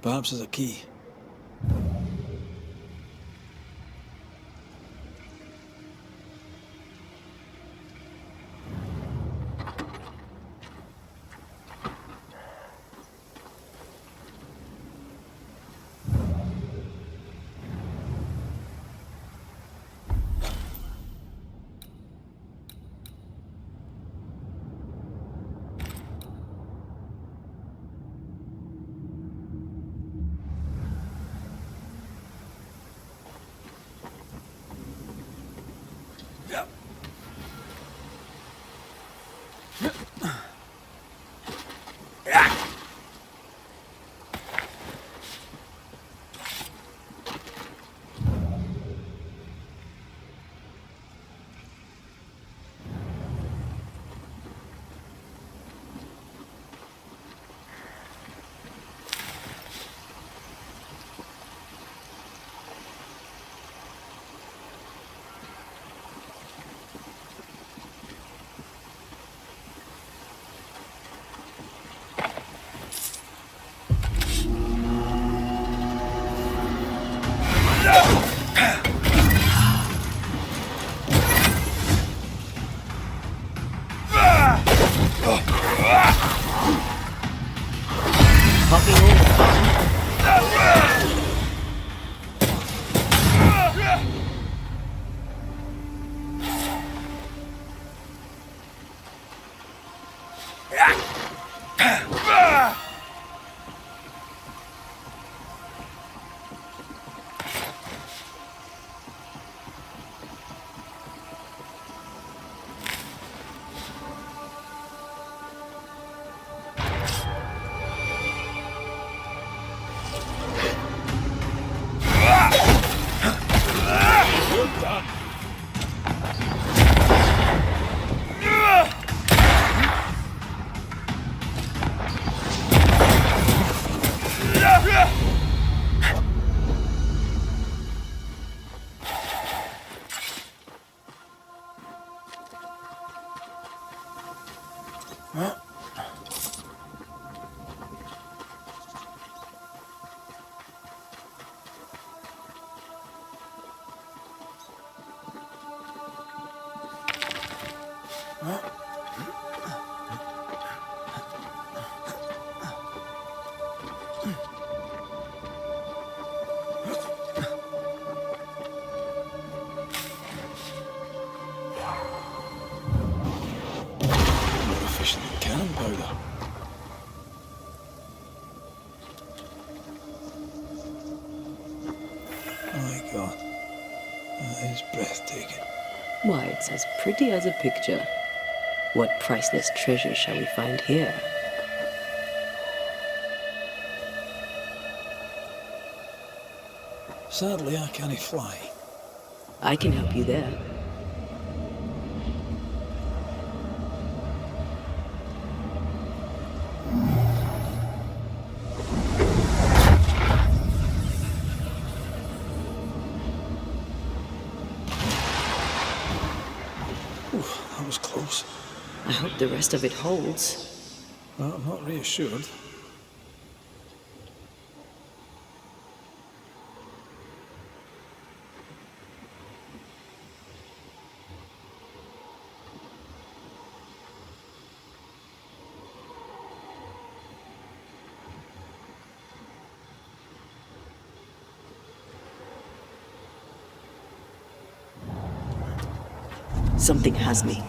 Perhaps there's a key. More efficient than cannon powder. My God, that is breathtaking. Why, it's as pretty as a picture. What priceless treasure shall we find here? Sadly, I can't fly. I can help you there. Oof, that was close. I hope the rest of it holds. Well, I'm not reassured. Something has me.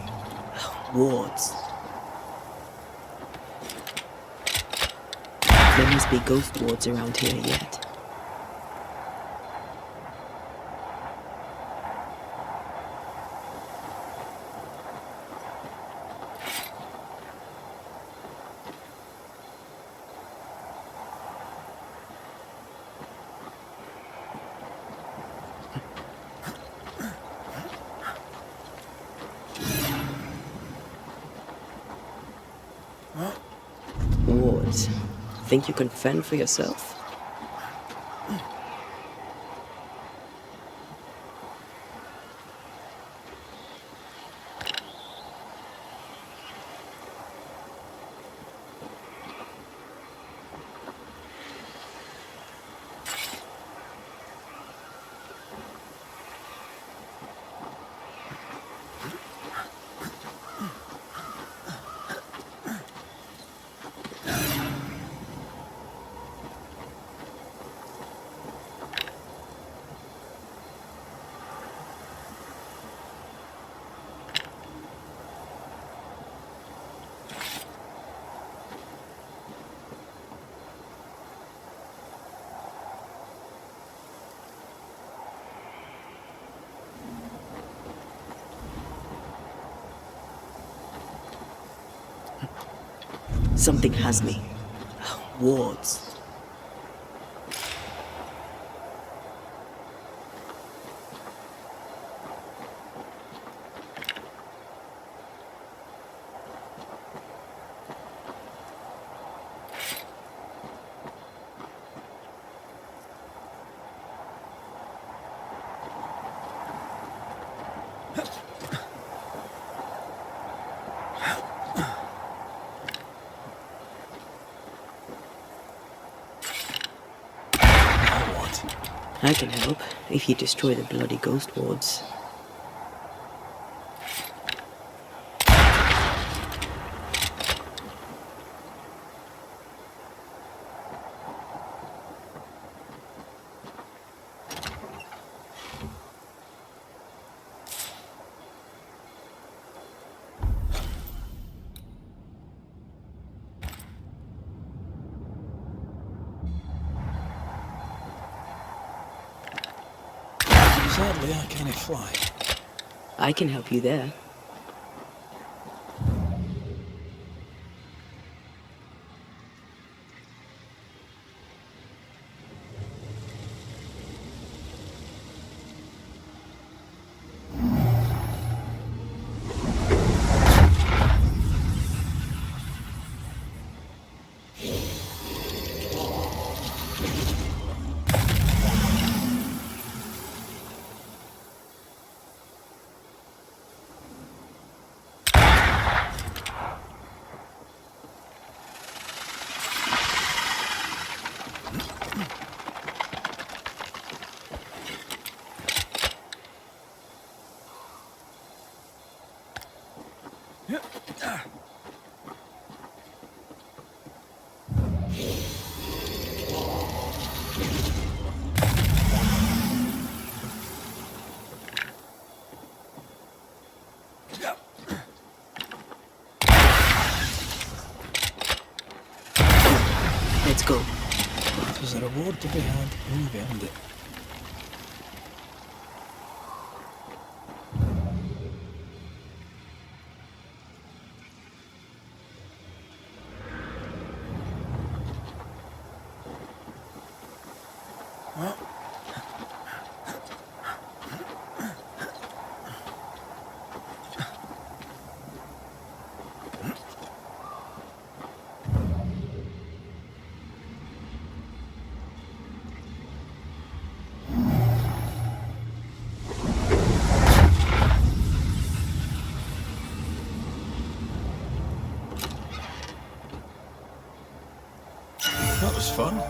Wards. There must be ghost wards around here yet. Wards. Think you can fend for yourself? Something has me. Wards. I can help, if you destroy the bloody ghost wards. Sadly, I can't fly. I can help you there. Leave it, end it. That was fun.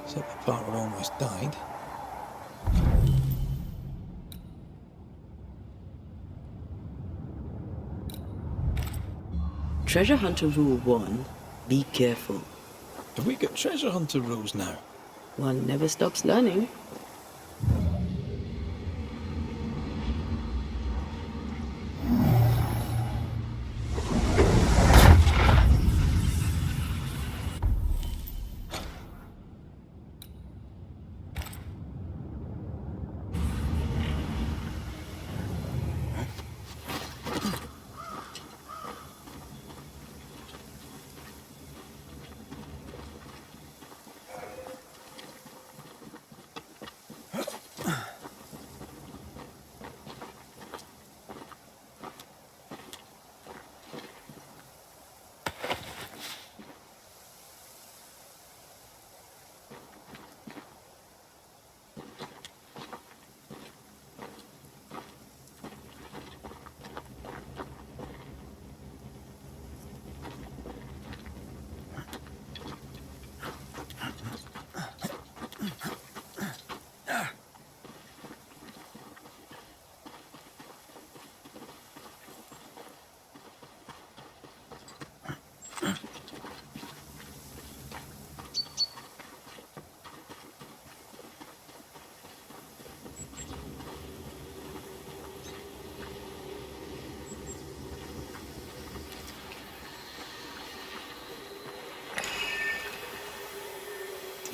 Except the part where I almost died. Treasure Hunter Rule 1, be careful. Have we got treasure hunter rules now? One never stops learning.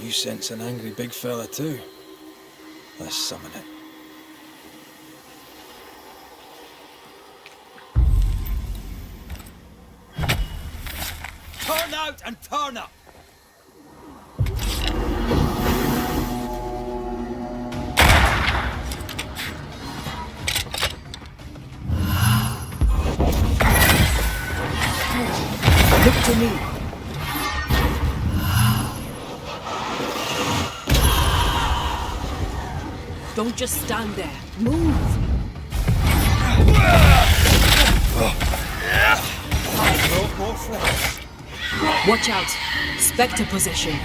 You sense an angry big fella too. Let's summon it. Turn out and turn up! Look to me. Don't just stand there. Move! Watch out! Spectre possession.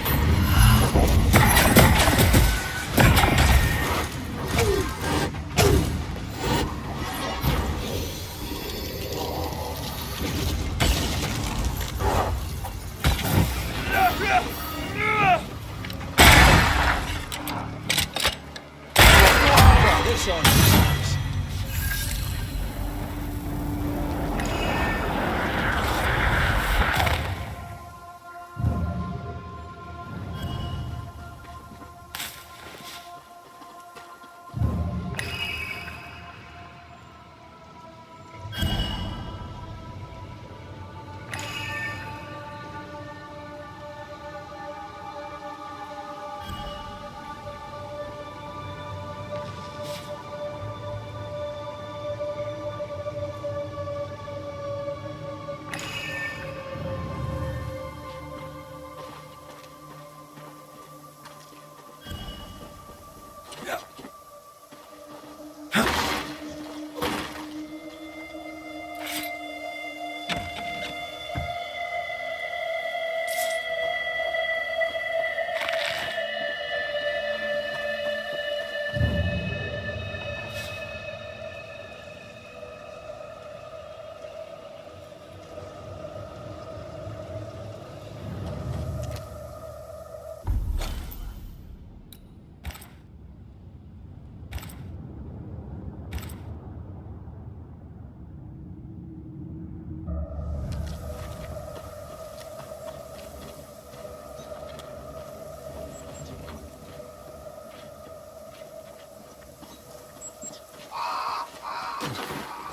This on.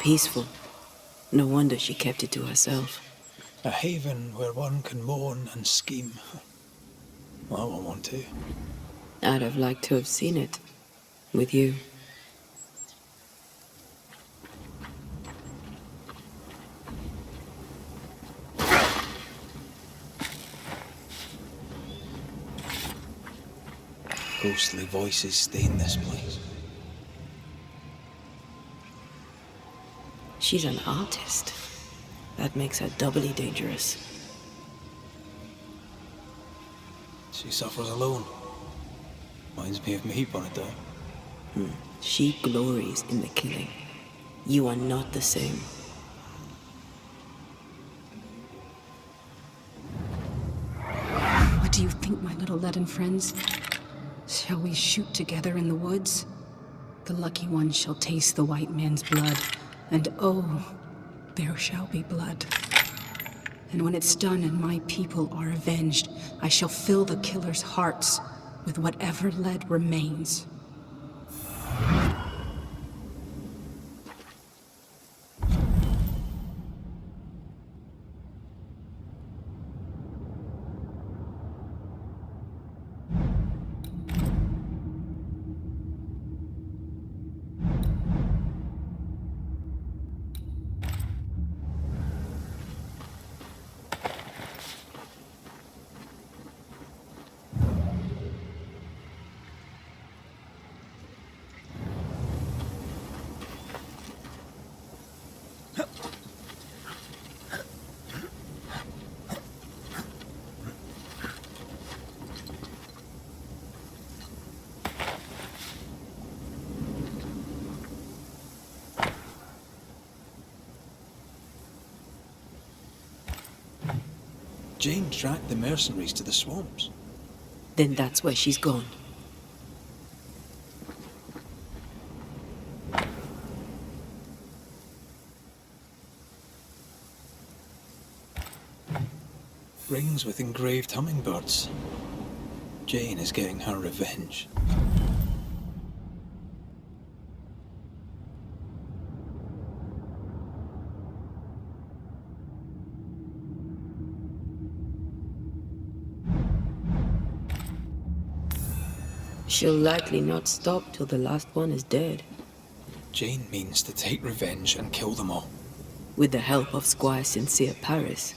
Peaceful. No wonder she kept it to herself. A haven where one can mourn and scheme. Well, I won't want to. I'd have liked to have seen it. With you. Ghostly voices stain this place. She's an artist. That makes her doubly dangerous. She suffers alone. Reminds me of me upon a time. She glories in the killing. You are not the same. What do you think, my little leaden friends? Shall we shoot together in the woods? The lucky one shall taste the white man's blood, and oh, there shall be blood. And when it's done and my people are avenged, I shall fill the killers' hearts with whatever lead remains. Jane tracked the mercenaries to the swamps. Then that's where she's gone. Rings with engraved hummingbirds. Jane is getting her revenge. She'll likely not stop till the last one is dead. Jane means to take revenge and kill them all. With the help of Squire Sincere Paris.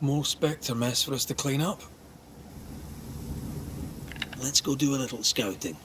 More Spectre mess for us to clean up. Let's go do a little scouting.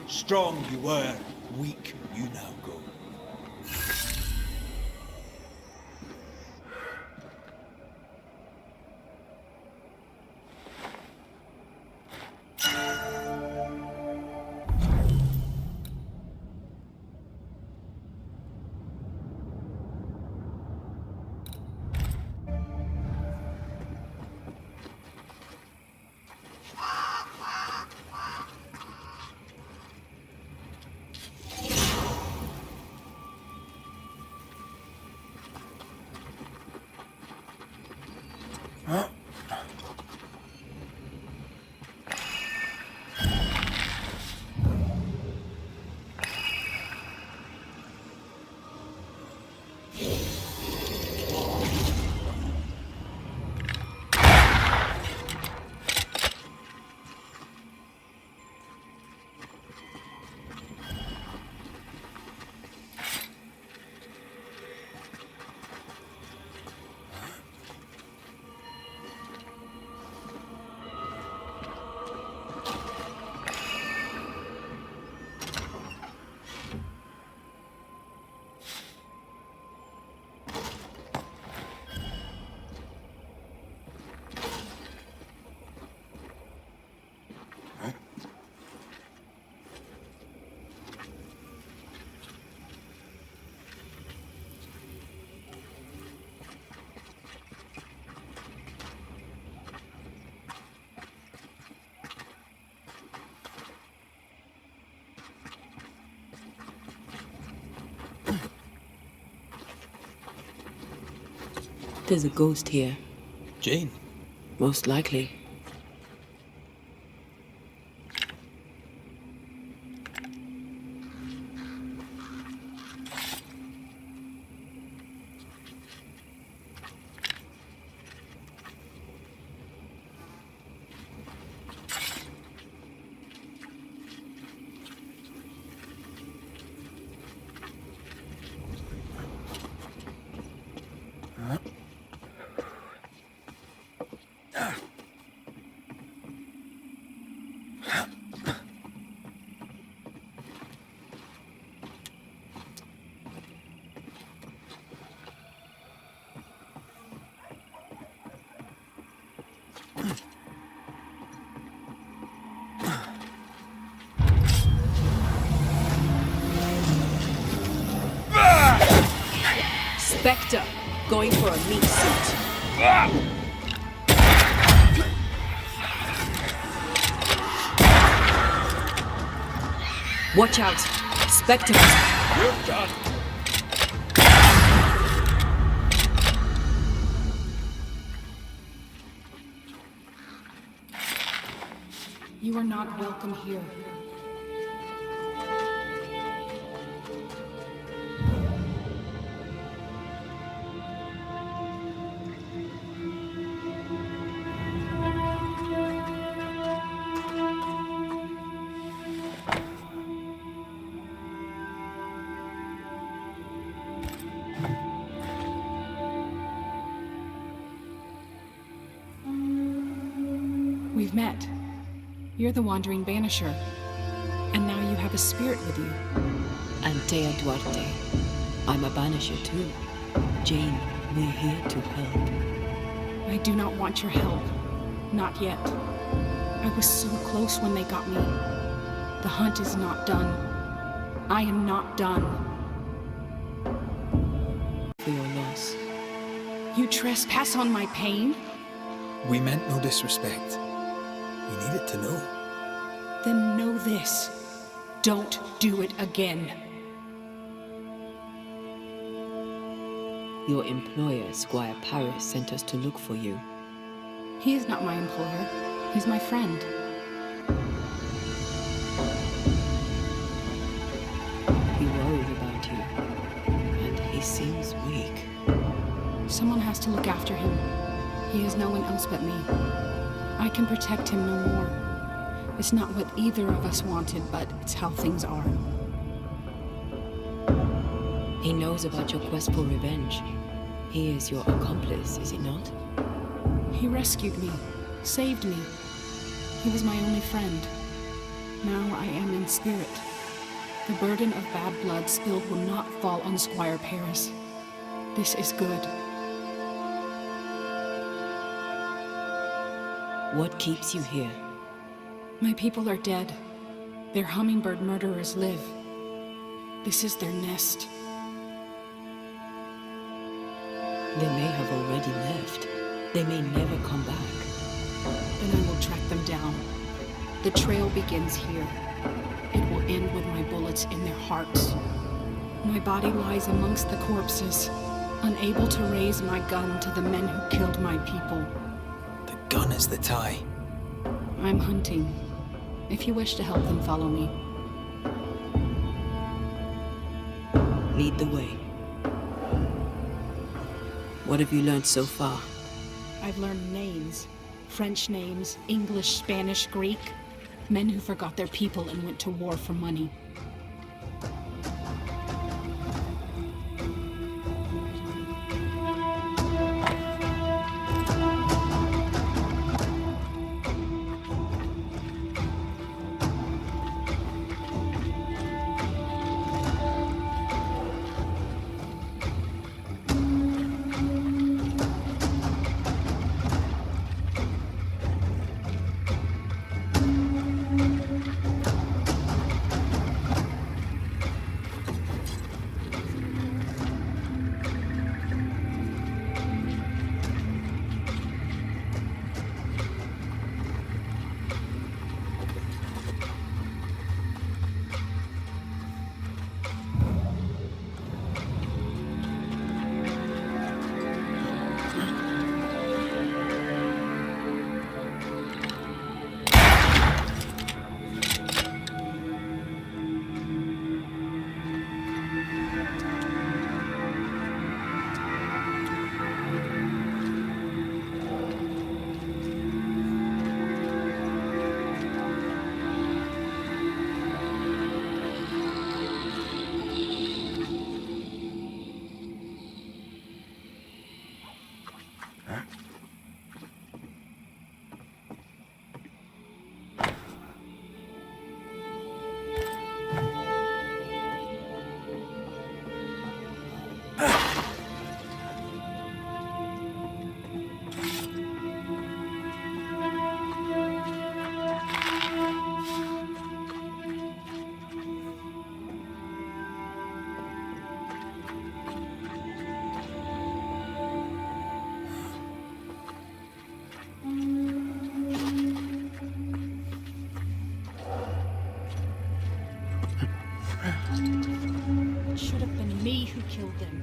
Strong you were, weak you now go. There's a ghost here. Jane? Most likely. Spectre, going for a meat suit. Watch out! Spectre! You're done! You are not welcome here. We've met. You're the wandering Banisher. And now you have a spirit with you. I'm Tea Duarte. I'm a Banisher too. Jane, we're here to help. I do not want your help. Not yet. I was so close when they got me. The hunt is not done. I am not done. For your loss. You trespass on my pain? We meant no disrespect. You needed to know. Then know this. Don't do it again. Your employer, Squire Paris, sent us to look for you. He is not my employer. He's my friend. He worried about you, and he seems weak. Someone has to look after him. He has no one else but me. I can protect him no more. It's not what either of us wanted, but it's how things are. He knows about your quest for revenge. He is your accomplice, is he not? He rescued me, saved me. He was my only friend. Now I am in spirit. The burden of bad blood spilled will not fall on Squire Paris. This is good. What keeps you here? My people are dead. Their hummingbird murderers live. This is their nest. They may have already left. They may never come back. Then I will track them down. The trail begins here. It will end with my bullets in their hearts. My body lies amongst the corpses, unable to raise my gun to the men who killed my people. The gun is the tie. I'm hunting. If you wish to help them, follow me. Lead the way. What have you learned so far? I've learned names. French names, English, Spanish, Greek. Men who forgot their people and went to war for money. It should have been me who killed them.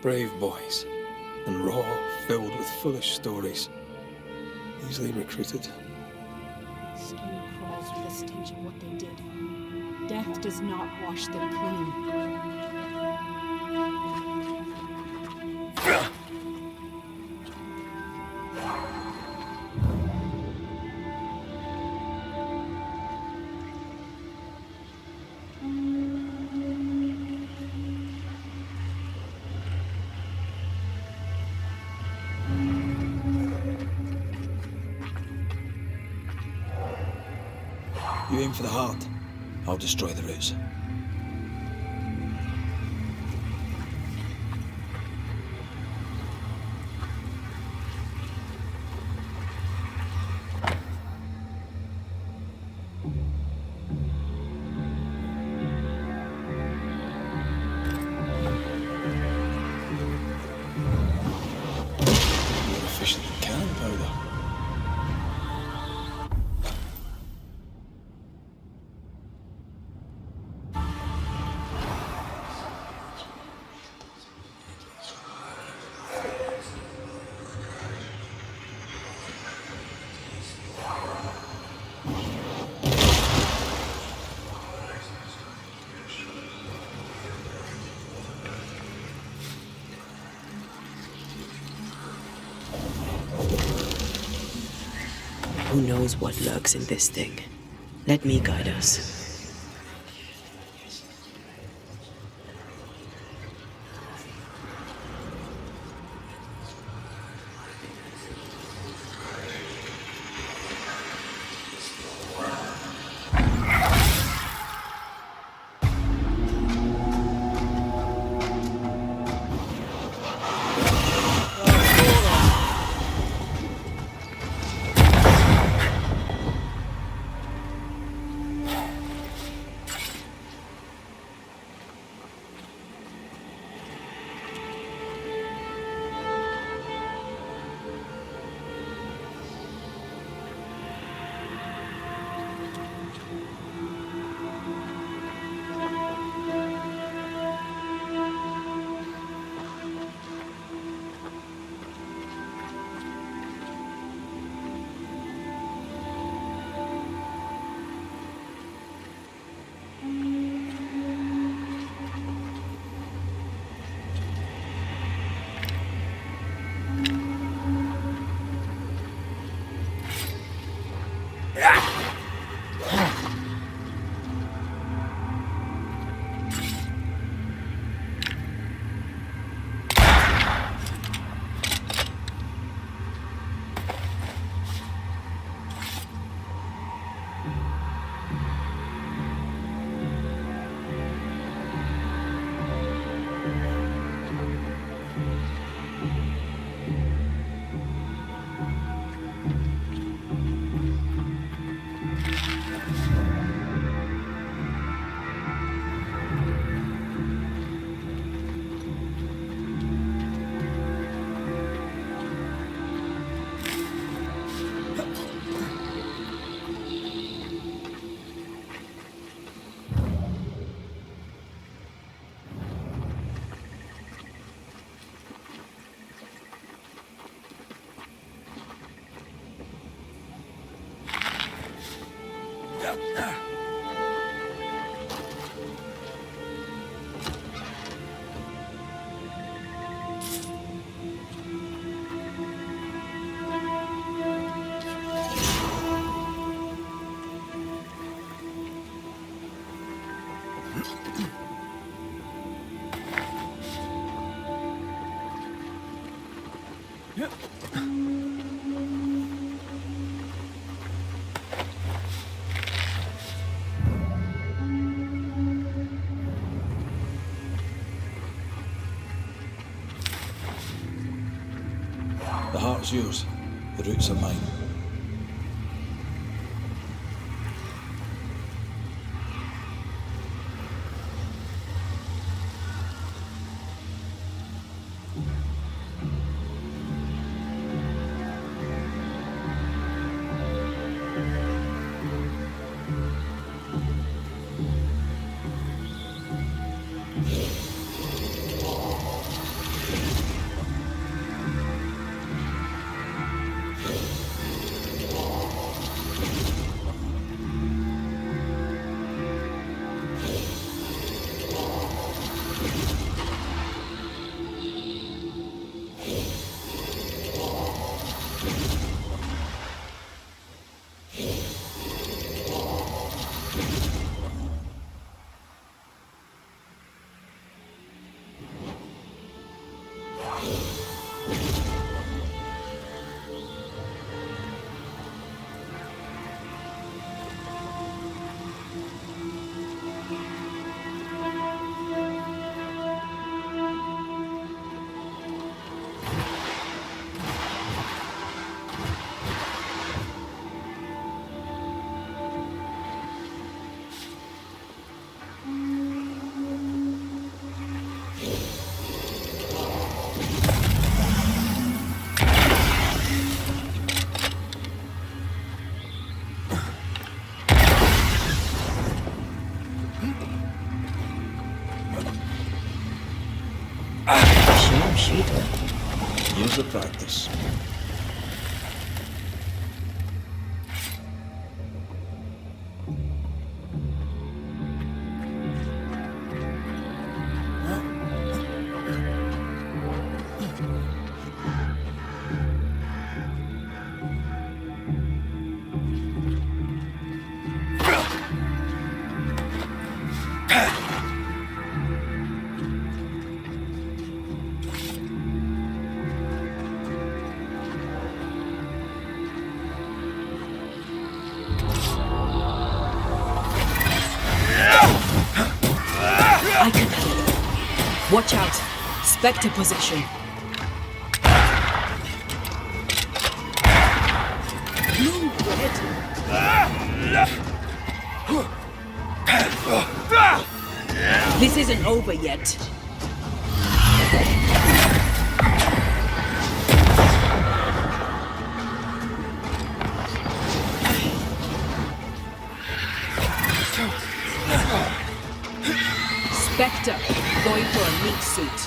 Brave boys, and raw, filled with foolish stories. Easily recruited. Skin crawls with the stench of what they did. Death does not wash them clean. You aim for the heart, I'll destroy the roots. More efficient than cannon powder. Who knows what lurks in this thing? Let me guide us. The heart's yours, the roots are mine. Years of practice. I can help. Watch out. Spectre possession. Move, Red. This isn't over yet. Spectre, going for a meat suit.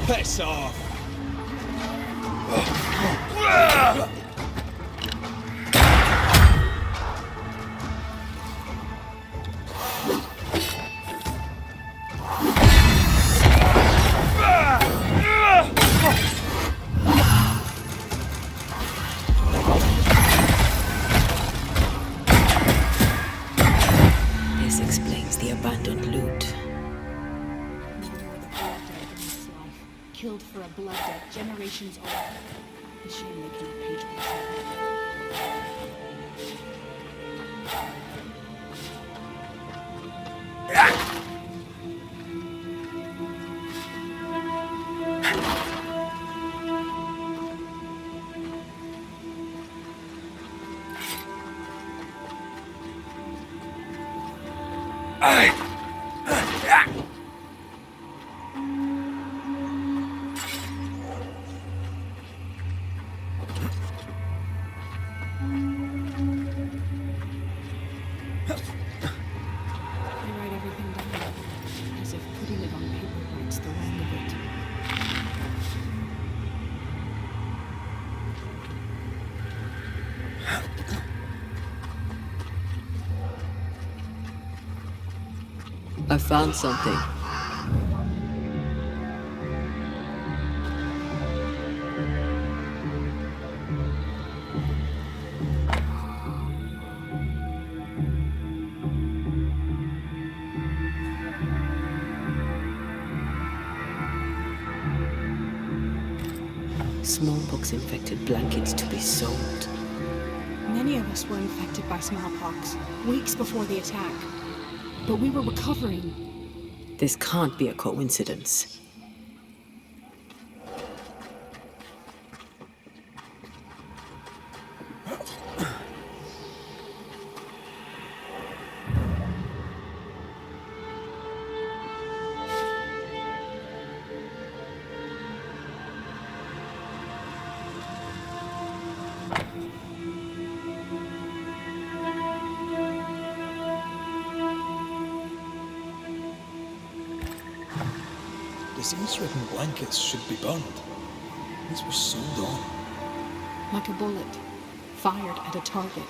Piss off! This explains the abandoned loot. Killed for a blood debt generations old. A shame they cannot pay to I found something. Smallpox-infected blankets to be sold. Many of us were infected by smallpox, weeks before the attack. But we were recovering. This can't be a coincidence. Disease-ridden blankets should be burned. These were sold on. Like a bullet, fired at a target.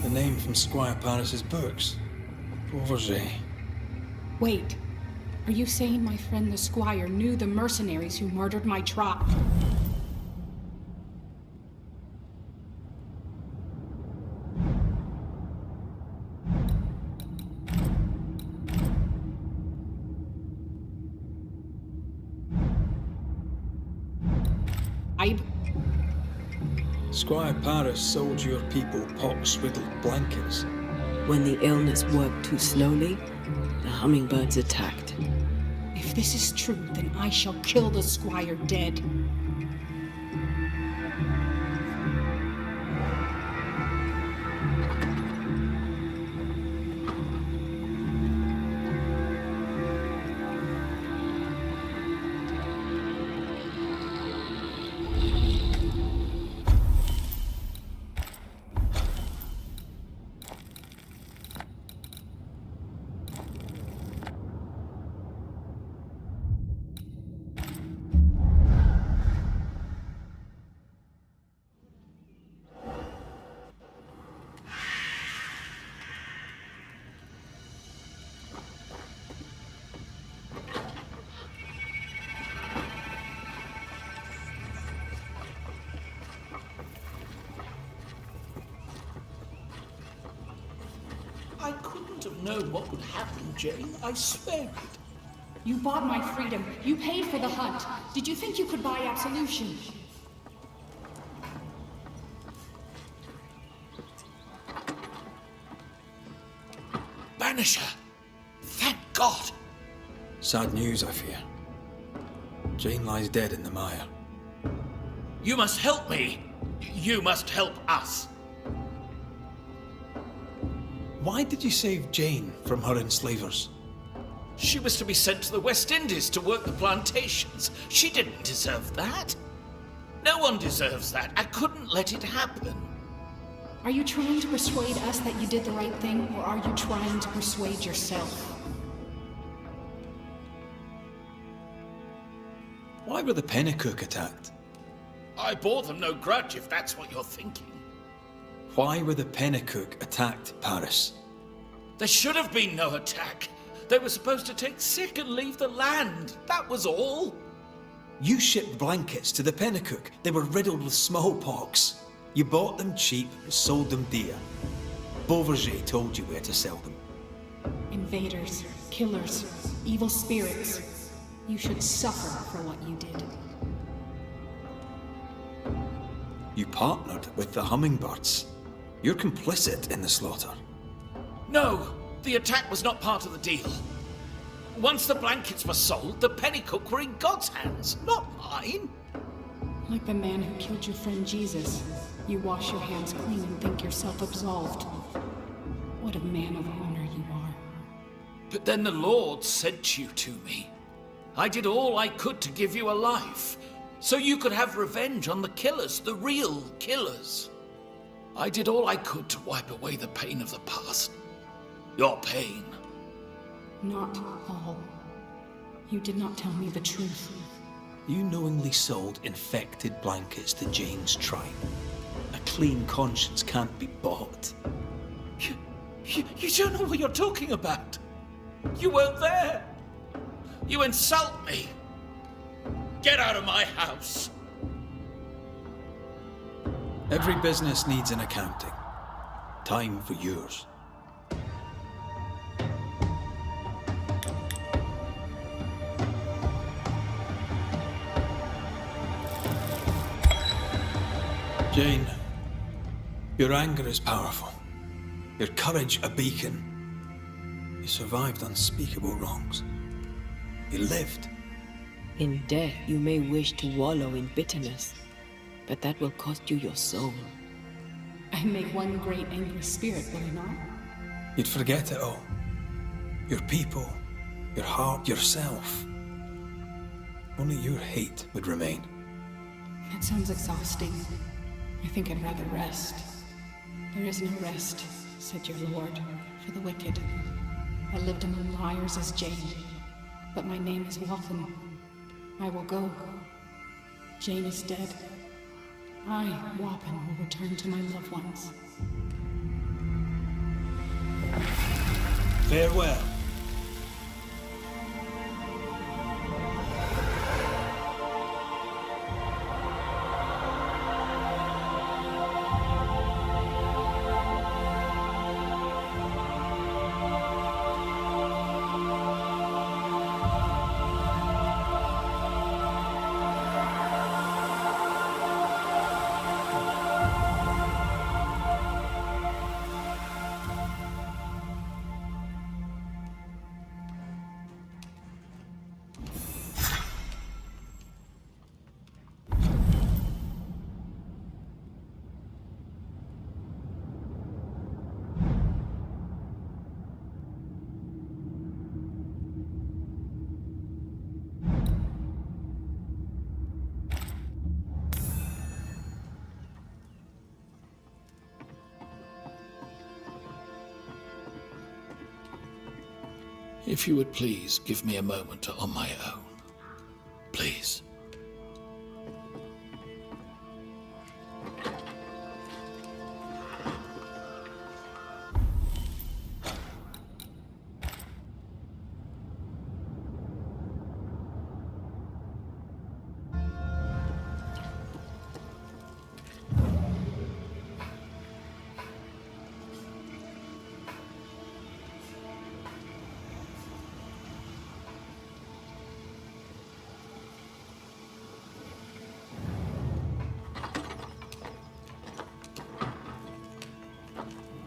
The name from Squire Paris's books. Beauverger. Wait. Are you saying my friend the Squire knew the mercenaries who murdered my tribe? Squire Paris sold your people pox-riddled blankets. When the illness worked too slowly, the hummingbirds attacked. If this is true, then I shall kill the Squire dead. I couldn't have known what would happen, Jane. I swear it. You bought my freedom. You paid for the hunt. Did you think you could buy absolution? Banisher! Thank God! Sad news, I fear. Jane lies dead in the mire. You must help me! You must help us! Why did you save Jane from her enslavers? She was to be sent to the West Indies to work the plantations. She didn't deserve that. No one deserves that. I couldn't let it happen. Are you trying to persuade us that you did the right thing, or are you trying to persuade yourself? Why were the Pennycook attacked? I bore them no grudge, if that's what you're thinking. Why were the Pennycook attacked, Paris? There should have been no attack. They were supposed to take sick and leave the land. That was all. You shipped blankets to the Pennycook. They were riddled with smallpox. You bought them cheap and sold them dear. Beauverger told you where to sell them. Invaders, killers, evil spirits. You should suffer for what you did. You partnered with the hummingbirds. You're complicit in the slaughter. No, the attack was not part of the deal. Once the blankets were sold, the Pennycook were in God's hands, not mine. Like the man who killed your friend Jesus, you wash your hands clean and think yourself absolved. What a man of honor you are. But then the Lord sent you to me. I did all I could to give you a life, so you could have revenge on the killers, the real killers. I did all I could to wipe away the pain of the past. Your pain. Not all. You did not tell me the truth. You knowingly sold infected blankets to Jane's tribe. A clean conscience can't be bought. You don't know what you're talking about. You weren't there. You insult me. Get out of my house. Every business needs an accounting. Time for yours. Jane, your anger is powerful. Your courage a beacon. You survived unspeakable wrongs. You lived. In death, you may wish to wallow in bitterness, but that will cost you your soul. I make one great angry spirit, will I not? You'd forget it all. Your people, your heart, yourself. Only your hate would remain. That sounds exhausting. I think I'd rather rest. There is no rest, said your Lord, for the wicked. I lived among liars as Jane, but my name is Wathan. I will go. Jane is dead. I, Wappen, will return to my loved ones. Farewell. If you would please give me a moment on my own. Please.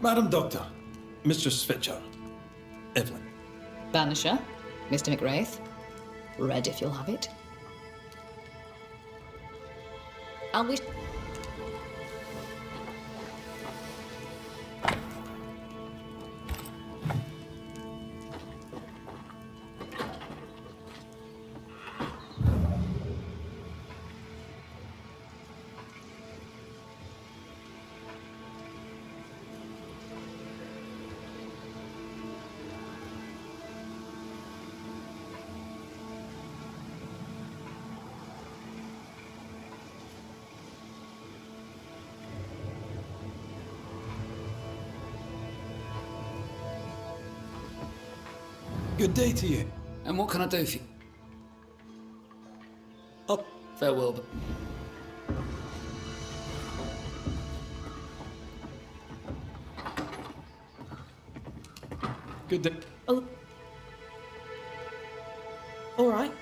Madam Doctor, Mistress Fitcher, Evelyn. Banisher, Mr. McWraith. Red if you'll have it. I'll wish. Good day to you. And what can I do for you? Oh, farewell. But good day. Oh. All right.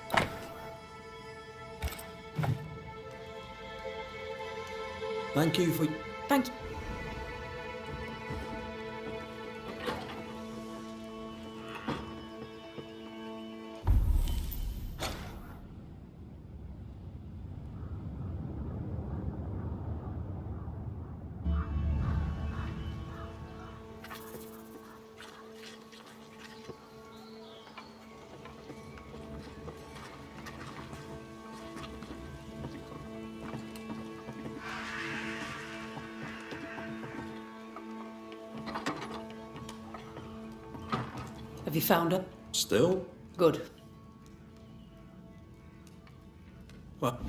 Thank you for... Thank you. Have you found her? Still? Good. What?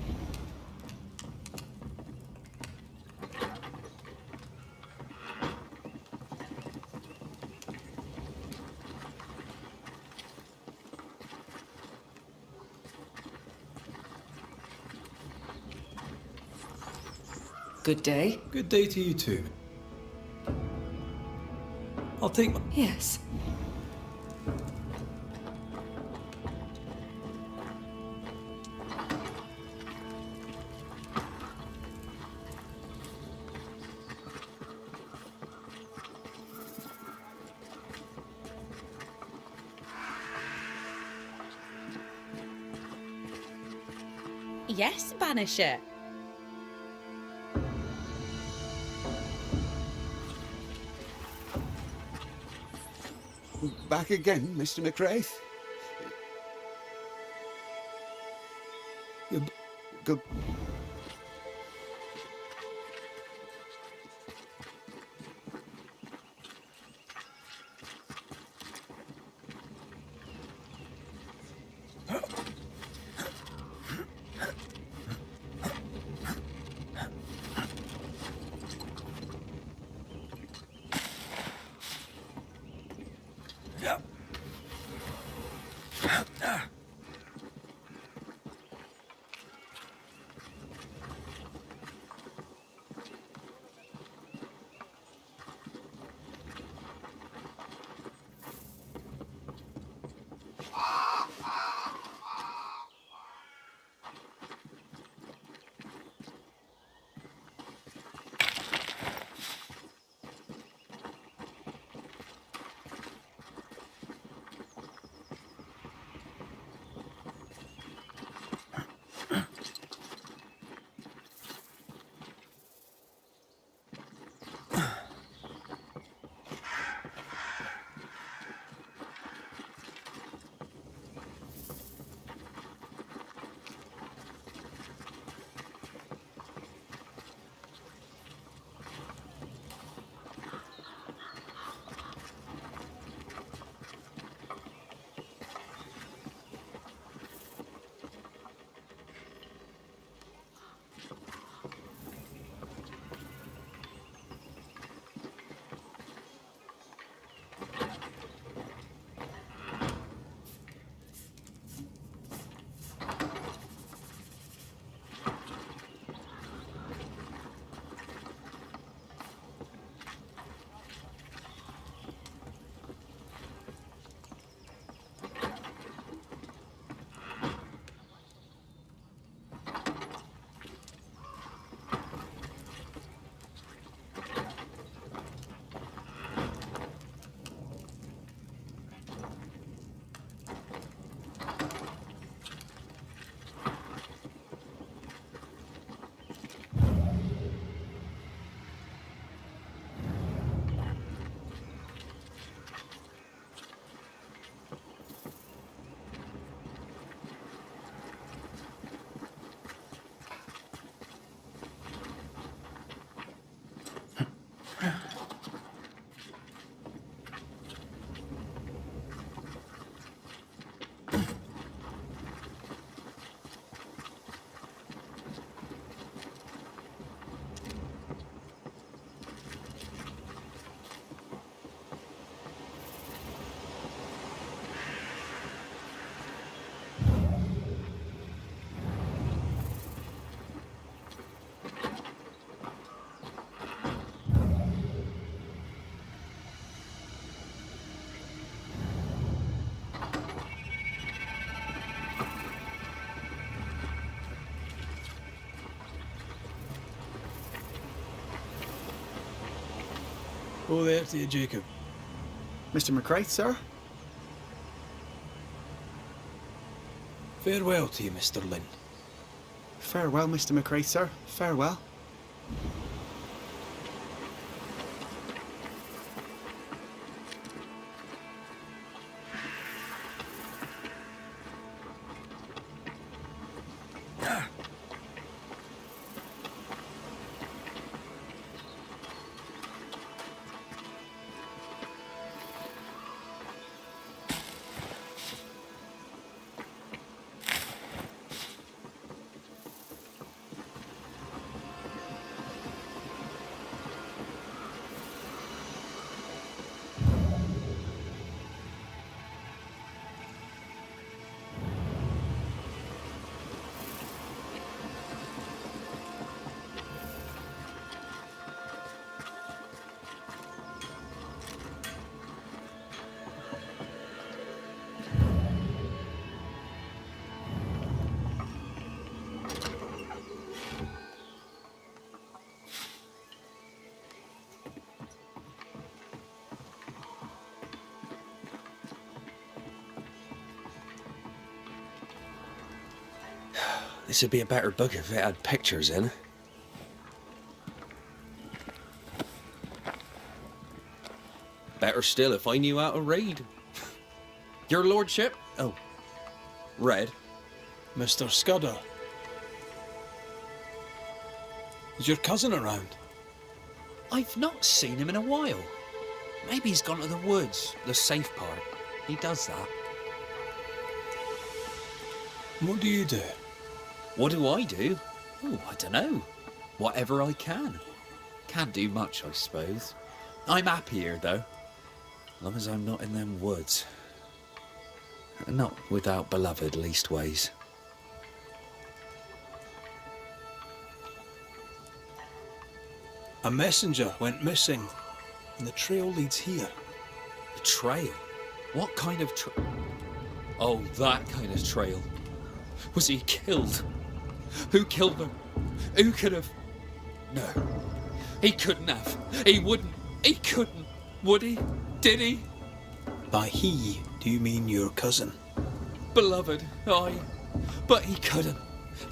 Good day. Good day to you too. I'll take my... Yes. Yes, Banisher. Back again, Mr. McWraith? Good. Yeah. Oh, there to you, Jacob. Mr. McCraith, sir? Farewell to you, Mr. Lynn. Farewell, Mr. McCraith, sir. Farewell. This would be a better book if it had pictures in. Better still if I knew how to read. Your lordship? Oh. Red. Mr. Scudder. Is your cousin around? I've not seen him in a while. Maybe he's gone to the woods, the safe part. He does that. What do you do? What do I do? Oh, I don't know. Whatever I can. Can't do much, I suppose. I'm happy here, though. As long as I'm not in them woods. Not without beloved, leastways. A messenger went missing, and the trail leads here. The trail? What kind of trail? Oh, that kind of trail. Was he killed? Who killed him? Who could have? No. He couldn't have. He wouldn't. He couldn't. Would he? Did he? By he, do you mean your cousin? Beloved, aye. But he couldn't.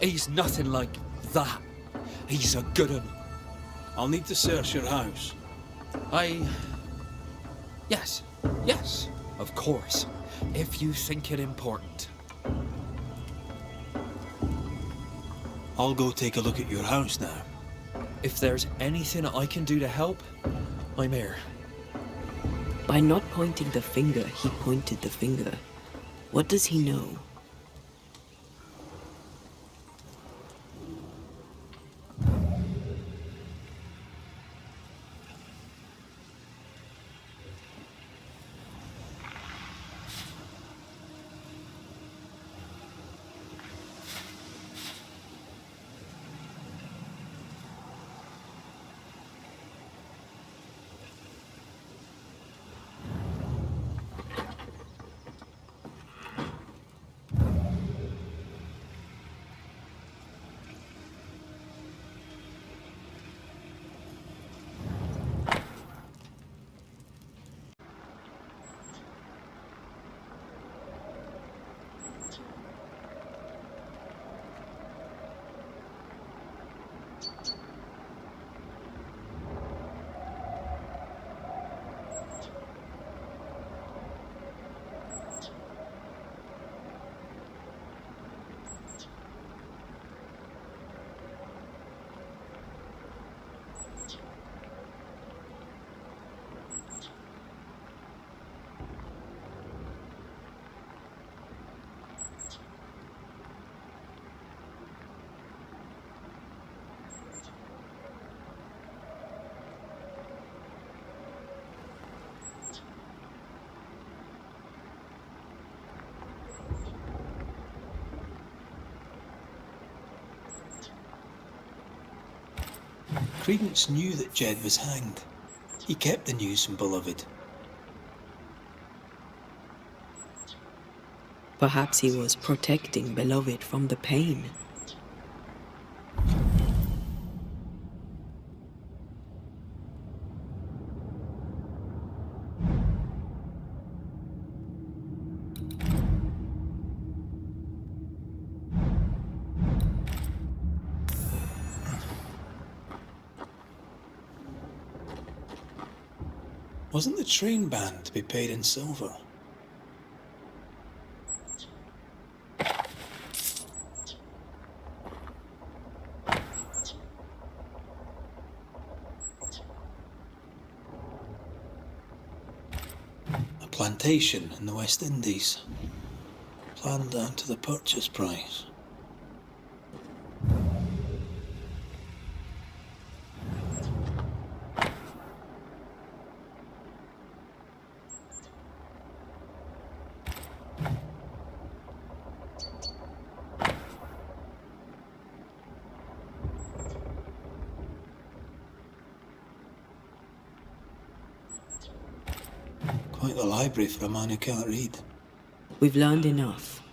He's nothing like that. He's a good un. I'll need to search your house. Yes. Yes. Of course. If you think it important. I'll go take a look at your house now. If there's anything I can do to help, I'm here. By not pointing the finger, he pointed the finger. What does he know? Credence knew that Jed was hanged. He kept the news from Beloved. Perhaps he was protecting Beloved from the pain. Wasn't the train band to be paid in silver? A plantation in the West Indies. Planned down to the purchase price. Quite the library for a man who can't read. We've learned enough.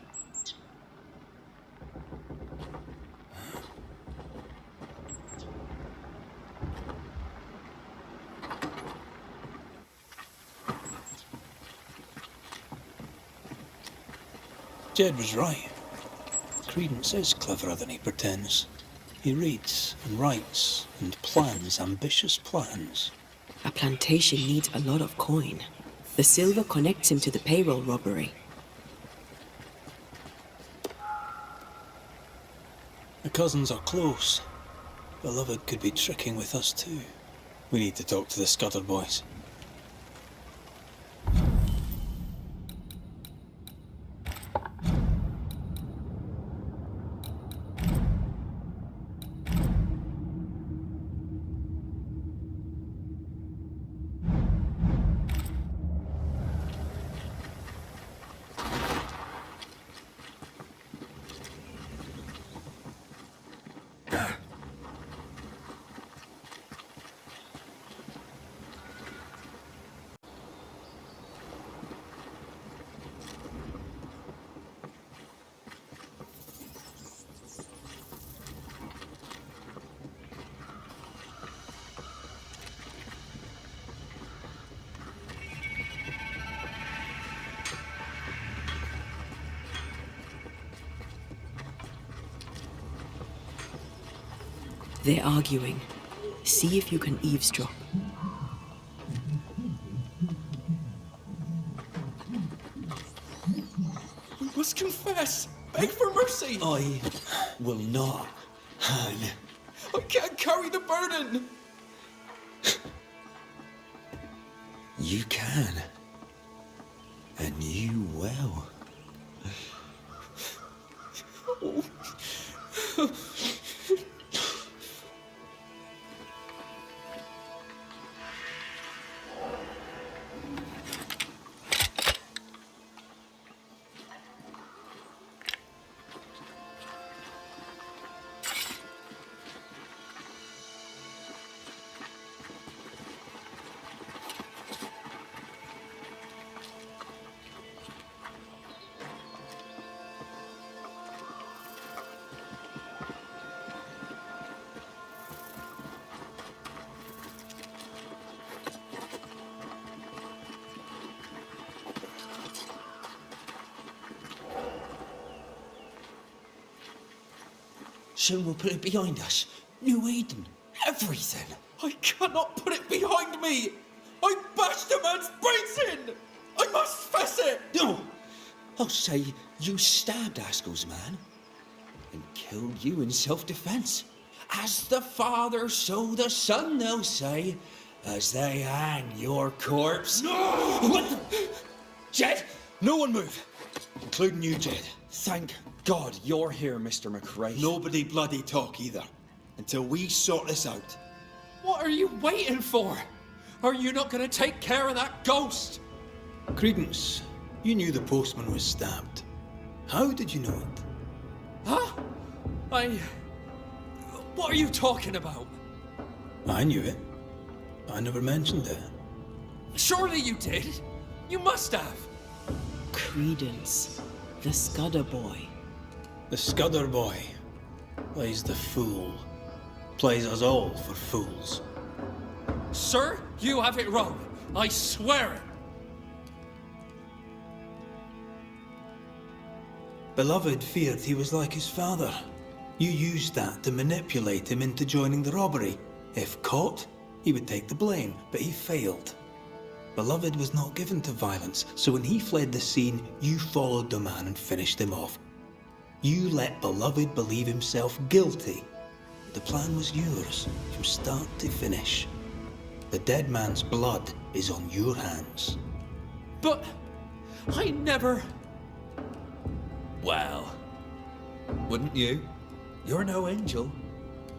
Jed was right. Credence is cleverer than he pretends. He reads and writes and plans ambitious plans. A plantation needs a lot of coin. The silver connects him to the payroll robbery. The cousins are close. Beloved could be tricking with us too. We need to talk to the Scudder boys. They're arguing. See if you can eavesdrop. We must confess! Beg for mercy! I will not, Han. I can't carry the burden! You can. And you will. Soon we'll put it behind us. New Eden. Everything. I cannot put it behind me. I bashed a man's brains in. I must face it. No! I'll say you stabbed Askell's man and killed you in self-defense. As the Father, so the Son, they'll say, as they hang your corpse. No! What the... Jed! No one move! Including you, Jed. Thank God you're here, Mr. McRae. Nobody bloody talk either, until we sort this out. What are you waiting for? Are you not going to take care of that ghost? Credence, you knew the postman was stabbed. How did you know it? Huh? What are you talking about? I knew it. I never mentioned it. Surely you did. You must have. Credence, the Scudder boy. The Scudder boy plays the fool. Plays us all for fools. Sir, you have it wrong. I swear it. Beloved feared he was like his father. You used that to manipulate him into joining the robbery. If caught, he would take the blame, but he failed. Beloved was not given to violence, so when he fled the scene, you followed the man and finished him off. You let Beloved believe himself guilty. The plan was yours, from start to finish. The dead man's blood is on your hands. But I never... Well, wouldn't you? You're no angel.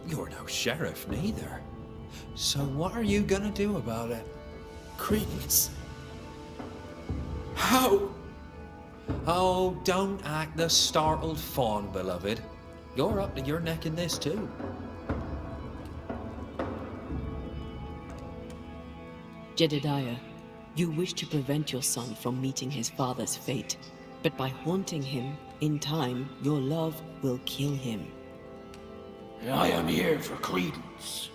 You're no sheriff, neither. So what are you gonna do about it? Credence. How? Oh, don't act the startled fawn, beloved. You're up to your neck in this too. Jedediah, you wish to prevent your son from meeting his father's fate, but by haunting him, in time, your love will kill him. I am here for Credence.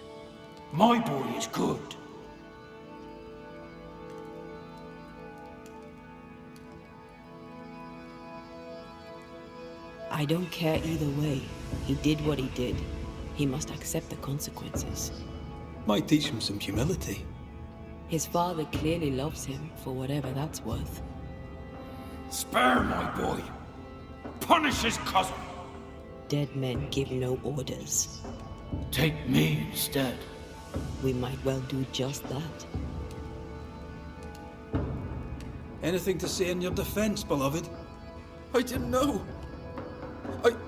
My boy is good. I don't care either way. He did what he did. He must accept the consequences. Might teach him some humility. His father clearly loves him, for whatever that's worth. Spare my boy. Punish his cousin. Dead men give no orders. Take me instead. We might well do just that. Anything to say in your defense, beloved? I didn't know.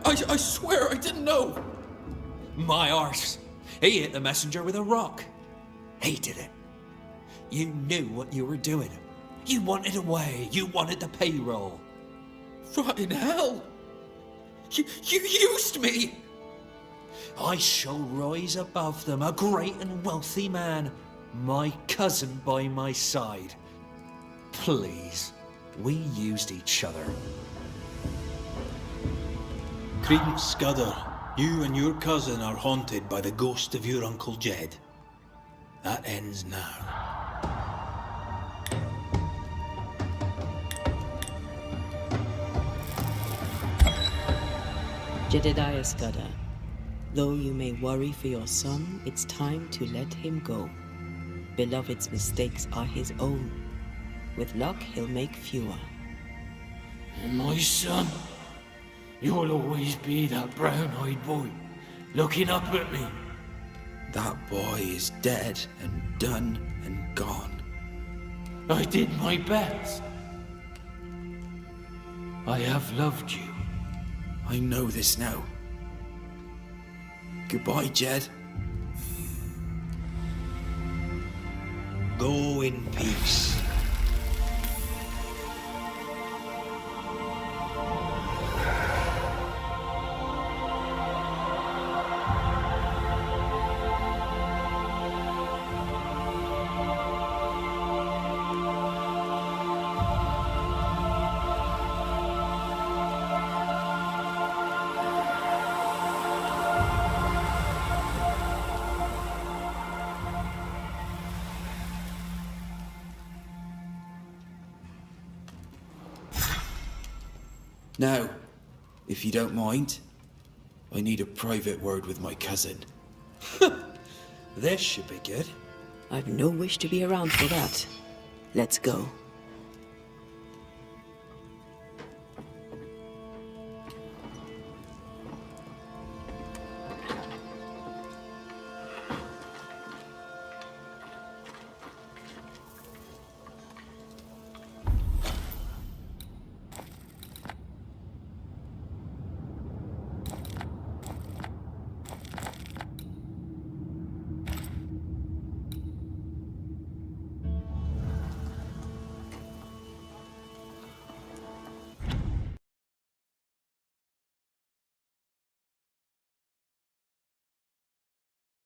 I swear I didn't know. My arse. He hit the messenger with a rock. He did it. You knew what you were doing. You wanted away. You wanted the payroll. Rotting hell. You used me. I shall rise above them, a great and wealthy man, my cousin by my side. Please, we used each other. Credence Scudder, you and your cousin are haunted by the ghost of your Uncle Jed. That ends now. Jedediah Scudder, though you may worry for your son, it's time to let him go. Beloved's mistakes are his own. With luck, he'll make fewer. My son, you'll always be that brown-eyed boy, looking up at me. That boy is dead and done and gone. I did my best. I have loved you. I know this now. Goodbye, Jed. Go in peace. Now, if you don't mind, I need a private word with my cousin. This should be good. I've no wish to be around for that. Let's go.